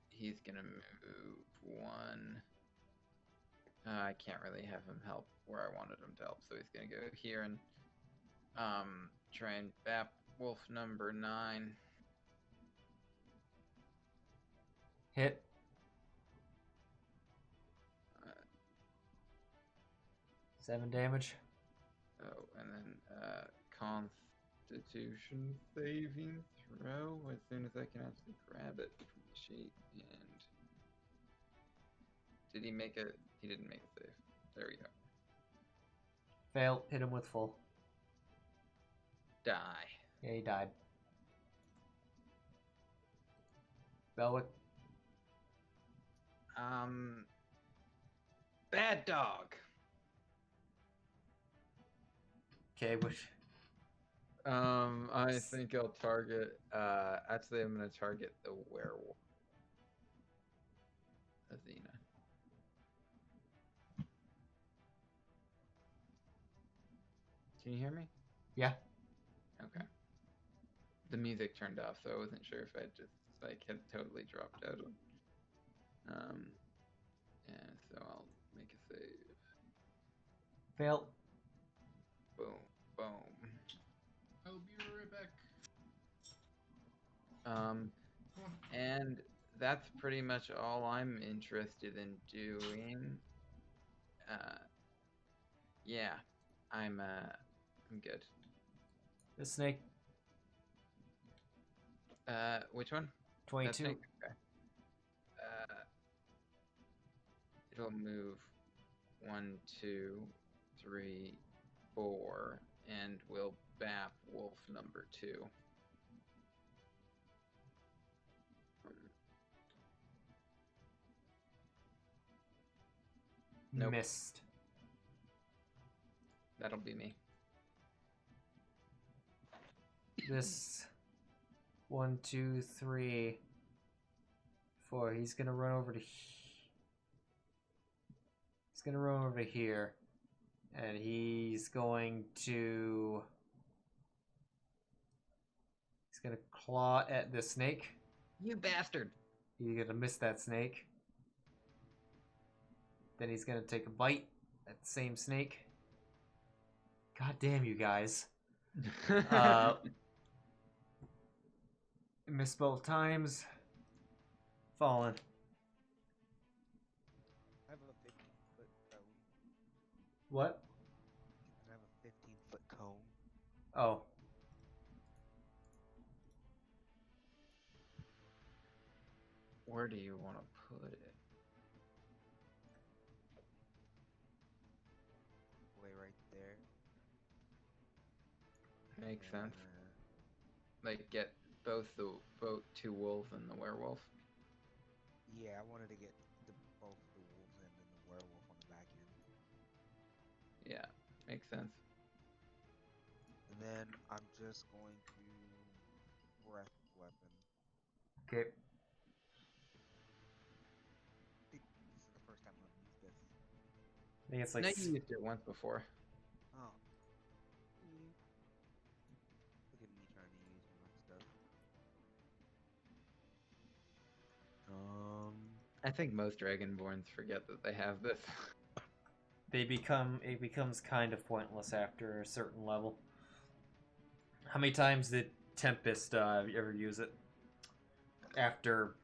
He's gonna move 1. I can't really have him help where I wanted him to help, so he's gonna go here and try and bap wolf number 9. Hit. Uh, 7 damage. Oh, and then Constitution saving throw as soon as I can actually grab it from the sheet. And did he make it? He didn't make a save. There we go. Fail. Hit him with full. Die. Yeah, he died. Belwick. Bad dog. Okay, which... I think I'll target, actually I'm gonna target the werewolf. Athena. Can you hear me? Yeah. Okay. The music turned off, so I wasn't sure if I just, had totally dropped out. Yeah, so I'll make a save. Fail. Boom, boom. I'll be right back. And that's pretty much all I'm interested in doing. Yeah, I'm good. The snake. Which one? 22. Okay. It'll move 1, 2, 3, 4, and we'll bap wolf number 2. Nope. Missed. That'll be me. This 1, 2, 3, 4. He's gonna run over to. He's gonna run over here, and he's going to. He's gonna claw at the snake. You bastard! He's gonna miss that snake. Then he's gonna take a bite at the same snake. God damn you guys. Missed both times. Fallen. I have a 15-foot cone. What? I have a 15-foot cone. Oh. Where do you want to put it? Way right there. Makes sense. Like get both two wolves and the werewolf. Yeah, I wanted to get both the wolves and then the werewolf on the back end. Yeah, makes sense. And then I'm just going to breath weapon. Okay. I think this is the first time I've used this. I think it's like. No, you used it once before. Oh. Look at me trying to use my stuff. I think most Dragonborns forget that they have this. It becomes kind of pointless after a certain level. How many times did Tempest ever use it? After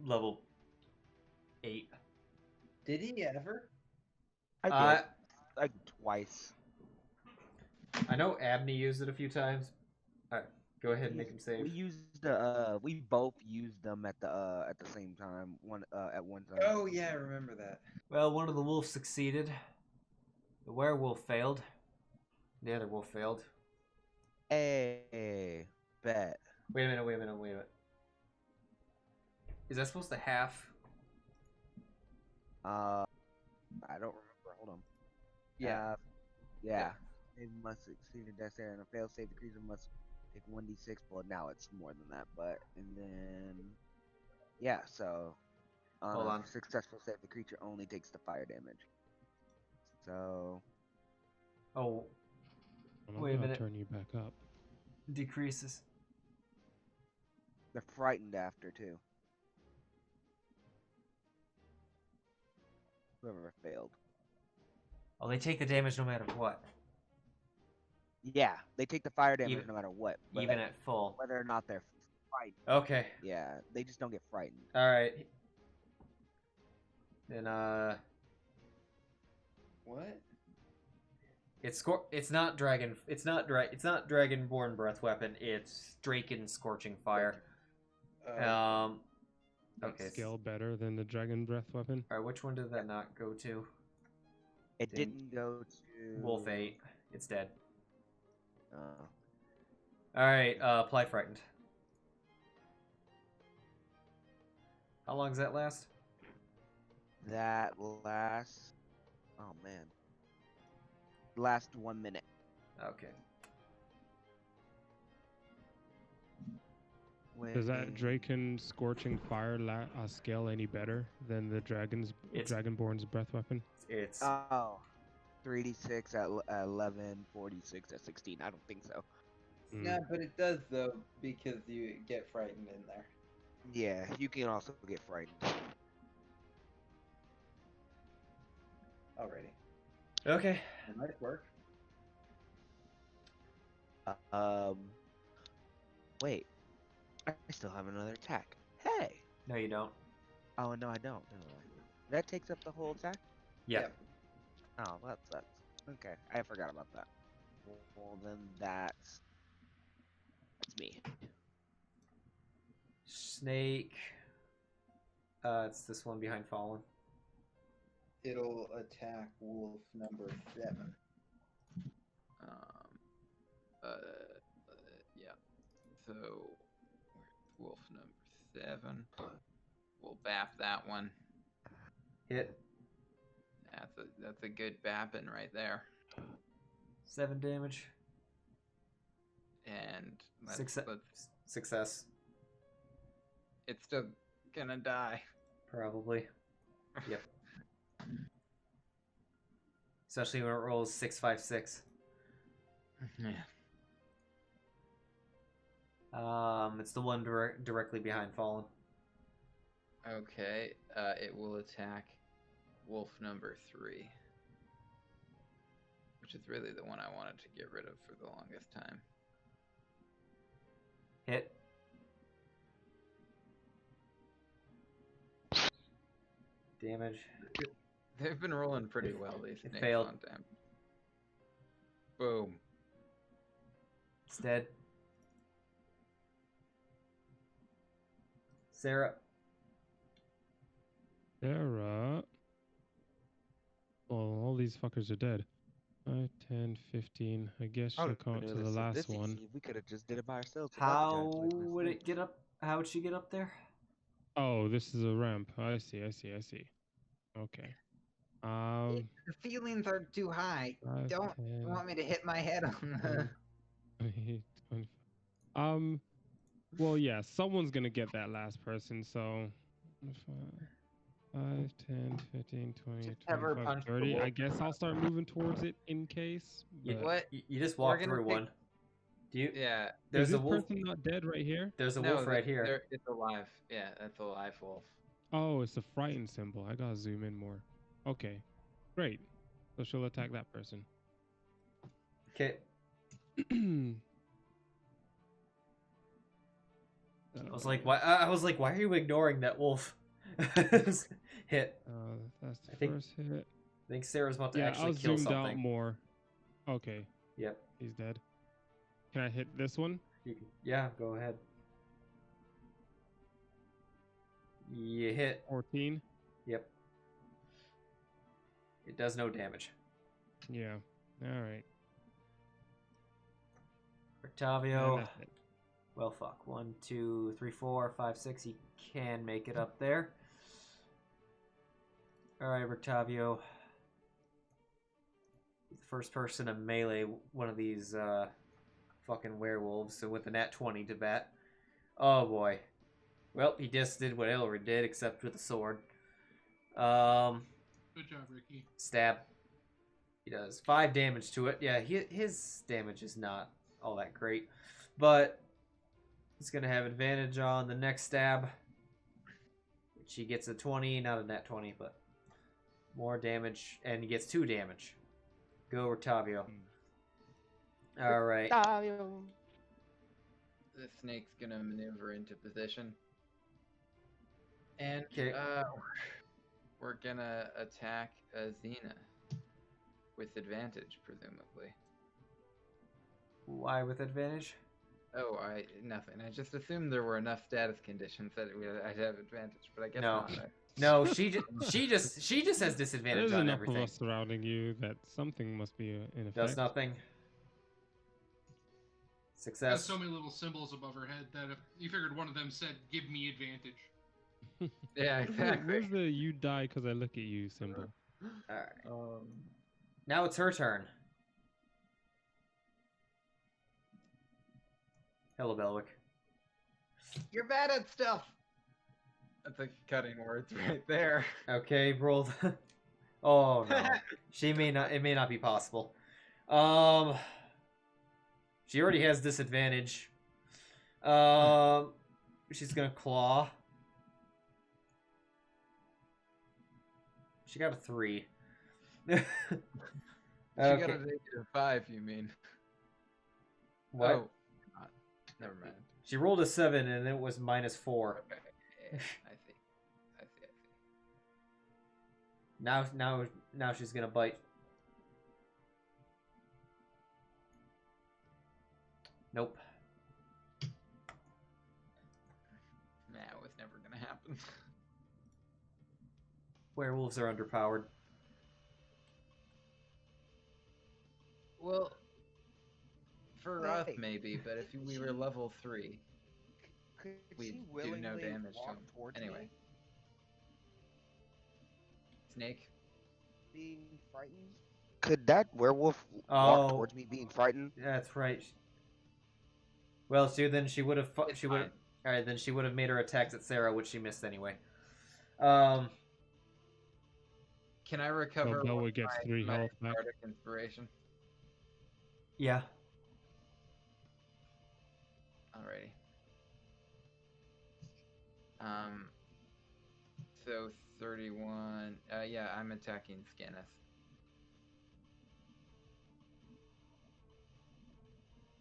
level 8. Did he ever? I did. Like twice. I know Abney used it a few times. Alright, go ahead and make him save. We both used them at the same time. At one time. Oh yeah, I remember that. Well, one of the wolves succeeded. The werewolf failed. The other wolf failed. Hey, bet. Wait a minute. Is that supposed to half? I don't remember. Hold on. Yeah. Yeah. It must succeed in death and a failed save. The creature must take 1d6. Well, now it's more than that, but and then yeah. So Hold on. successful save, the creature only takes the fire damage. So. Oh. I'm Wait a gonna minute. turn you back up. Decreases. They're frightened after too. Whoever failed. Oh, they take the damage no matter what. Yeah, they take the fire damage Even- no matter what. Even at full. Whether or not they're frightened. Okay. Yeah, they just don't get frightened. Alright. Then, What? It's not Dragonborn breath weapon. It's Drakyn scorching fire. Okay. Scale better than the dragon breath weapon. All right. Which one did that not go to? It didn't go to Wolf 8. It's dead. Oh. All right. Apply frightened. How long does that last? That will last. Oh man. Last 1 minute. Okay. Does that Drakyn scorching fire scale any better than the Dragonborn's breath weapon? It's 3d6 at 11, 46 at 16. I don't think so. Yeah, but it does though because you get frightened in there. Yeah, you can also get frightened. Alrighty. okay. It might work. Wait. I still have another attack. Hey. No, you don't. Oh no, I don't. That takes up the whole attack. Yeah. Oh, that sucks. Okay, I forgot about that. Well, then that's me. Snake. It's this one behind Fallen. It'll attack wolf number 7. Yeah. So, where's wolf number 7? We'll bap that one. Hit. That's a good bapping right there. 7 damage. And Success. It's still gonna die. Probably. Yep. Especially when it rolls 6, 5, 6. Yeah. It's the one directly behind Fallen. Okay. It will attack wolf number 3, which is really the one I wanted to get rid of for the longest time. Hit. Damage. They've been rolling pretty well, these it snakes failed. on damage. Boom. It's dead. Sarah. Sarah. Oh, all these fuckers are dead. 5, 10, 15. I guess I she'll would come have up been to the this last this one. easy. We could have just did it by ourselves without the How giant poisonous would snake. it get up? How would she get up there? Oh, this is a ramp. I see. Okay. The ceilings are too high. 5, Don't 10, want me to hit my head on the. 20, 25. Well, yeah, someone's gonna get that last person, so 5, 10, 15, 20, Just have her 25, punch the 30. I wolf. guess I'll start moving towards it in case. You, But What? you just We're walk gonna through take- one. Do you? Yeah. There's is a this wolf. person not dead right here? There's a No, wolf right here. It's alive. Yeah, that's a live wolf. Oh, it's a frightened symbol. I gotta zoom in more. Okay, great. So she'll attack that person. Okay. I I was like, why? I was like, why are you ignoring that wolf? Hit. That's the I think- first hit. I think Sarah's about to Yeah, actually I'll kill zoomed out something. more. Okay, Yep. he's dead. Can I hit this one? Yeah, go ahead. You hit. 14. Yep. It does no damage. Yeah. All right. Octavio. And that's it. Well, fuck. 1, 2, 3, 4, 5, 6. He can make it up there. Alright, Octavio. He's the first person to melee one of these fucking werewolves, so with a nat 20 to bat. Oh boy. Well, he just did what Ailred did, except with a sword. Good job, Ricky. Stab. He does 5 damage to it. Yeah, his damage is not all that great. But he's going to have advantage on the next stab. Which he gets a 20, not a nat 20, but more damage. And he gets 2 damage. Go, Octavio. Alright. The snake's gonna maneuver into position. And Okay. we're gonna attack Xena with advantage, presumably. Why with advantage? Oh, nothing. I just assumed there were enough status conditions that I'd have advantage, but I guess No. not. No, she just has disadvantage There's on enough everything. of us surrounding you that something must be in effect. Does nothing. There's Success. so many little symbols above her head that if you figured one of them said, "Give me advantage." Yeah, exactly. Where's the "you die because I look at you" symbol? Alright. Now it's her turn. Hello, Belwick. You're bad at stuff. That's a cutting words right there. Okay, roll. Oh no, she may not. It may not be possible. She already has disadvantage. She's gonna claw. She got a 3. She Okay. got a -5, you mean? What? Oh, never mind. She rolled a 7 and it was -4. Okay, I see. Now she's gonna bite. Nope. Nah, it was never gonna happen. Werewolves are underpowered. Well, for us Hey. maybe, but if we were level 3, Could we she do willingly no damage to walk him. towards Anyway. me, Snake. being frightened? Could that werewolf Oh. walk towards me being frightened? That's right. Well, so then she would have. It's She would. fine. All right, then she would have made her attacks at Sarah, which she missed anyway. Can I recover So Belwick one of gets my- 3 my health back. bardic inspiration? Yeah. Alrighty. So 31. Yeah, I'm attacking Scanneth.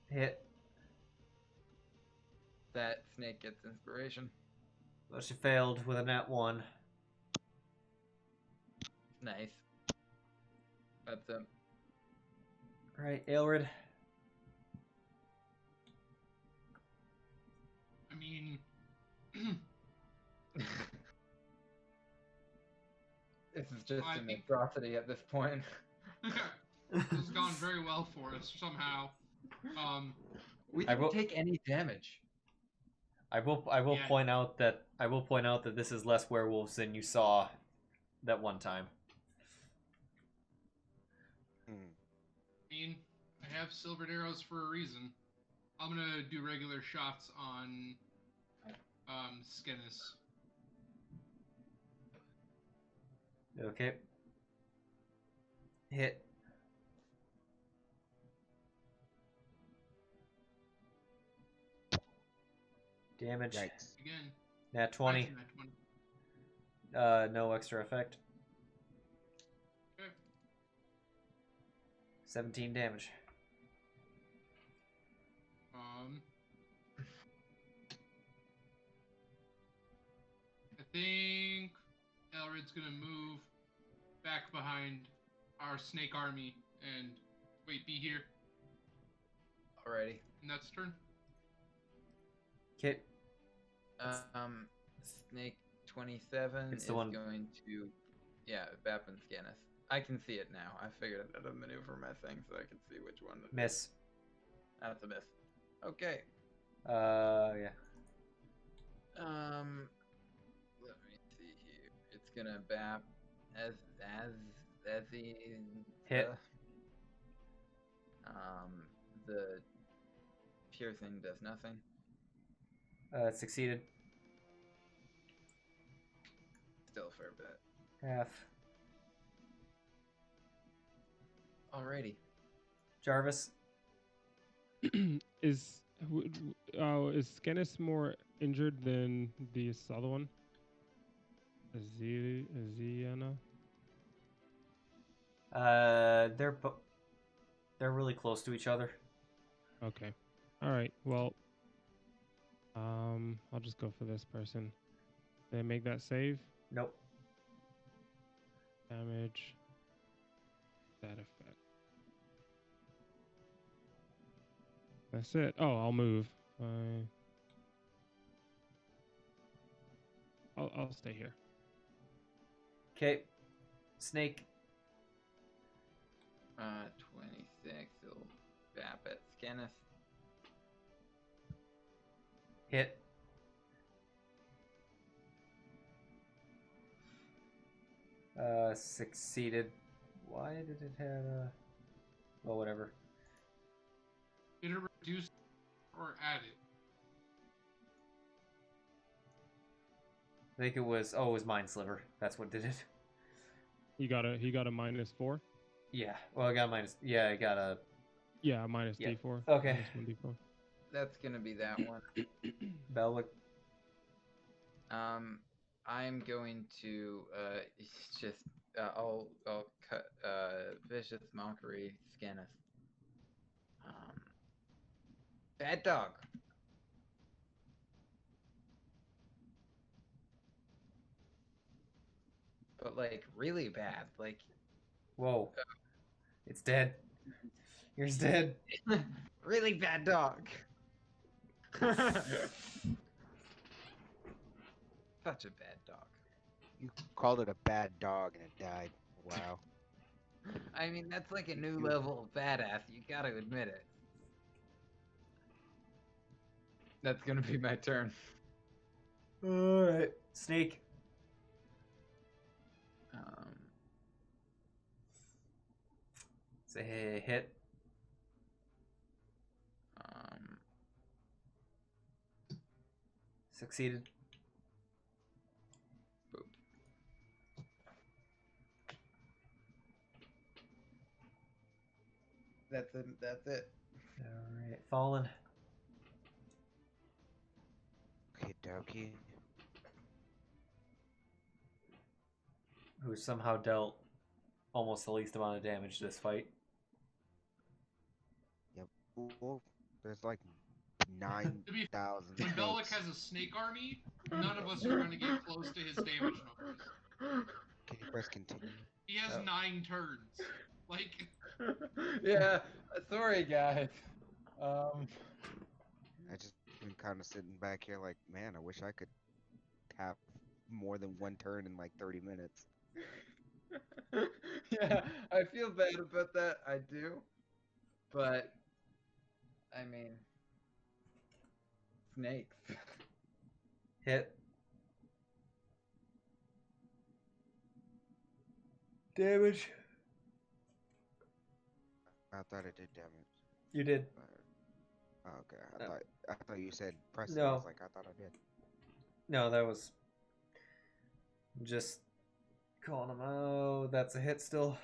Hit. That snake gets inspiration. Well, she failed with a nat 1. Nice. That's him. All right, Ailred. I mean, This is just I an think- atrocity at this point. This has gone very well for us somehow. We I didn't will- take any damage. I will Yeah. point out that this is less werewolves than you saw that one time. Hmm. I mean, I have silvered arrows for a reason. I'm gonna do regular shots on Skinnis. Okay. Hit. Damage. Yikes. Again. Nat 20. Nat 20. No extra effect. Okay. 17 damage. I think Ailred's gonna move back behind our snake army and wait, be here. Alrighty. And that's turn. Okay. Snake 27 It's is the one- going to, yeah, Bapin Scannis. I can see it now. I figured out how to maneuver my thing so I can see which one. Miss. That's a miss. Okay. Yeah. Let me see here. It's gonna bap as he Hit. the piercing does nothing. Succeeded. Still a fair bit. Half. Alrighty. Jarvis. Is Scannis more injured than this other one? Aziana? They're really close to each other. Okay. All right. Well, I'll just go for this person. Did I make that save? Nope. Damage. That effect. That's it. Oh, I'll move. I'll stay here. Okay. Snake. 26. He'll bap at Scannis. Hit. Succeeded. Why did it have a... Well, whatever. Did it reduce or add it? I think it was... Oh, it was Mind Sliver. That's what did it. He got a -4. Yeah. Well, I got a minus... Yeah, I got a... Yeah, minus Yeah. D4. Okay. Minus 1D4. That's gonna be that one. Belwick. I'm going to just I'll cut vicious mockery Scannis. Bad dog. But like really bad. Like Whoa. It's dead. Yours dead. really bad dog. Such a bad dog. You called it a bad dog and it died. Wow. I mean, that's like a new level of badass. You gotta admit it. That's gonna be my turn. Alright. Snake. Say hit. Succeeded. Boop. That's it. That's it. Alright. Fallen. Okay, dokie. Who somehow dealt almost the least amount of damage this fight. Yep. Well, there's like To be 9,000. When Belwick snakes. has a snake army, none of us are going to get close to his damage numbers. Can you press continue? He has 9 turns. Like, Yeah. Sorry, guys. I just been kind of sitting back here like, man, I wish I could have more than one turn in like 30 minutes. Yeah, I feel bad about that. I do. But, I mean, snakes. Hit. Damage. I thought it did damage. You did. Oh, okay. I thought you said press. I No. was like, I thought I did. No, that was just calling him out. That's a hit still.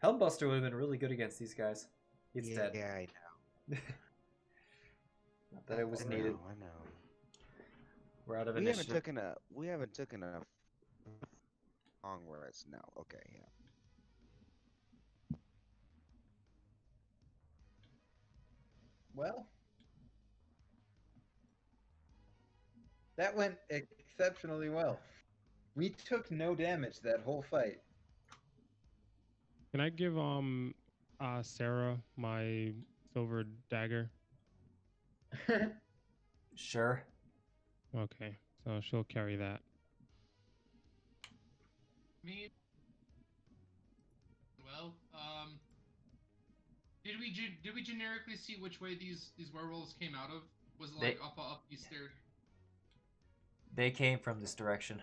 Hellbuster would have been really good against these guys. He's dead. Yeah, I know. Not that it was I needed. know, I know. We're out of We initiative. haven't taken a long rest now. Okay, yeah. Well, that went exceptionally well. We took no damage that whole fight. Can I give Sarah my silver dagger? Sure. Okay, so she'll carry that. Me. Well, did we generically see which way these werewolves came out of? Was it like up these stairs? They came from this direction.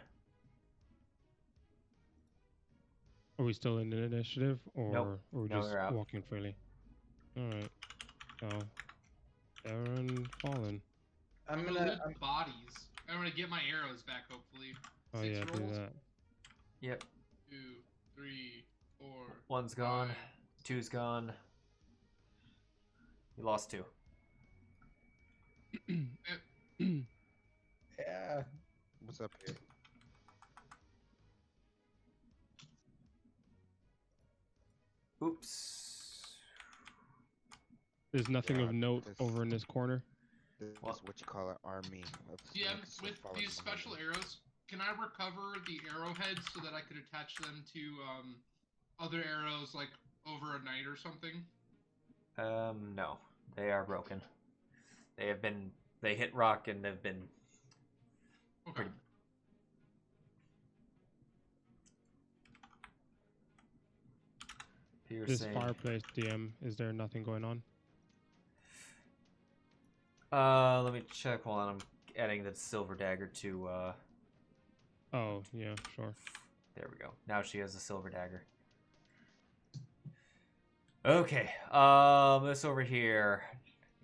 Are we still in the initiative, or Nope. or No, just we're out. walking freely? All right. So, Aaron fallen. I'm gonna loot the bodies. I'm gonna get my arrows back. Hopefully. Oh 6 yeah, rolls. do that. Yep. 2, 3, 4. One's gone. 5. Two's gone. You lost 2. Yeah. What's up here? Oops. There's nothing Yeah, of note this- over in this corner. This What? is what you call an army of Yeah, snakes with following these behind special you. arrows, can I recover the arrowheads so that I could attach them to other arrows like over a night or something? No. They are broken. They hit rock and have been Okay. pretty. This Piercing. fireplace, DM, is there nothing going on? Let me check. Hold on, I'm adding the silver dagger to. Oh yeah, sure. There we go. Now she has a silver dagger. Okay. This over here.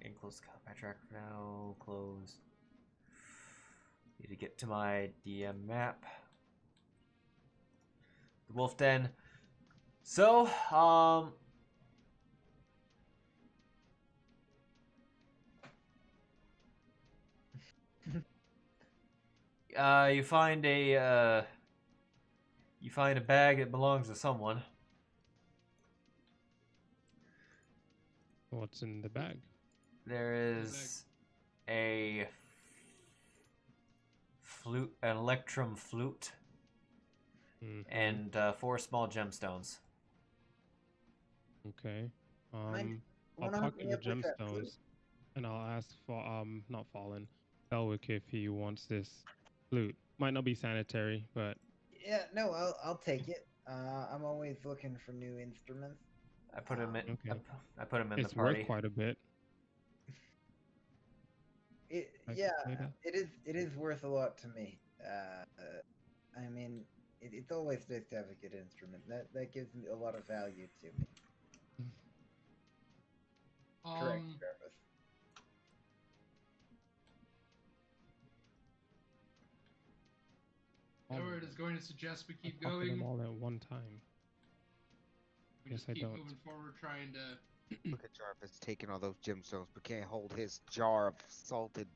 In close combat track now. Closed. Need to get to my DM map. The wolf den. So, you find a bag that belongs to someone. What's in the bag? There is a flute, an electrum flute, and 4 small gemstones. Okay. I'll wanna hook pocket me the up with that flute? gemstones, and I'll ask for not Fallen, Belwick if he wants this flute. Might not be sanitary, but Yeah, no, I'll take it. I'm always looking for new instruments. I put him in. Okay. I put him in it's the party. worth quite a bit. I can Yeah, say that. it is worth a lot to me. I mean, it's always nice to have a good instrument. That gives me a lot of value to me. Correct, Jarvis. Ailred is going to suggest we I keep pocket them going. all at one time. We Guess just I keep don't. moving forward, trying to. Look at Jarvis taking all those gemstones, but can't hold his jar of salted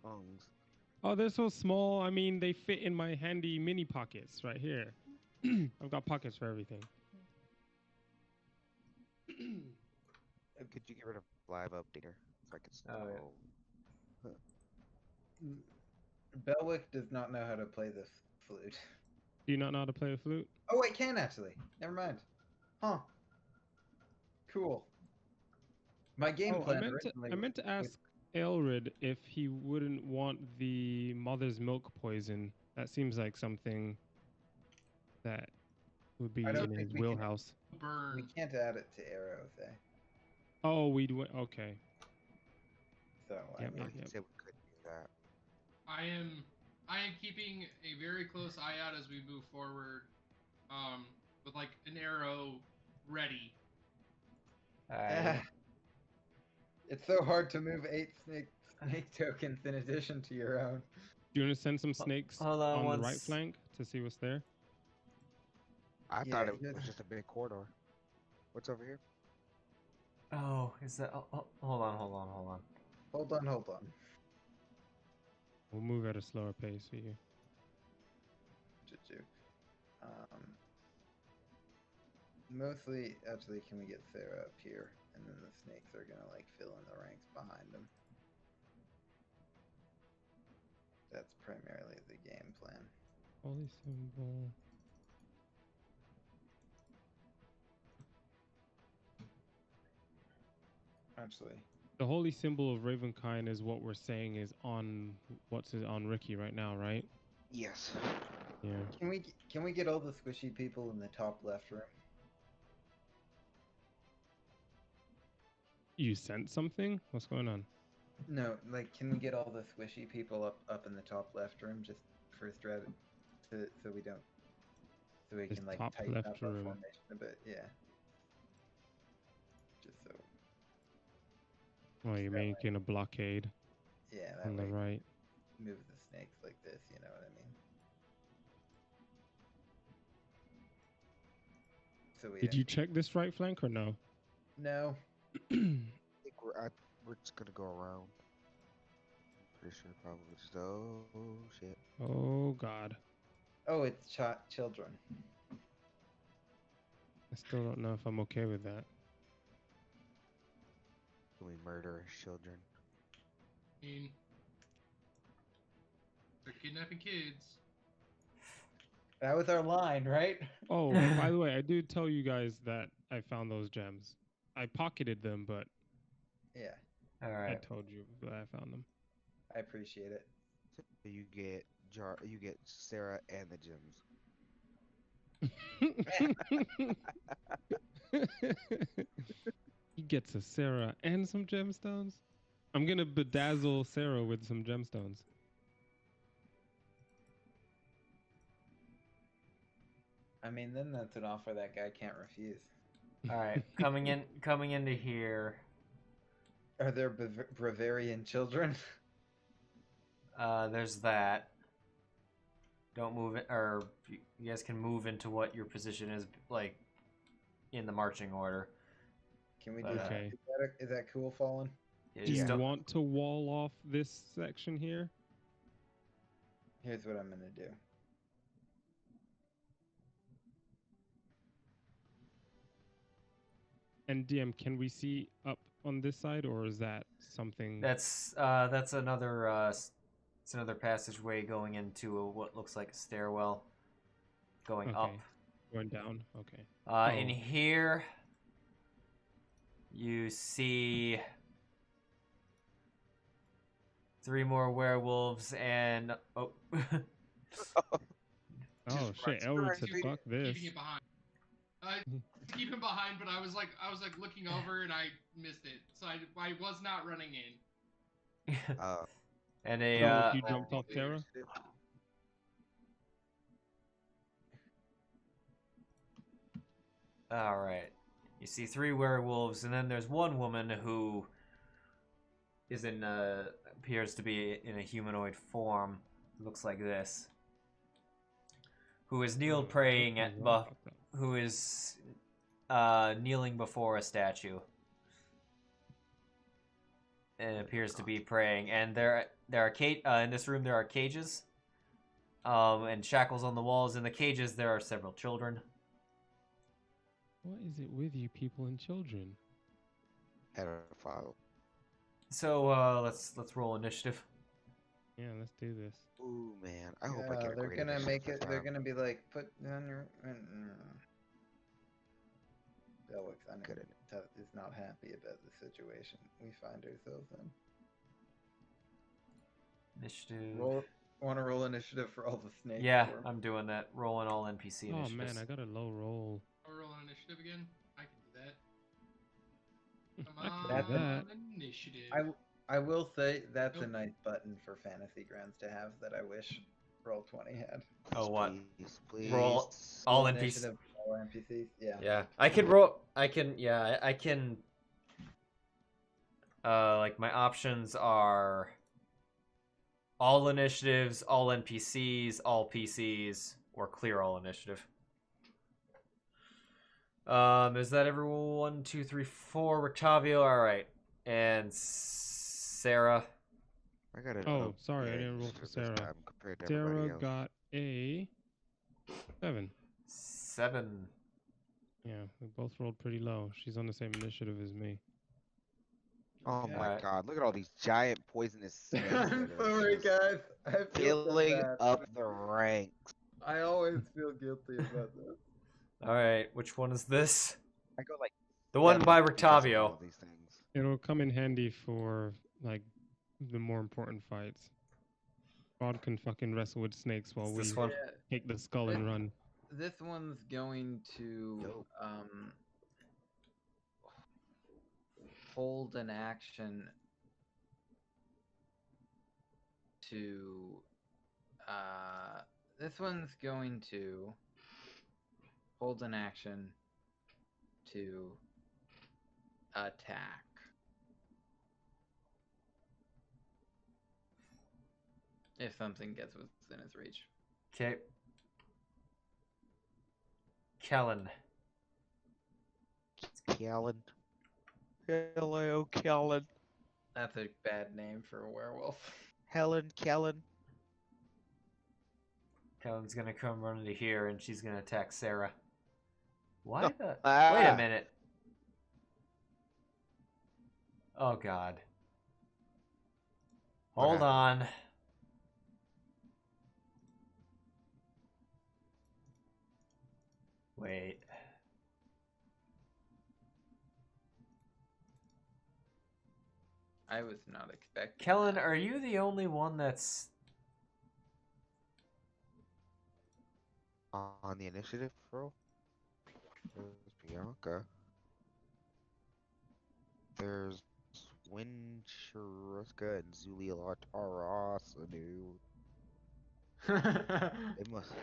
tongues. Oh, they're so small. I mean, they fit in my handy mini pockets right here. I've got pockets for everything. Could you get rid of live updater so I could Oh, yeah. Belwick does not know how to play this flute. Do you not know how to play the flute? Oh, I can actually. Never mind. Huh. Cool. My game Oh, plan I originally meant to was- ask Ailred if he wouldn't want the mother's milk poison. That seems like something that would be I don't in think his we can- wheelhouse. Burn. We can't add it to arrows, eh? Oh, we do. Okay. So I Yep, mean, yep, He yep. said we couldn't do that. I am keeping a very close eye out as we move forward, with like an arrow ready. Alright. it's so hard to move 8 snake tokens in addition to your own. Do you want to send some snakes hold on on the one right s- flank to see what's there? I Yeah, thought it here's- was just a big corridor. What's over here? Oh, is that? Oh, hold on. Hold on. We'll move at a slower pace for you. Choo-choo. Mostly, actually, can we get Sarah up here? And then the snakes are gonna like fill in the ranks behind them. That's primarily the game plan. Holy symbol. Actually, The holy symbol of Ravenkind is what we're saying is on on Ricky right now, right? Yes. Yeah. can we get all the squishy people in the top left room? You sent something? What's going on? No, like, can we get all the squishy people up in the top left room just for Strahd, so we don't, so we This can like top tighten left up our room. formation a bit, yeah. Just so, Oh, you're that way- making a blockade yeah, that on the way right. move the snakes like this, you know what I mean? So we Did you check this right flank or no? No. I think we're just gonna go around. Pretty sure probably just oh shit. Oh God. Oh, it's children. I still don't know if I'm okay with that. Can we murder his children? I mean, they're kidnapping kids. That was our line, right? Oh, by the way, I do tell you guys that I found those gems. I pocketed them, but Yeah, I Alright. told you that I found them. I appreciate it. So you get you get Sarah and the gems. He gets a Sarah and some gemstones. I'm gonna bedazzle Sarah with some gemstones. I mean, then that's an offer that guy can't refuse. Alright. Coming into here. Are there Bavarian children? There's that. Don't move it, or you guys can move into what your position is, like, in the marching order. Can we do Okay. that? Is that cool, Fallen? Yeah, Do you just don't- want to wall off this section here? Here's what I'm gonna do. And DM, can we see up on this side, or is that something? That's another it's another passageway going into what looks like a stairwell, going up. Okay. Going down. Okay. In Oh. here, you see 3 more werewolves and Oh Just shit! run Elwood straight said, "Fuck this." Keeping it behind. Keep him behind, but I was like looking over and I missed it, so I was not running in. and So a you jumped off Terra? all right. You see 3 werewolves, and then there's one woman who is in appears to be in a humanoid form. Looks like this. Who is praying at who is kneeling before a statue. And appears to be praying. And there are in this room there are cages. And shackles on the walls. In the cages there are several children. What is it with you people and children? Pedophile. So let's roll initiative. Yeah, let's do this. Ooh man, I hope I Yeah, get a they're great gonna initiative make this it. They're time. gonna be like, put down your. Belwick Good. is not happy about the situation we find ourselves in. Initiative. Want to roll initiative for all the snakes? Yeah, for 'em? I'm doing that. Rolling all NPC Oh initiatives. man, I got a low roll. I'll roll on initiative again. I can do that. Come I can do that. on, initiative. I will say that's a Nope. nice button for Fantasy Grounds to have that I wish Roll20 had. Oh, what? Please, please. Roll all Roll NPCs. initiative for all NPCs. Yeah. Yeah, I can roll. I can. Yeah, I can. Like my options are all initiatives, all NPCs, all PCs, or clear all initiative. Is that everyone? 1, 2, 3, 4. Rictavio, all right, and Sarah. I got it. Oh, sorry, I didn't roll for Sarah. Compared to Sarah everybody else. got a 7. 7. Yeah, we both rolled pretty low. She's on the same initiative as me. Oh my Alright. god, look at all these giant poisonous snakes. I'm that are sorry, just guys. I feel so Filling bad. up the ranks. I always feel guilty about this. All right, which one is this? I go like The one by 7 because of all Rictavio. these things. It'll come in handy for like the more important fights. God can fucking wrestle with snakes while Is we this one? Yeah, take the skull and run. this one's going to Dope. hold an action to this one's going to hold an action to attack. If something gets within its reach. Okay. Kellen. Kellen. Hello, Kellen. That's a bad name for a werewolf. Helen, Kellen. Kellen's gonna come run into here, and she's gonna attack Sarah. Why No. the? Ah. Wait a minute. Oh God. What Hold happened? on. Wait. I was not expecting. Kellen, that. are you the only one that's... On the initiative roll? There's Bianca. There's Winchuriska and Zulia Tarasanu. They must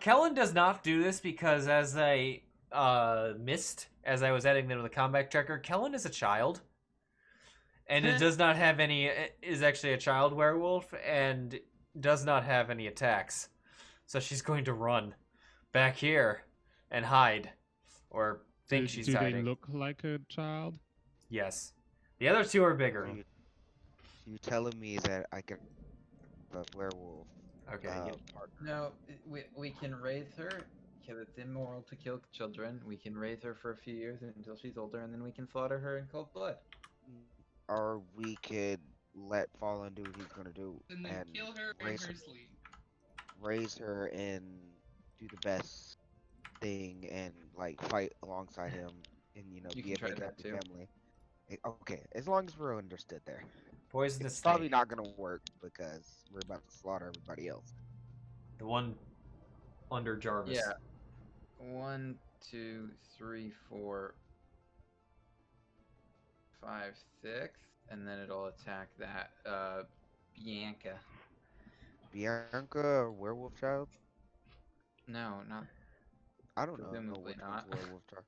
Kellen does not do this because as I missed as I was adding them to the combat tracker, Kellen is a child. And it does not have any, is actually a child werewolf and does not have any attacks. So she's going to run back here and hide. Or think she's do hiding. they look like a child? Yes. The other two are bigger. You telling me that I can the werewolf Okay. partner? No, we can raise her because it's immoral to kill children. We can raise her for a few years until she's older, and then we can slaughter her in cold blood. Or we could let Fallen do what he's gonna do And then and kill her in raise her her, sleep. raise her and do the best thing and like fight alongside him and You be can a try big that happy too. family. Okay, as long as we're understood there. Poisonous It's probably snake. not gonna work because we're about to slaughter everybody else. The one under Jarvis. Yeah. 1, 2, 3, 4, 5, 6, and then it'll attack that Bianca. Bianca, a werewolf child? No, not. I don't know. Presumably Which one's not. werewolf child.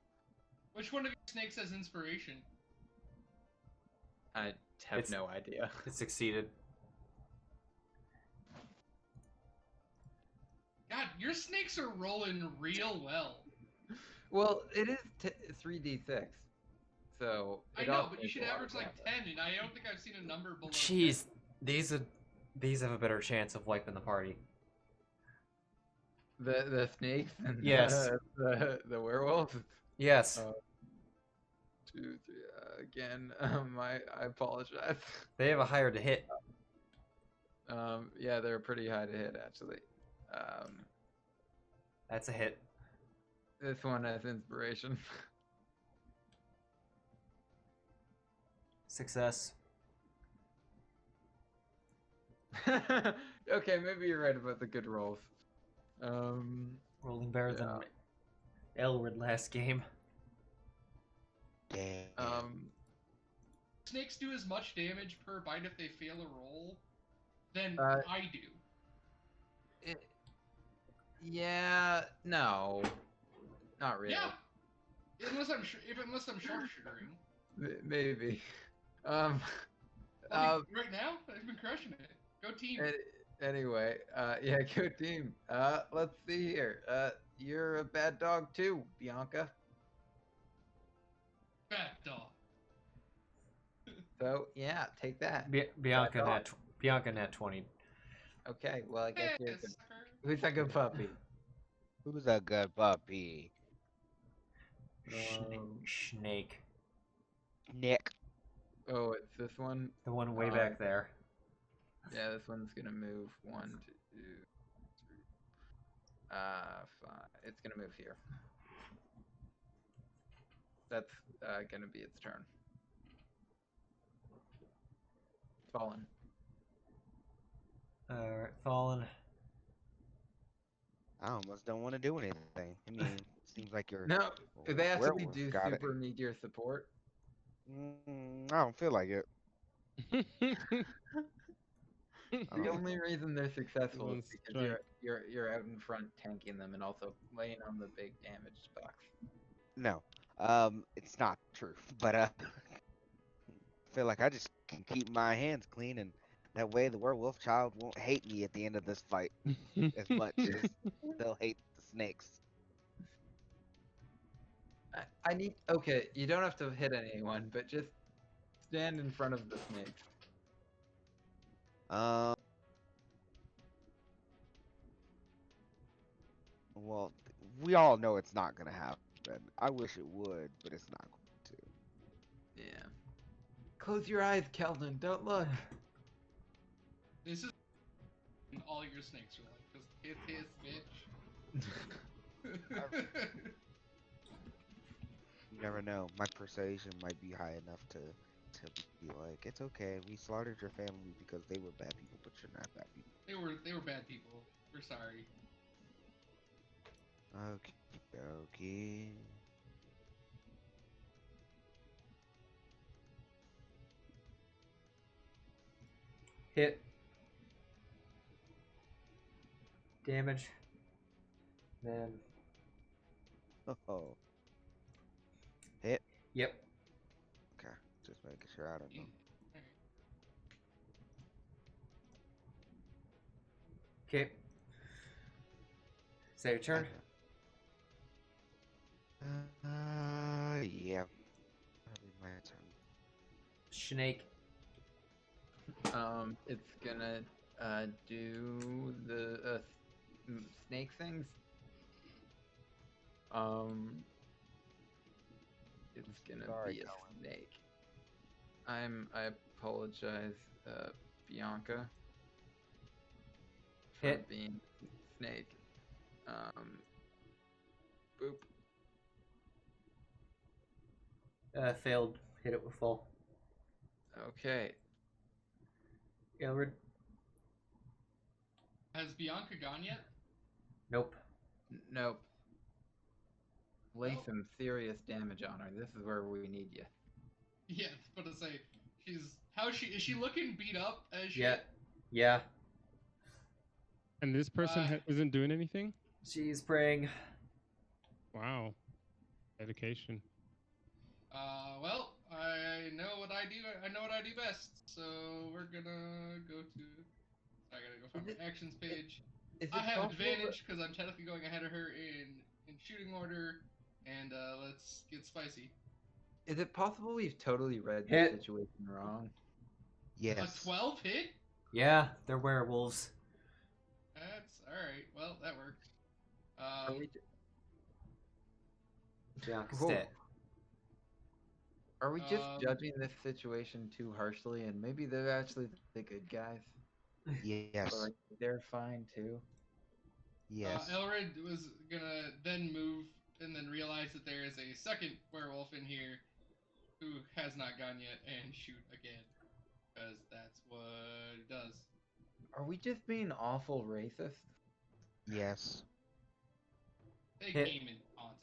Which one of your snakes has inspiration? I have It's- no idea. It succeeded. God, your snakes are rolling real well. Well, it is 3d6, so I it know, also but you makes should a lot of average like damage. 10, and I don't think I've seen a number below. Jeez, these have a better chance of wiping the party. The snakes and Yes. the werewolf. Yes. 2, 3. Again, I apologize. They have a higher to hit. Yeah, they're pretty high to hit actually. That's a hit. This one has inspiration. Success. Okay, maybe you're right about the good rolls. Rolling better than Ailred last game. Damn. Snakes do as much damage per bite if they fail a roll than Uh, I do. Yeah, no, not really. Yeah, unless I'm sharpshootering. Maybe. Right now, I've been crushing it. Go team. Anyway, yeah, go team. Let's see here. You're a bad dog too, Bianca. Bad dog. So yeah, take that. Bianca nat 20. Okay, well I guess you're Yes, who's a good puppy? Who's a good puppy? Snake. Nick. Oh, it's this one. The one way back there. Yeah, this one's gonna move 1, 2, 3, 5. It's gonna move here. That's gonna be its turn. Fallen. Alright, Fallen. I almost don't want to do anything. I mean, it seems like you're. No, they actually werewolf do got it. super need your support. I don't feel like it. The only reason they're successful is because Strike. you're out in front tanking them and also laying on the big damage box. No, it's not true. But I feel like I just can keep my hands clean, and that way the werewolf child won't hate me at the end of this fight as much as they'll hate the snakes. I need. Okay, you don't have to hit anyone, but just stand in front of the snakes. Well, we all know it's not gonna happen. I wish it would, but it's not going to. Yeah. Close your eyes, Keldon. Don't look. This is all your snakes are like, just hit bitch. You never know. My persuasion might be high enough to be like, it's okay. We slaughtered your family because they were bad people, but you're not bad people. They were bad people. We're sorry. Okay. Hit. Damage. Then. Oh. Hit. Yep. Okay. Just making sure. I don't know. Okay. Is that your turn? Yeah. That'll be my turn. Snake. It's gonna do the snake things. It's gonna Sorry, be a Colin. snake. I apologize, Bianca, for Hit. being snake. Boop. Failed. Hit it with full. Okay. Ailred. Has Bianca gone yet? Nope. Nope. Lay Oh. some serious damage on her. This is where we need you. Yeah, but to say, is she looking beat up as she? Yeah. Yeah. And this person isn't doing anything? She's praying. Wow. Dedication. Well, I know what I do. I know what I do best. So we're gonna go to. I gotta go find my actions page. I have advantage because I'm technically going ahead of her in shooting order, and let's get spicy. Is it possible we've totally read the Hit. situation wrong? Yes. A 12 hit? Yeah, they're werewolves. That's alright. Well, that worked. Are we, Bianca's Whoa. dead. are we just judging this situation too harshly, and maybe they're actually the good guys? Yes. Or they're fine too? Yes. Ailred was gonna then move and then realize that there is a second werewolf in here who has not gone yet and shoot again. Because that's what it does. Are we just being awful racist? Yes. They Hit. came and haunted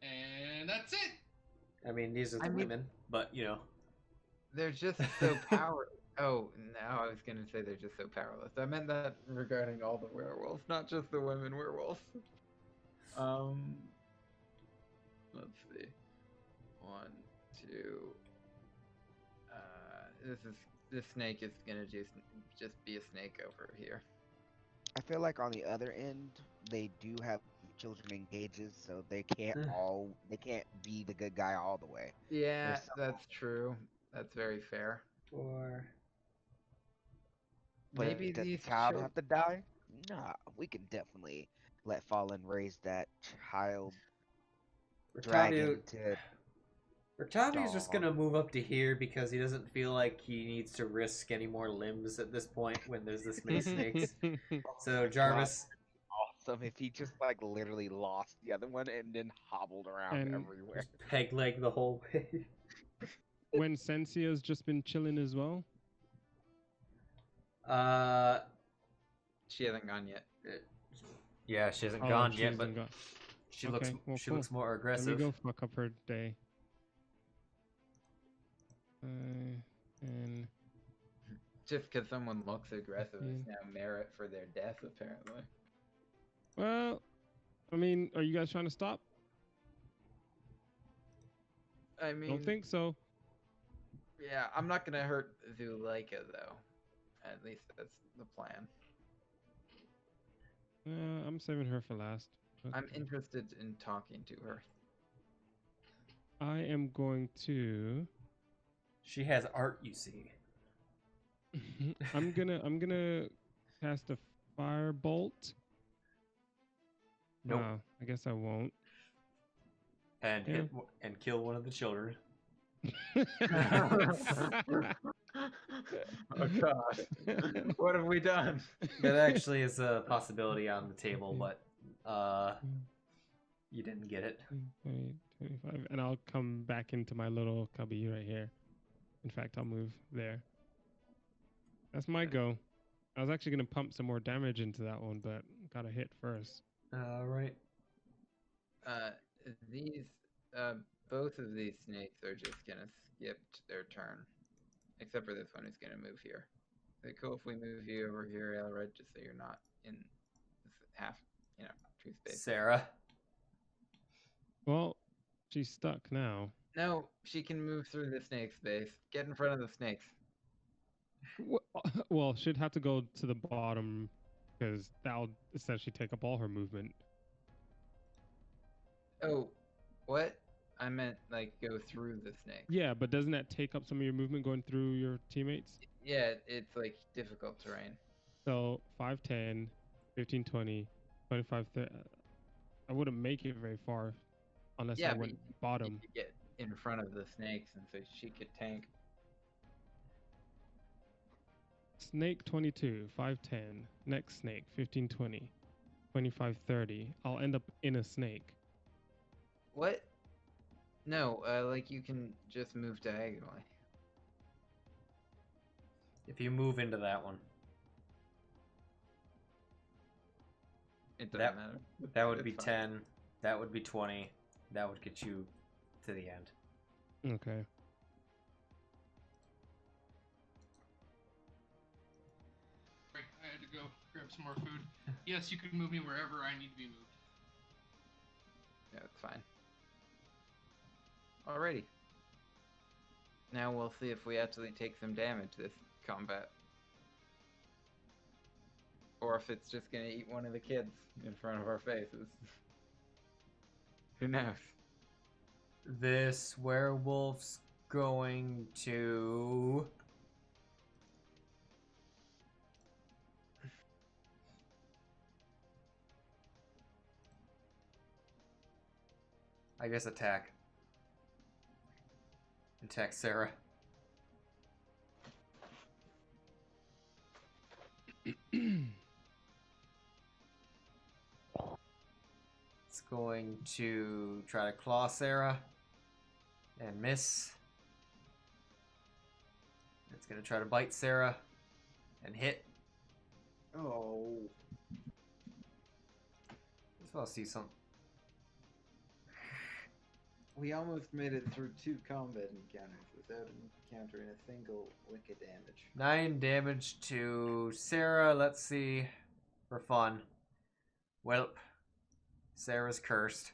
us. And that's it! I mean, these are the I mean- women, but you know. They're just so powerless. Oh, no, I was gonna say they're just so powerless. I meant that regarding all the werewolves, not just the women werewolves. Let's see. 1, 2. This snake is gonna just be a snake over here. I feel like on the other end, they do have children in cages, so they can't be the good guy all the way. Yeah, There's some- that's true. That's very fair. 4. But Maybe does the these child chil- have to die? Nah, we can definitely let Fallen raise that child dragon to. Ratavia's just dog. gonna move up to here because he doesn't feel like he needs to risk any more limbs at this point when there's this many snakes. So Jarvis, Awesome if he just like literally lost the other one and then hobbled around And- everywhere. peg leg the whole way. When Sensia's just been chilling as well. She hasn't gone yet. Yeah, she hasn't Oh, gone she yet, hasn't but gone. she Okay, well, she looks more Let me aggressive. go fuck up her day. And Just because someone looks aggressive is Yeah. now merit for their death, apparently. well, I mean, are you guys trying to stop? I mean, Don't think so. yeah, I'm not gonna hurt Zuleika though. At least that's the plan. I'm saving her for last. but I'm interested in talking to her. I am going to. She has art, you see. I'm gonna cast a firebolt. Nope. I guess I won't. And Yeah. and kill one of the children. Oh god, what have we done? That actually is a possibility on the table, but you didn't get it. 20, 25, and I'll come back into my little cubby right here. In fact, I'll move there. That's my go. I was actually gonna pump some more damage into that one, but got to hit first. All right. These, both of these snakes are just gonna skip their turn, except for this one who's gonna move here. Is it cool if we move you over here, Ailred, just so you're not in this half, true space? Sarah. Well, she's stuck now. No, she can move through the snake space. Get in front of the snakes. Well, she'd have to go to the bottom because that'll essentially take up all her movement. Oh, what? I meant like go through the snake. Yeah, but doesn't that take up some of your movement going through your teammates? Yeah, it's like difficult terrain. So 5, 10, 15, 20, 25, 30. I wouldn't make it very far unless Yeah, I but went you bottom. could get in front of the snakes, and so she could tank. Snake 22, 5, 10. Next snake 15, 20, 25, 30. I'll end up in a snake. What? No, like you can just move diagonally. If you move into that one, It doesn't That- matter. that would It's be fine. 10. That would be 20. That would get you to the end. Okay. Right, I had to go grab some more food. Yes, you can move me wherever I need to be moved. Yeah, it's fine. Alrighty. Now we'll see if we actually take some damage this combat. Or if it's just gonna eat one of the kids in front of our faces. Who knows? This werewolf's going to. I guess attack. Attack Sarah. It's going to try to claw Sarah and miss. It's gonna try to bite Sarah and hit. Oh. Just want to see some. We almost made it through 2 combat encounters without encountering a single lick of damage. 9 damage to Sarah. Let's see. For fun. Welp. Sarah's cursed.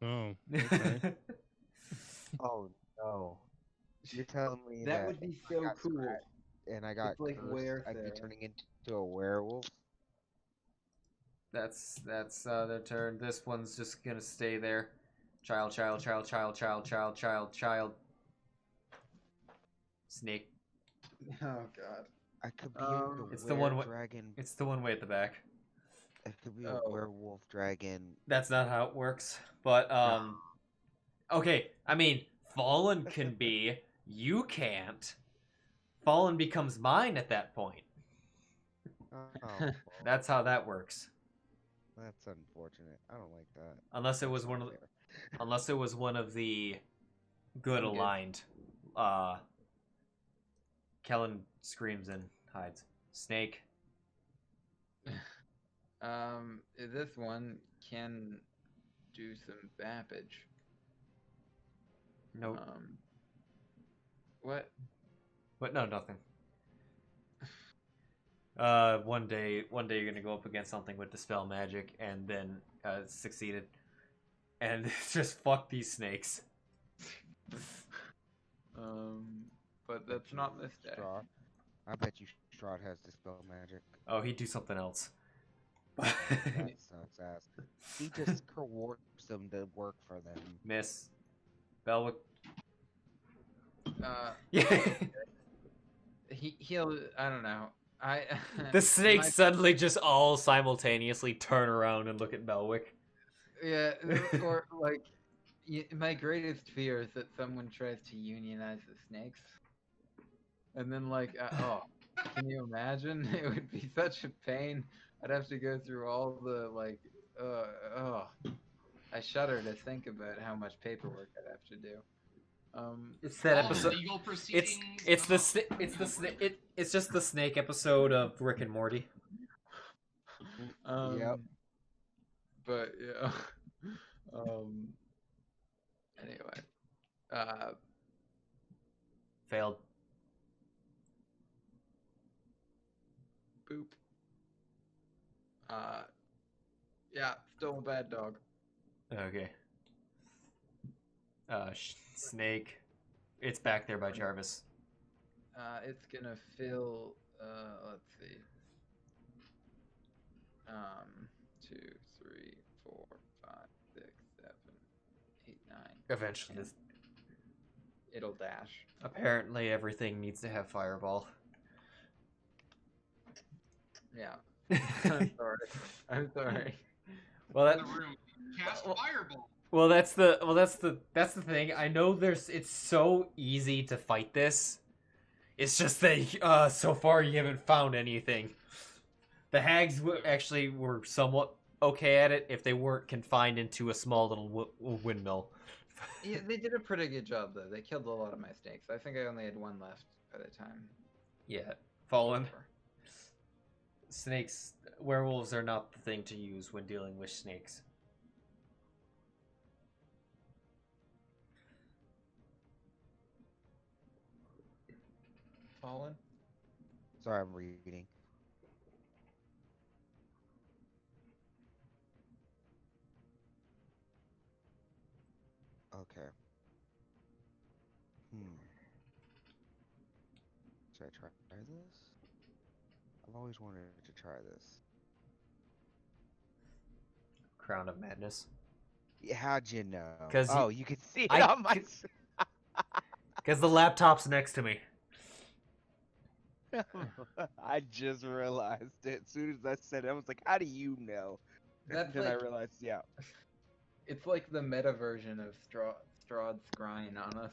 Oh, okay. Oh no! You're telling me That would be I so got cool. scratched and I got It's like cursed, Werewolf I'd be there. turning into a werewolf. That's their turn. This one's just gonna stay there. Child. Snake. Oh god. I could be It's a the one dragon. It's the one way at the back. I could be Oh. a werewolf dragon. That's not how it works. But okay. I mean, Fallen can be. You can't. Fallen becomes mine at that point. Oh, well, That's how that works. that's unfortunate. I don't like that. Unless it was That's one not of fair. unless it was one of the good I'm good. aligned. Kellen screams and hides. Snake. This one can do some bappage. No. What? But no, nothing. One day you're gonna go up against something with dispel magic, and then succeeded, and just fuck these snakes. But that's not this day. Strahd. I bet you Strahd has dispel magic. Oh, he'd do something else. That sucks ass. He just coerces them to work for them. Miss. Belwick. Yeah. Yeah. He'll. I don't know. The snakes my- suddenly just all simultaneously turn around and look at Belwick. Yeah, or like, my greatest fear is that someone tries to unionize the snakes, and then like, oh, can you imagine? It would be such a pain. I'd have to go through all the like, I shudder to think about how much paperwork I'd have to do. It's that All episode. legal proceedings. It's just the snake episode of Rick and Morty. Yep. But yeah. Anyway. Failed. Boop. Yeah, still a bad dog. Okay. Snake. It's back there by Jarvis. It's gonna fill. Let's see. 2, 3, 4, 5, 6, 7, 8, 9. Eventually. It'll dash. Apparently, everything needs to have fireball. Yeah. I'm sorry. I'm sorry. Well, in that. the room. Cast Well- fireball. Well, that's the thing. I know it's so easy to fight this. It's just that so far you haven't found anything. The hags were somewhat okay at it if they weren't confined into a small little windmill. Yeah, they did a pretty good job though. They killed a lot of my snakes. I think I only had one left by the time. Yeah, Fallen. Snakes, werewolves are not the thing to use when dealing with snakes. Fallen? Sorry, I'm reading. Okay. Should I try this? I've always wanted to try this. Crown of Madness. Yeah, how'd you know? 'Cause you can see it I on my. Because the laptop's next to me. I just realized it. As soon as I said it, I was like, how do you know? That's then I like- realized, yeah. It's like the meta version of Strahd scrying on us.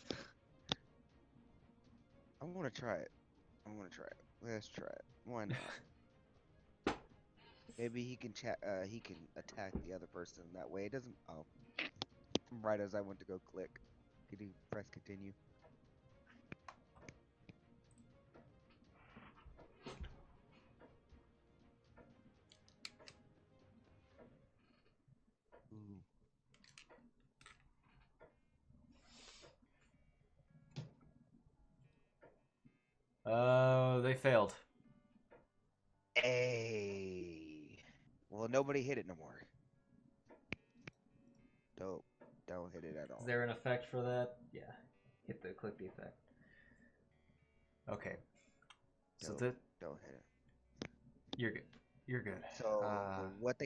I want to try it. Let's try it. Why not? Maybe he can he can attack the other person that way. It doesn't. Oh, right as I went to go click. Could you press continue? They failed. Hey. Well, nobody hit it no more. Don't hit it at all. Is there an effect for that? Yeah. Click the effect. Okay. So Don't hit it. you're good. You're good. So what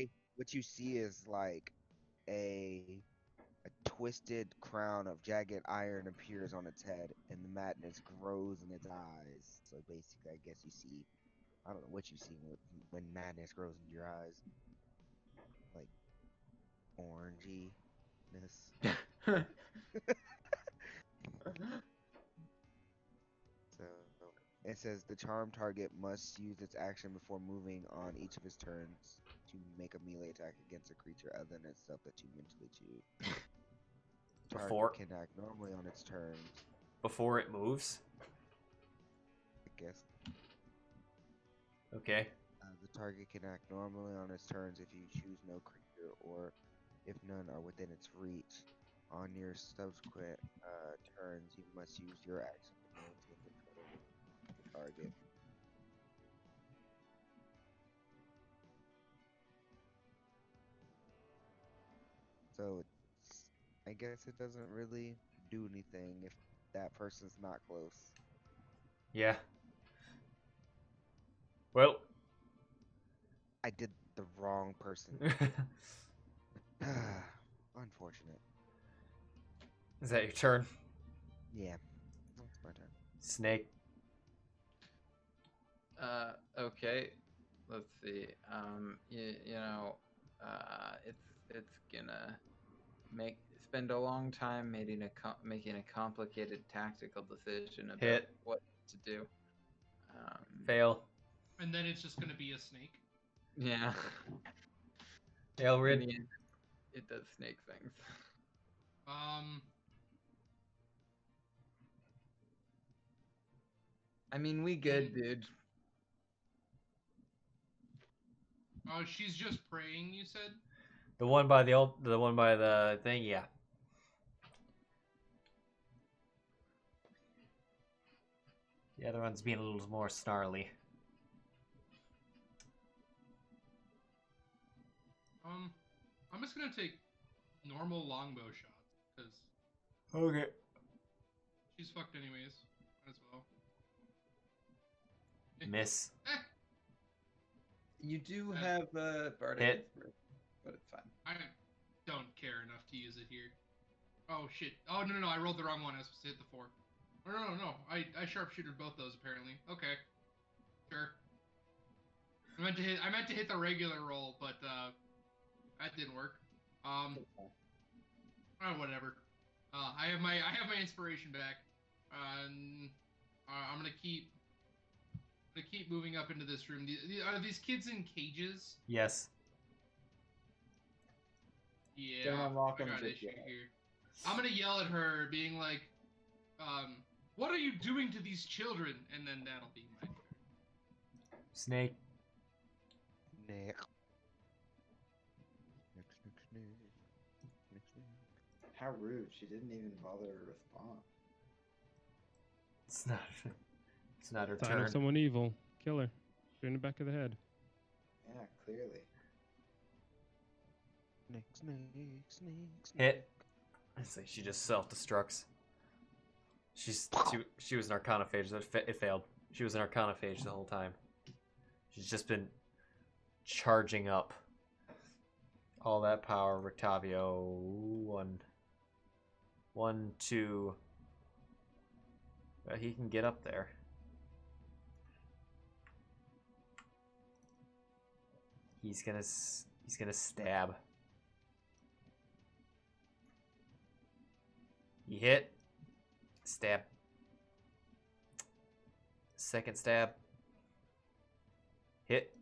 you see is like a twisted crown of jagged iron appears on its head, and the madness grows in its eyes. So basically, I guess you see, I don't know what you see when madness grows in your eyes, like oranginess. So it says the charm target must use its action before moving on each of his turns to make a melee attack against a creature other than itself that you mentally choose. Before Target can act normally on its turns. Before it moves? I guess. Okay. The target can act normally on its turns if you choose no creature or if none are within its reach. On your subsequent turns, you must use your action to maintain control of the target. So I guess it doesn't really do anything if that person's not close. Yeah. Well. I did the wrong person. Unfortunate. Is that your turn? Yeah. That's my turn. Snake. Okay. Let's see. It's gonna spend a long time making a complicated tactical decision about what to do. Fail. And then it's just gonna be a snake. Yeah. Ailred. It does snake things. I mean, we good, dude. Oh, she's just praying, you said? The one by the thing, yeah. The other one's being a little more snarly. I'm just gonna take normal longbow shots, because Okay. she's fucked anyways. Might as well. Miss. You do have Bardic Hit. Inspiration, but it's fine. I don't care enough to use it here. Oh shit. Oh no, I rolled the wrong one. I was supposed to hit the 4. Oh no. I sharpshooted both those apparently. Okay. Sure. I meant to hit the regular roll, but that didn't work. Oh, whatever. I have my inspiration back. I'm gonna keep moving up into this room. Are these kids in cages? Yes. Yeah. Don't unlock I them got an just issue yet. here. I'm gonna yell at her, being like, "What are you doing to these children?" And then that'll be my turn. Snake. Nick. How rude. She didn't even bother to respond. It's not her Sign turn. of someone evil. Kill her. Shoot her in the back of the head. Yeah, clearly. Snake. Hit. It's like she just self-destructs. She was an Arcanophage. It failed. She was an Arcanophage the whole time. She's just been charging up all that power. Rictavio. 1, 2. He can get up there. He's gonna stab. You hit. Stab. Second stab. Hit.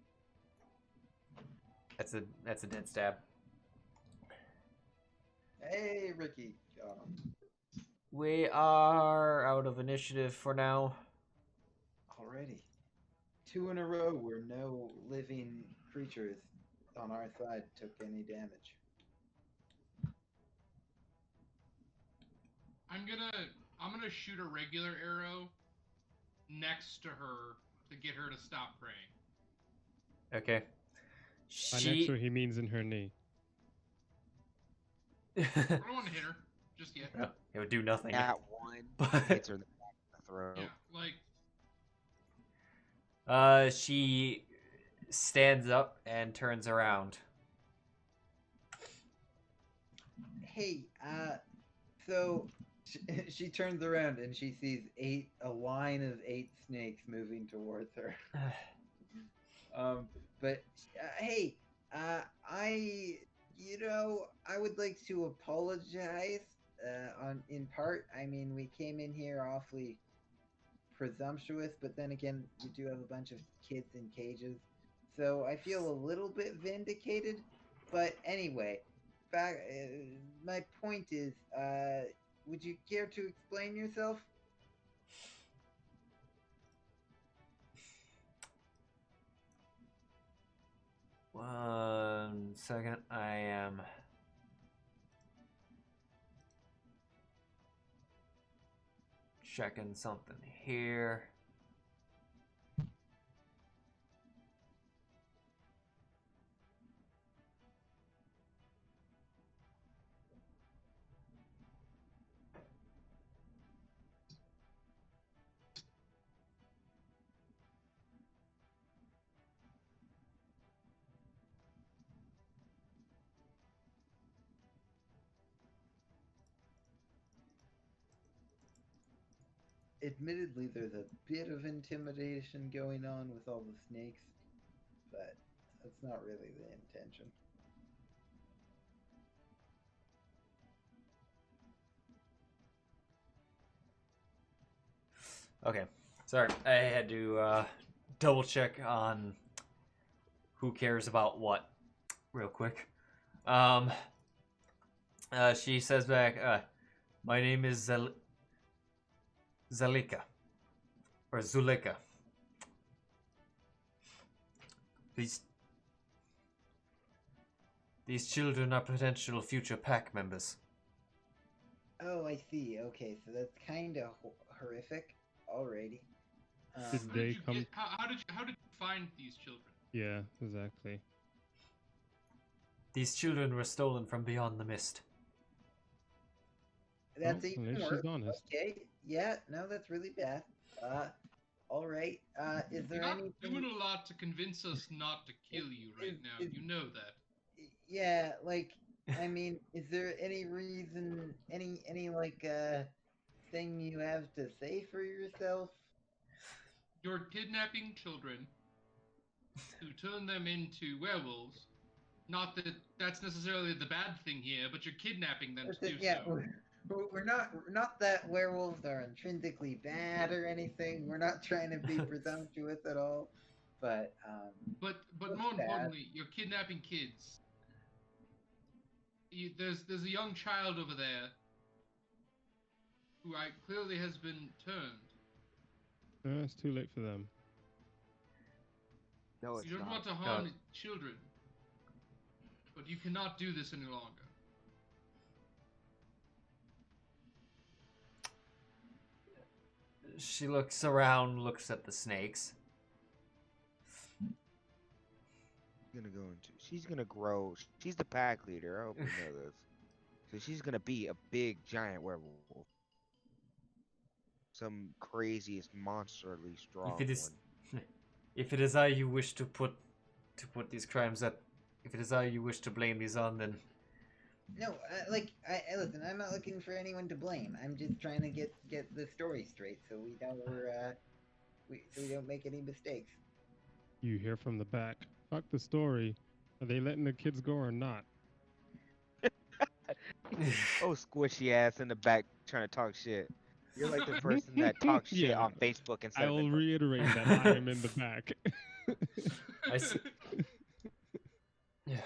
That's a dead stab. Hey, Ricky. We are out of initiative for now. Already. 2 in a row where no living creatures on our side took any damage. I'm gonna shoot a regular arrow next to her to get her to stop praying. Okay. By next to her, he means in her knee. I don't want to hit her just yet. No, it would do nothing. That one But hits her in the back of the throat. Yeah, like she stands up and turns around. Hey, so she turns around and she sees a line of 8 snakes moving towards her. But hey, I would like to apologize. In part, I mean, we came in here awfully presumptuous, but then again, you do have a bunch of kids in cages, so I feel a little bit vindicated. But anyway, my point is, would you care to explain yourself? One second, I am checking something here. Admittedly, there's a bit of intimidation going on with all the snakes, but that's not really the intention. Okay, sorry, I had to double check on who cares about what real quick. She says back, my name is Zalika. Or Zulika. These children are potential future pack members. Oh, I see. Okay, so that's kind of horrific. Alrighty. How did you find these children? Yeah, exactly. These children were stolen from beyond the mist. That's Oh, even she's worse. honest. Okay. Yeah, no, that's really bad. Alright. Is there You're not anything... doing a lot to convince us not to kill you right now. You know that. Yeah, like, I mean, is there any reason, any thing you have to say for yourself? You're kidnapping children to turn them into werewolves. Not that that's necessarily the bad thing here, but you're kidnapping them to do so. We're not that werewolves are intrinsically bad or anything. We're not trying to be presumptuous at all. But more importantly, you're kidnapping kids. There's a young child over there who clearly has been turned. It's too late for them. No, it's You don't not. want to harm children, but you cannot do this any longer. She looks around, looks at the snakes. She's gonna grow. She's the pack leader. I hope you know this. So she's gonna be a big giant werewolf. Some craziest monsterly strong one. If it is I you wish to put these crimes at, if it is I you wish to blame these on, then no, listen. I'm not looking for anyone to blame. I'm just trying to get the story straight, so we don't make any mistakes. You hear from the back. Fuck the story. Are they letting the kids go or not? Oh, squishy ass in the back trying to talk shit. You're like the person that talks shit on Facebook and I will reiterate that I am in the back. Yeah.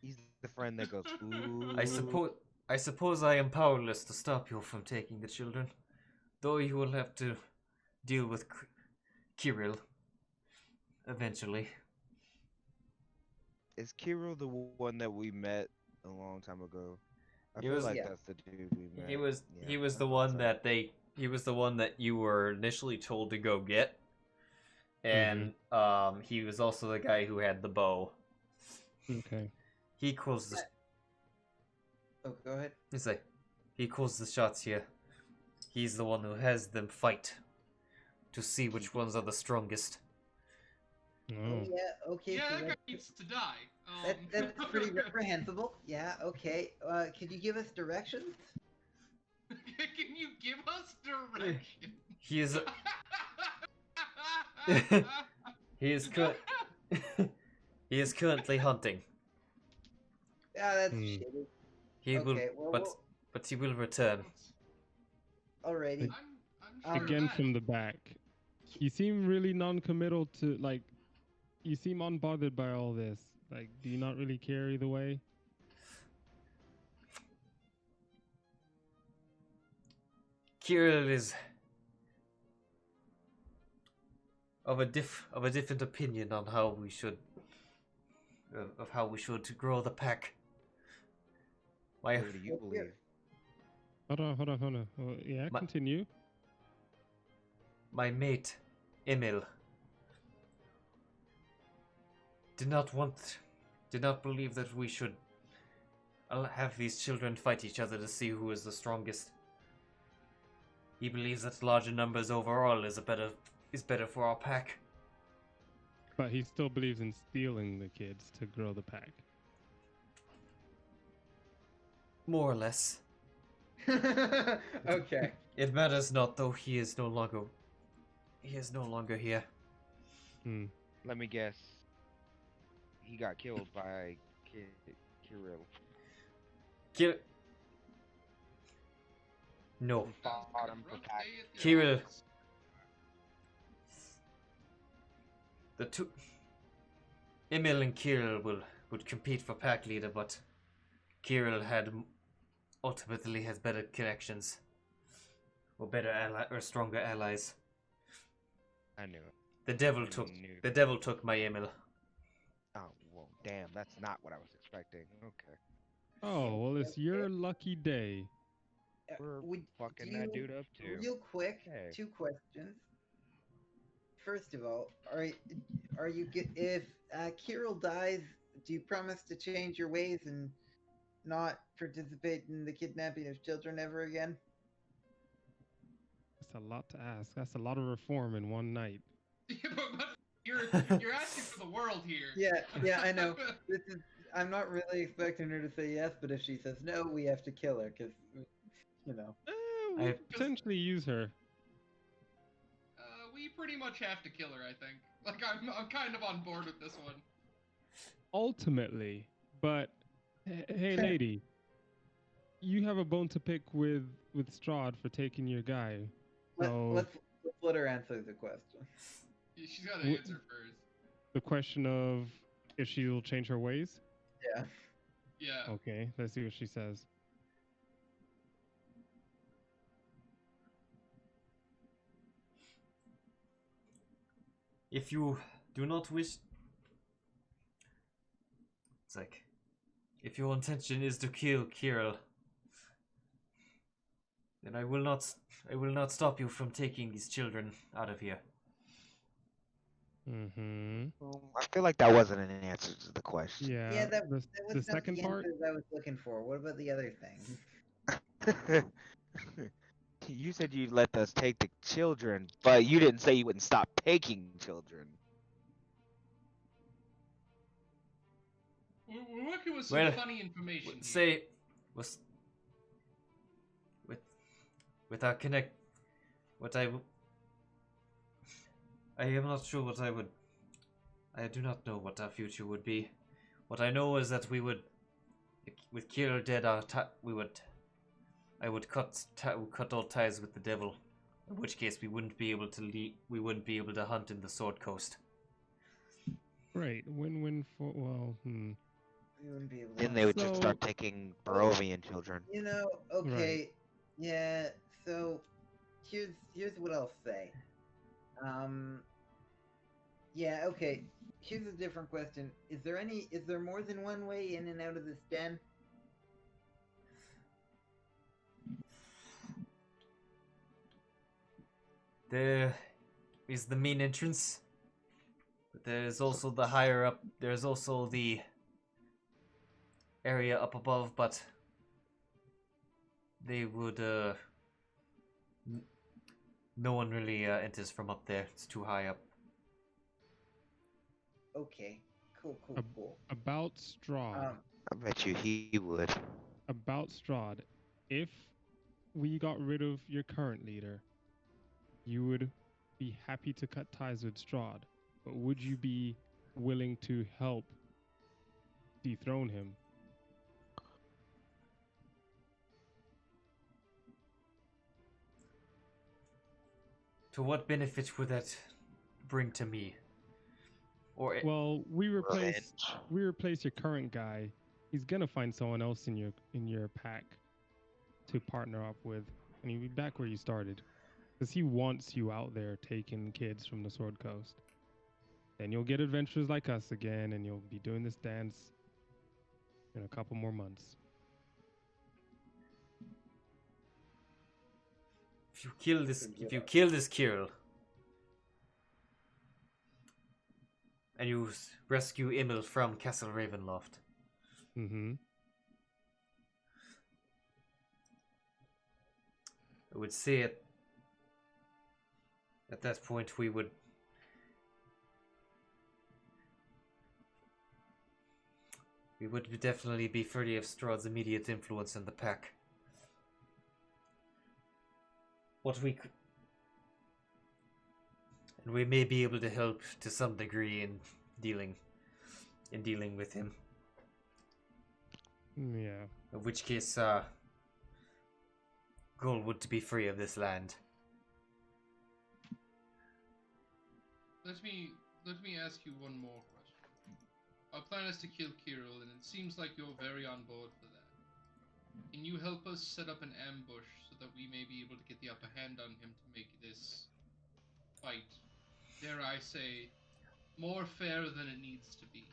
He's the friend that goes, ooh. I suppose I am powerless to stop you from taking the children, though you will have to deal with Kirill eventually. Is Kirill the one that we met a long time ago? I He feel was- like Yeah. that's the dude we met. He was the one that they He was the one that you were initially told to go get. And he was also the guy who had the bow. Okay. He calls the Oh, go ahead. he calls the shots here. He's the one who has them fight to see which ones are the strongest. Oh. Yeah, okay. Yeah, so that guy that's, needs to die. that's pretty reprehensible. Yeah, okay. Could you give us directions? Can you give us direction? He is he is he is currently hunting. Yeah, that's Hmm. shitty. He will, Okay, well, but he will return. Alrighty. I'm sure Again of that. from the back. You seem really non-committal to, like, you seem unbothered by all this. Like, do you not really care either way? Kirill is of a different opinion on how we should of how we should grow the pack. My Who do you believe? Hold on. Oh, yeah, My- continue. my mate, Emil, did not believe that we should have these children fight each other to see who is the strongest. He believes that larger numbers overall is better for our pack. But he still believes in stealing the kids to grow the pack. More or less. Okay. It matters not, though he is no longer here. Hmm. Let me guess. He got killed by Kirill. No. Who fought him for Rough pack. day at the Kirill. office. The two Emil and Kirill would compete for pack leader, but Kirill ultimately has better connections. Or stronger allies. I knew it. The devil took my Emil. Oh, well, damn, that's not what I was expecting. Okay. Oh, well, it's your lucky day. We're Would fucking you- that dude up too. Real quick, Okay. 2 questions. First of all, are you if Kirill dies, do you promise to change your ways and not participate in the kidnapping of children ever again? That's a lot to ask. That's a lot of reform in one night. Yeah, but you're asking for the world here. Yeah, I know. I'm not really expecting her to say yes, but if she says no, we have to kill her because, you know. We potentially use her. We pretty much have to kill her, I think. Like, I'm kind of on board with this one. Ultimately, but hey, lady, you have a bone to pick with Strahd for taking your guy. So Let's let her answer the question. She's got to answer first. the question of if she will change her ways. Yeah. Yeah. Okay, let's see what she says. If you do not wish, it's like, if your intention is to kill Kirill, then I will not stop you from taking these children out of here. Mm-hmm. I feel like that wasn't an answer to the question. Yeah, that was the not second the part. answer I was looking for. What about the other thing? You said you'd let us take the children, but you didn't say you wouldn't stop taking children. We're working with some Well, funny information here. Say, with our connect, I am not sure what I would. I do not know what our future would be. What I know is that we would, with Kirill dead, I would cut all ties with the devil. In which case, we wouldn't be able to We wouldn't be able to hunt in the Sword Coast. Right. Win-win for We wouldn't be able to. Then they would just So- start taking Barovian children. You know, okay, yeah. So here's what I'll say. Yeah, okay. Here's a different question. Is there more than one way in and out of this den? There is the main entrance. But there's also the higher up. There's also the area up above, but they would. No one really enters from up there. It's too high up. Okay. Cool. About Strahd. I bet you he would. About Strahd. If we got rid of your current leader, you would be happy to cut ties with Strahd, but would you be willing to help dethrone him? To what benefit would that bring to me? Or Well, we replace your current guy. He's gonna find someone else in your pack to partner up with, and he'll be back where you started, because he wants you out there taking kids from the Sword Coast. Then you'll get adventurers like us again, and you'll be doing this dance in a couple more months. if you kill this Kirill, and you rescue Emil from Castle Ravenloft, Mm-hmm. I would say at that point we would definitely be free of Strahd's immediate influence in the pack. And we may be able to help to some degree in dealing with him. Yeah. In which case, goal would to be free of this land. Let me ask you one more question. Our plan is to kill Kirill, and it seems like you're very on board for that. Can you help us set up an ambush so that we may be able to get the upper hand on him to make this fight, dare I say, more fair than it needs to be?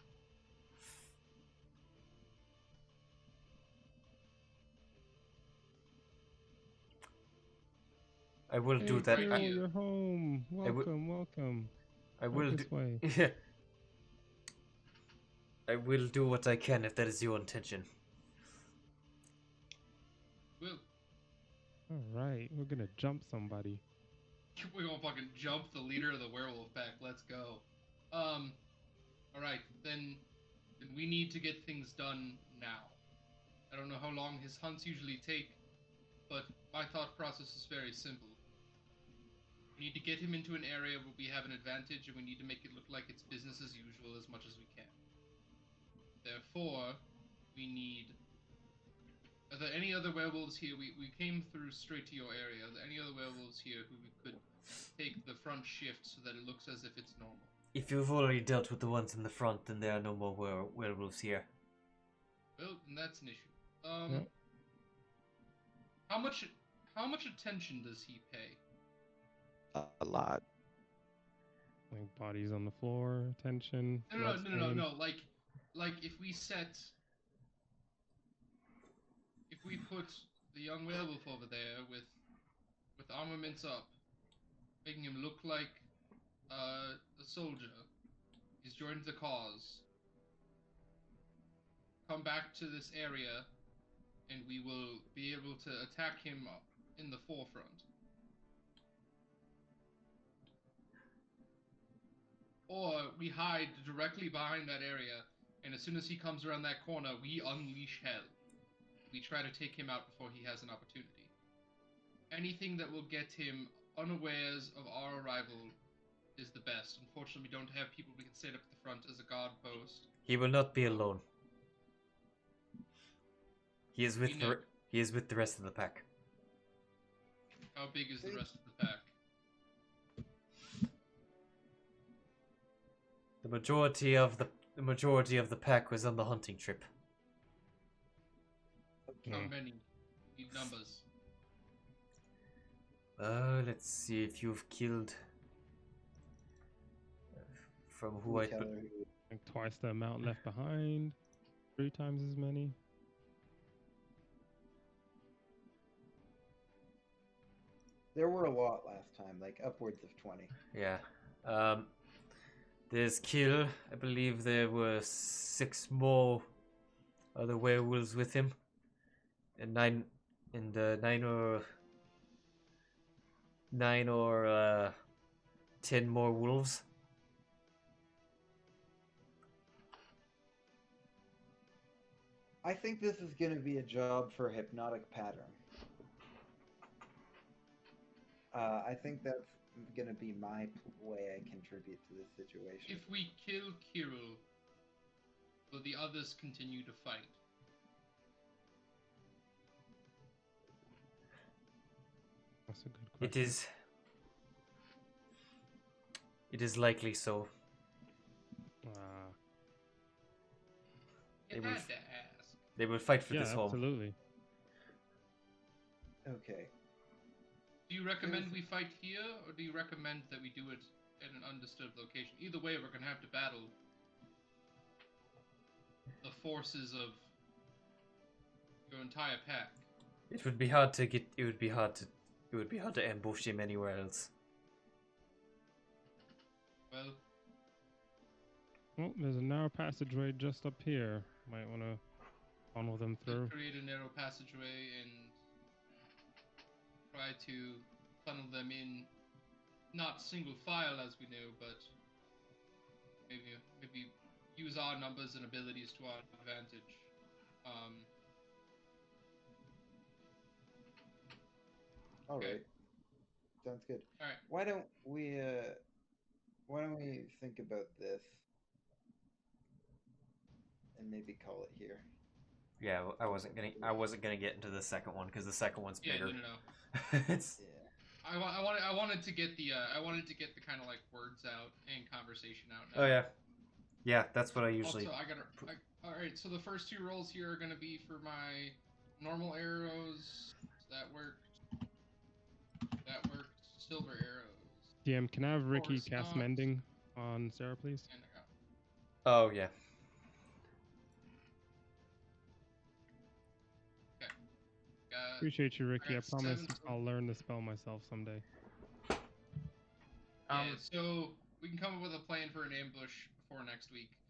I will do that. Kirill, you're home. Welcome. I will This way. I will do what I can if that is your intention. Will. Alright, we're gonna jump somebody. We're gonna fucking jump the leader of the werewolf pack. Let's go. Alright, then we need to get things done now. I don't know how long his hunts usually take, but my thought process is very simple. We need to get him into an area where we have an advantage, and we need to make it look like it's business as usual as much as we can. Therefore, we need... Are there any other werewolves here? We came through straight to your area. Are there any other werewolves here who could take the front shift so that it looks as if it's normal? If you've already dealt with the ones in the front, then there are no more werewolves here. Well, then that's an issue. Yep. How much attention does he pay? A lot. Like bodies on the floor, tension. No. Like if we put the young werewolf over there with armaments up, making him look like a soldier, he's joined the cause. Come back to this area, and we will be able to attack him in the forefront. Or we hide directly behind that area, and as soon as he comes around that corner, we unleash hell. We try to take him out before he has an opportunity. Anything that will get him unawares of our arrival is the best. Unfortunately, we don't have people we can set up at the front as a guard post. He will not be alone. He is with the rest of the pack. How big is the rest of the pack? The majority of the pack was on the hunting trip. How many? Need numbers. Let's see if you've killed. From who I put. Like twice the amount left behind. 3 times as many. There were a lot last time, like upwards of 20. Yeah. There's Kill. I believe there were 6 more other werewolves with him, and 9 or 10 more wolves. I think this is going to be a job for Hypnotic Pattern. I think that's going to be my way I contribute to this situation. If we kill Kirill, will the others continue to fight? That's a good question. It is likely so. It had to ask. They will fight for yeah, this home. absolutely. Okay. Do you recommend we fight here, or do you recommend that we do it at an undisturbed location? Either way, we're gonna have to battle the forces of your entire pack. It would be hard to get. It would be hard to ambush him anywhere else. Well, there's a narrow passageway just up here. Might want to funnel them through. create a narrow passageway and try to funnel them in, not single file as we know, but maybe use our numbers and abilities to our advantage. All Okay. right. Sounds good. All right. Why don't we think about this and maybe call it here? Yeah, I wasn't gonna get into the second one because the second one's bigger. No. It's Yeah. I wanted to get the kind of like words out and conversation out. Now. Oh yeah, that's what I usually. Also, all right. So the first 2 rolls here are gonna be for my normal arrows. That worked. Silver arrows. DM, can I have Ricky Force cast knots. Mending on Sarah, please? And I got Oh yeah. Appreciate you, Ricky. I got promise 7 I'll learn the spell myself someday. Yeah, so we can come up with a plan for an ambush before next week.